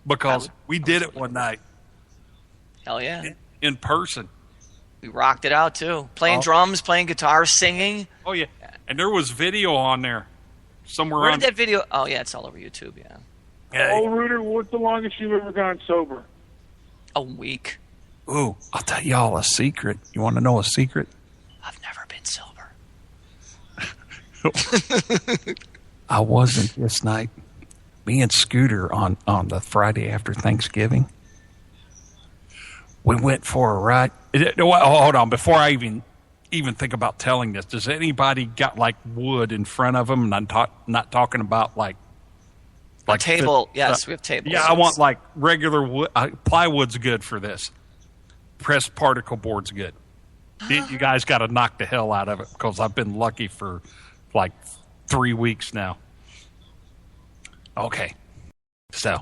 because we did it one night.
Hell yeah.
In person.
We rocked it out too. Playing drums, playing guitar, singing.
Oh yeah. And there was video on there somewhere.
Where did that video? Oh yeah, it's all over YouTube. Yeah.
Oh, Rooter, what's the longest you've ever gone sober?
A week.
Ooh, I'll tell y'all a secret. You want to know a secret?
I've never been sober.
I wasn't this night. Me and Scooter on the Friday after Thanksgiving, we went for a ride. Hold on, before I even think about telling this, does anybody got like wood in front of them? And I'm not talking about like
table. Yes, we have tables.
Yeah, I want like regular wood. Plywood's good for this. Pressed particle board's good. You guys got to knock the hell out of it, because I've been lucky for like 3 weeks now. Okay, so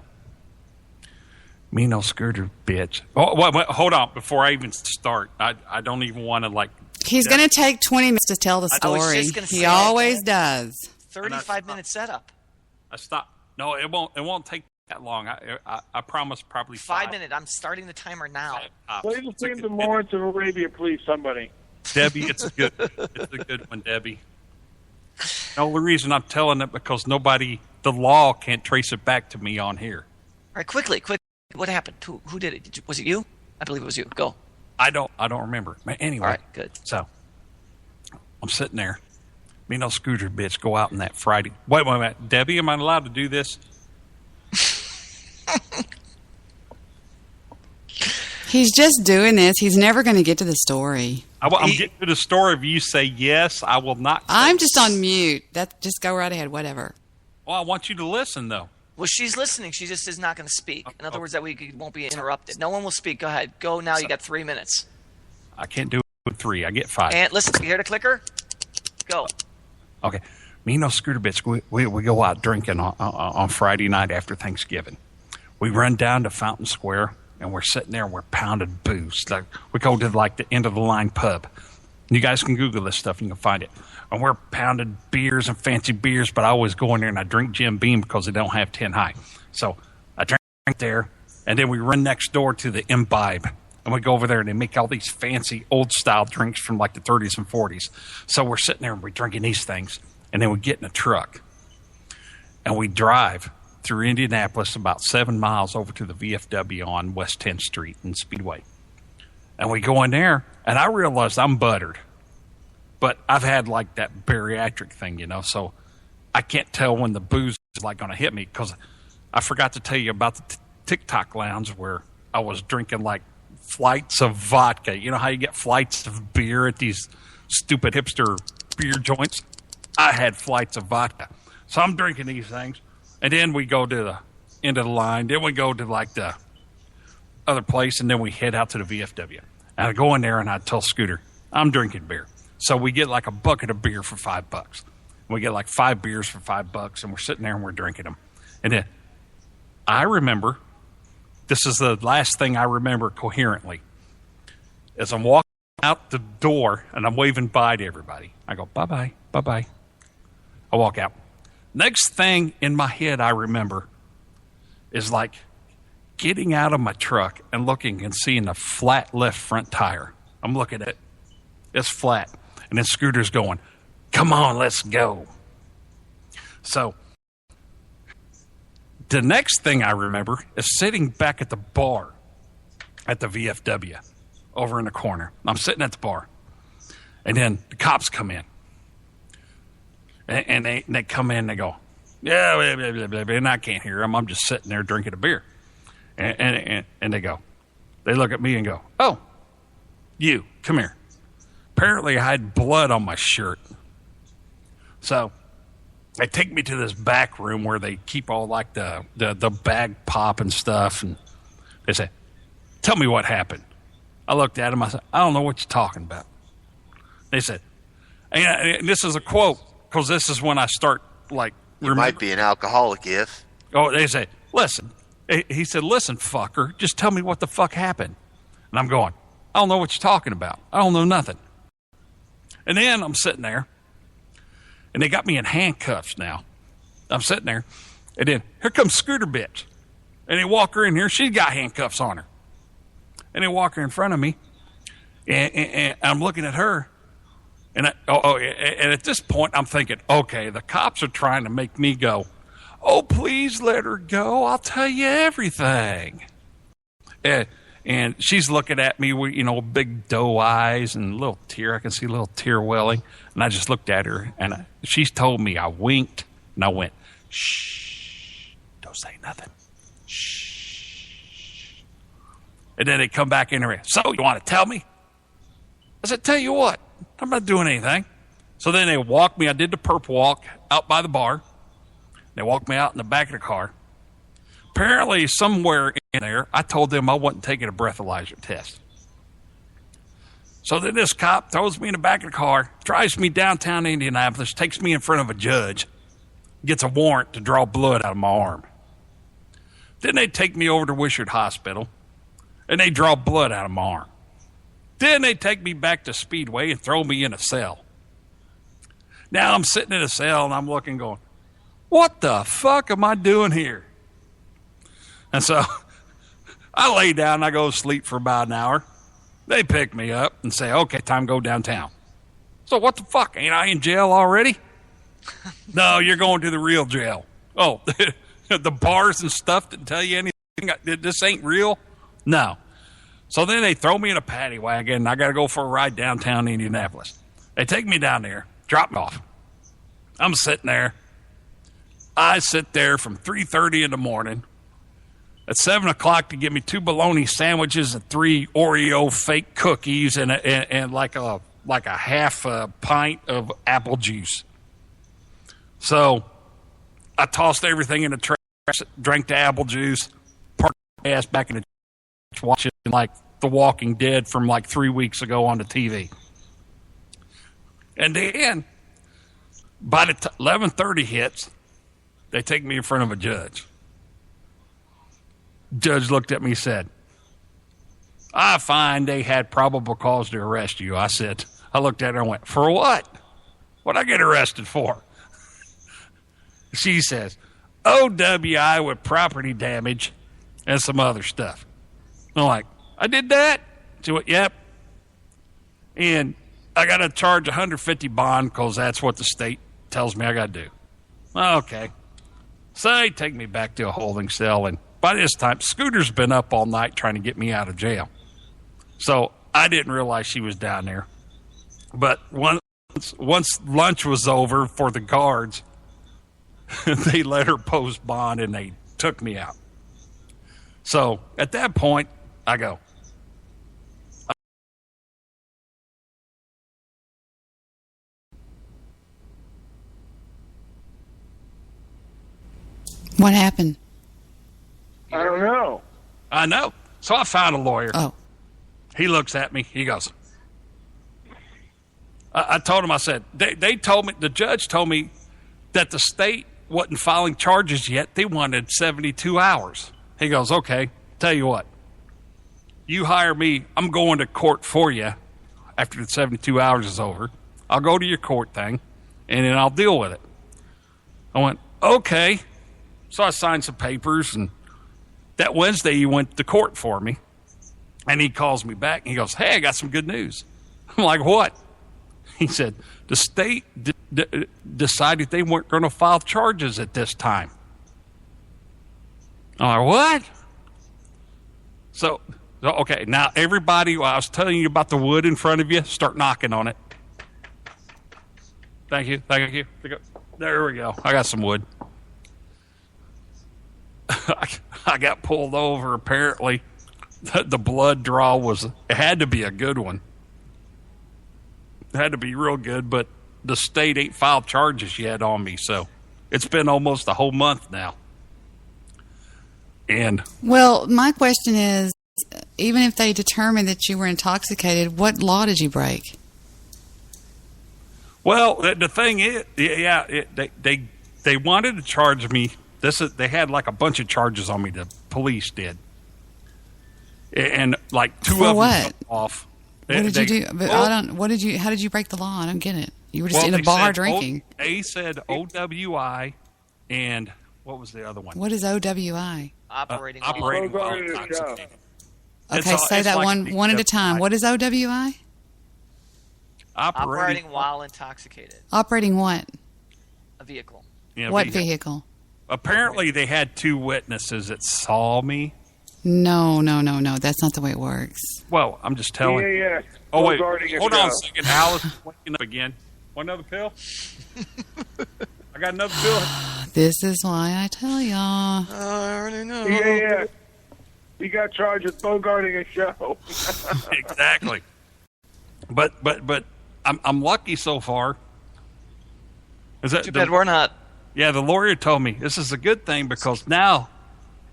me no Scooter bitch. Oh, wait, hold on, before I even start, I don't even want to like.
He's going to take 20 minutes to tell the story. He always does.
35-minute setup.
I stop. No, it won't take that long. I promise, probably
5 minutes. I'm starting the timer now.
Play the theme to Lawrence of Arabia, please, somebody.
Debbie, it's good. It's a good one, Debbie. The only reason I'm telling it because the law can't trace it back to me on here.
All right, quickly. What happened? Who did it? Was it you? I believe it was you. Go.
I don't remember. Anyway.
All right, good.
So I'm sitting there. Me no Scooter bitch go out on that Friday. Wait a minute. Debbie, am I allowed to do this?
He's just doing this. He's never going to get to the story.
I'm getting to the story. If you say yes, I will not.
I'm just on mute. Just go right ahead. Whatever.
Well, I want you to listen, though.
Well, she's listening. She just is not going to speak. In other words, that we won't be interrupted. No one will speak. Go ahead. Go now. You got 3 minutes.
I can't do it with 3. I get 5.
And listen, you hear the clicker? Go.
Okay. Me no Scooter bitch. We go out drinking on Friday night after Thanksgiving. We run down to Fountain Square, and we're sitting there and we're pounding booze. Like, we go to like the end of the line pub. You guys can Google this stuff and you can find it. And we're pounding beers and fancy beers, but I always go in there and I drink Jim Beam because they don't have 10 high. So I drink there, and then we run next door to the Imbibe. And we go over there and they make all these fancy old style drinks from like the 30s and 40s. So we're sitting there and we're drinking these things. And then we get in a truck and we drive through Indianapolis about 7 miles over to the VFW on West 10th Street and Speedway. And we go in there and I realized I'm buttered. But I've had like that bariatric thing, so I can't tell when the booze is like going to hit me, because I forgot to tell you about the TikTok lounge where I was drinking like flights of vodka. You know how you get flights of beer at these stupid hipster beer joints? I had flights of vodka. So I'm drinking these things. And then we go to the end of the line. Then we go to like the other place. And then we head out to the VFW. And I go in there and I tell Scooter, I'm drinking beer. So we get like a bucket of beer for $5. We get like 5 beers for $5. And we're sitting there and we're drinking them. And then I remember, this is the last thing I remember coherently, as I'm walking out the door and I'm waving bye to everybody. I go, bye-bye, bye-bye. I walk out. Next thing in my head I remember is like getting out of my truck and looking and seeing a flat left front tire. I'm looking at it. It's flat. And then Scooter's going, come on, let's go. So the next thing I remember is sitting back at the bar at the VFW over in the corner. I'm sitting at the bar. And then the cops come in. And they come in and they go, yeah, blah, blah, blah, blah, blah, and I can't hear them. I'm just sitting there drinking a beer. And they go, they look at me and go, oh, you, come here. Apparently I had blood on my shirt. So they take me to this back room where they keep all like the bag pop and stuff. And they say, tell me what happened. I looked at them. I said, I don't know what you're talking about. They said, and this is a quote, because this is when I start like.
You might be an alcoholic if.
Oh, they say, listen. He said, listen, fucker, just tell me what the fuck happened. And I'm going, I don't know what you're talking about. I don't know nothing. And then I'm sitting there, and they got me in handcuffs now. I'm sitting there, and then here comes Scooter bitch. And they walk her in here. She's got handcuffs on her. And they walk her in front of me, and I'm looking at her. And and at this point, I'm thinking, okay, the cops are trying to make me go, oh, please let her go. I'll tell you everything. And she's looking at me with, big doe eyes and a little tear. I can see a little tear welling. And I just looked at her, and she's told me. I winked, and I went, shh, don't say nothing. Shh. And then they come back in there. So, you want to tell me? I said, tell you what, I'm not doing anything. So then they walked me. I did the perp walk out by the bar. They walked me out in the back of the car. Apparently, somewhere in there, I told them I wasn't taking a breathalyzer test. So then this cop throws me in the back of the car, drives me downtown Indianapolis, takes me in front of a judge, gets a warrant to draw blood out of my arm. Then they take me over to Wishart Hospital, and they draw blood out of my arm. Then they take me back to Speedway and throw me in a cell. Now I'm sitting in a cell, and I'm looking going, what the fuck am I doing here? And so I lay down and I go to sleep for about an hour. They pick me up and say, okay, time to go downtown. So what the fuck? Ain't I in jail already? No, you're going to the real jail. Oh, the bars and stuff didn't tell you anything? This ain't real? No. So then they throw me in a paddy wagon, and I got to go for a ride downtown Indianapolis. They take me down there, drop me off. I'm sitting there. I sit there from 3:30 in the morning. At 7 o'clock to give me 2 bologna sandwiches and 3 Oreo fake cookies and like a half a pint of apple juice. So I tossed everything in the trash, drank the apple juice, parked my ass back in the trash, watching like The Walking Dead from like 3 weeks ago on the TV. And then by the 11:30 hits, they take me in front of a judge. Judge looked at me and said, I find they had probable cause to arrest you. I looked at her and went, for what? What'd I get arrested for? She says, OWI with property damage and some other stuff. I'm like, I did that? She went, yep. And I got to charge $150 bond because that's what the state tells me I got to do. Okay. So they take me back to a holding cell, and by this time, Scooter's been up all night trying to get me out of jail. So I didn't realize she was down there. But once lunch was over for the guards, they let her post bond and they took me out. So at that point, I go,
what happened?
I don't know.
I know. So I found a lawyer.
Oh.
He looks at me. He goes, I told him, I said, they told me, the judge told me that the state wasn't filing charges yet. They wanted 72 hours. He goes, okay, tell you what. You hire me. I'm going to court for you after the 72 hours is over. I'll go to your court thing, and then I'll deal with it. I went, okay. So I signed some papers, and that Wednesday he went to court for me, and he calls me back, and he goes, hey, I got some good news. I'm like, what? He said, the state decided they weren't going to file charges at this time. I'm like, what? So, okay, now everybody, I was telling you about the wood in front of you, start knocking on it. Thank you. There we go. I got some wood. I got pulled over. Apparently, the blood draw it had to be a good one. Had to be real good, but the state ain't filed charges yet on me, so it's been almost a whole month now. And
well, my question is, even if they determined that you were intoxicated, what law did you break?
Well, the thing is, they wanted to charge me. They had like a bunch of charges on me. The police did, and like two
For
of
what?
them off.
What did you do? But I don't. What did you? How did you break the law? I don't get it. You were just in a bar drinking.
They said OWI, and what was the other one?
What is OWI?
Operating
while intoxicated.
Okay, say that one at a time. What is OWI?
Operating while intoxicated.
Operating what?
A vehicle.
Yeah,
what vehicle?
Apparently, they had two witnesses that saw me.
No. That's not the way it works.
Well, I'm just telling.
Yeah.
Oh, wait. Hold on a second. Alice is waking up again. Want another pill? I got another pill.
This is why I tell y'all.
I already know.
Yeah. You got charged with bogarting a show.
Exactly. But I'm lucky so far.
Too bad we're not.
Yeah, the lawyer told me this is a good thing because now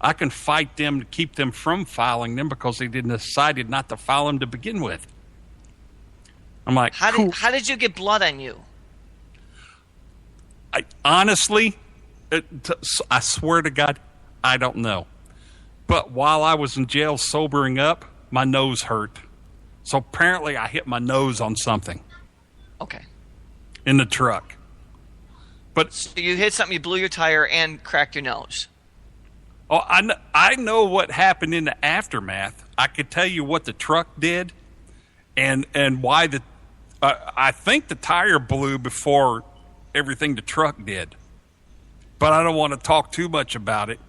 I can fight them to keep them from filing them because they decided not to file them to begin with. I'm like,
how did you get blood on you?
Honestly, I swear to God, I don't know. But while I was in jail sobering up, my nose hurt. So apparently I hit my nose on something.
Okay.
In the truck. But
so you hit something, you blew your tire and cracked your nose.
Oh, I know what happened in the aftermath. I could tell you what the truck did and why I think the tire blew before everything the truck did. But I don't want to talk too much about it.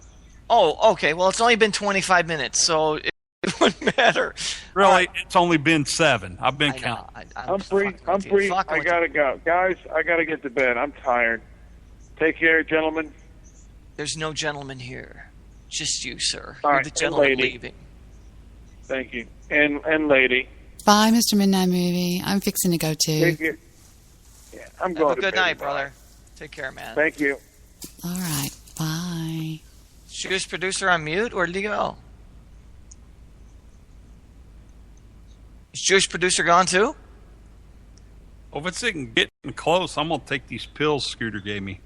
Oh, okay. Well, it's only been 25 minutes, so it wouldn't matter.
Really, it's only been 7. I've been counting.
I'm free. I gotta go. Guys, I gotta get to bed. I'm tired. Take care, gentlemen.
There's no gentleman here. Just you, sir.
All
You're
right,
the gentleman
lady.
leaving.
Thank you. And lady.
Bye, Mr. Midnight Movie. I'm fixing to go too.
Take care. Yeah, I'm going
Have a
to
good
bed.
night, brother. Take care, man.
Thank you.
All right. Bye.
Shoes producer on mute, or did he go? Is Jewish producer gone too?
Well, if it's getting close, I'm going to take these pills Scooter gave me.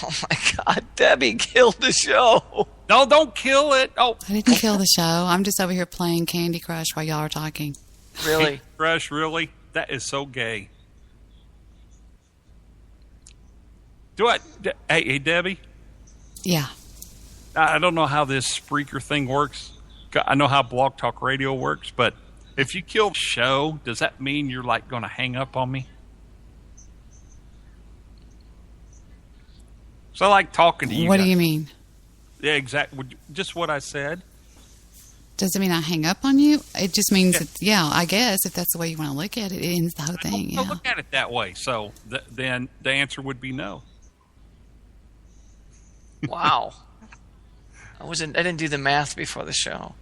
Oh, my God. Debbie killed the show.
No, don't kill it. Oh,
I didn't kill the show. I'm just over here playing Candy Crush while y'all are talking.
Really?
Candy Crush, really? That is so gay. Hey, Debbie?
Yeah.
I don't know how this Spreaker thing works. I know how Blog Talk Radio works, but if you kill the show, does that mean you're like going to hang up on me? So I like talking to you.
What
guys.
do you mean?
Yeah, exactly. Just what I said.
Does it mean I hang up on you? It just means, I guess if that's the way you want to look at it, it ends the whole thing.
Don't look at it that way. So then the answer would be no.
Wow. I didn't do the math before the show.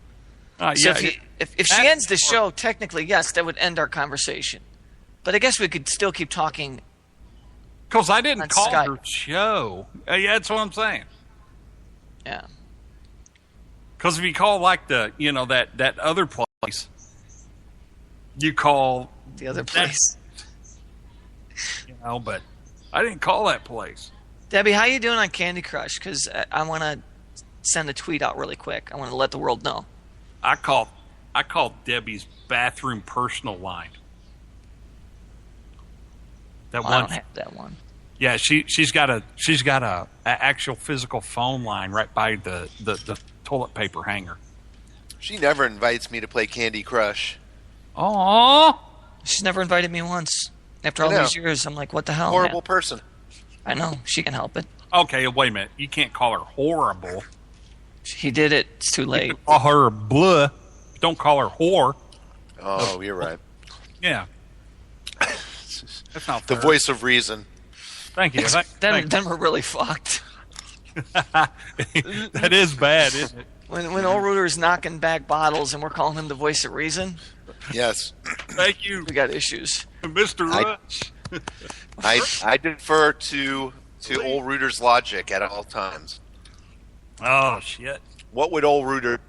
So
yeah,
if she ends the show, technically, yes, that would end our conversation. But I guess we could still keep talking.
Because I didn't call
Skype.
her show. Yeah, that's what I'm saying.
Yeah.
Because if you call like that other place, you call
the other place.
But I didn't call that place.
Debbie, how you doing on Candy Crush? Because I want to send a tweet out really quick. I want to let the world know.
I called Debbie's bathroom personal line. That one.
I don't have that one.
Yeah, she's got a actual physical phone line right by the toilet paper hanger.
She never invites me to play Candy Crush.
Aww.
She's never invited me once. After all these years, I'm like, what the hell?
Horrible
man?
person.
I know. She can help it.
Okay, wait a minute. You can't call her horrible.
He did it. It's too late.
You can call her blah. Don't call her whore.
Oh, you're right.
Yeah. That's not
the
fair.
voice of reason.
Thank you.
Then we're really fucked.
That is bad, isn't it?
When old Rooter's knocking back bottles and we're calling him the voice of reason.
Yes.
Thank you.
We got issues.
Mr. Rush.
I defer to old Rooter's logic at all times.
Oh, shit.
What would old Rooter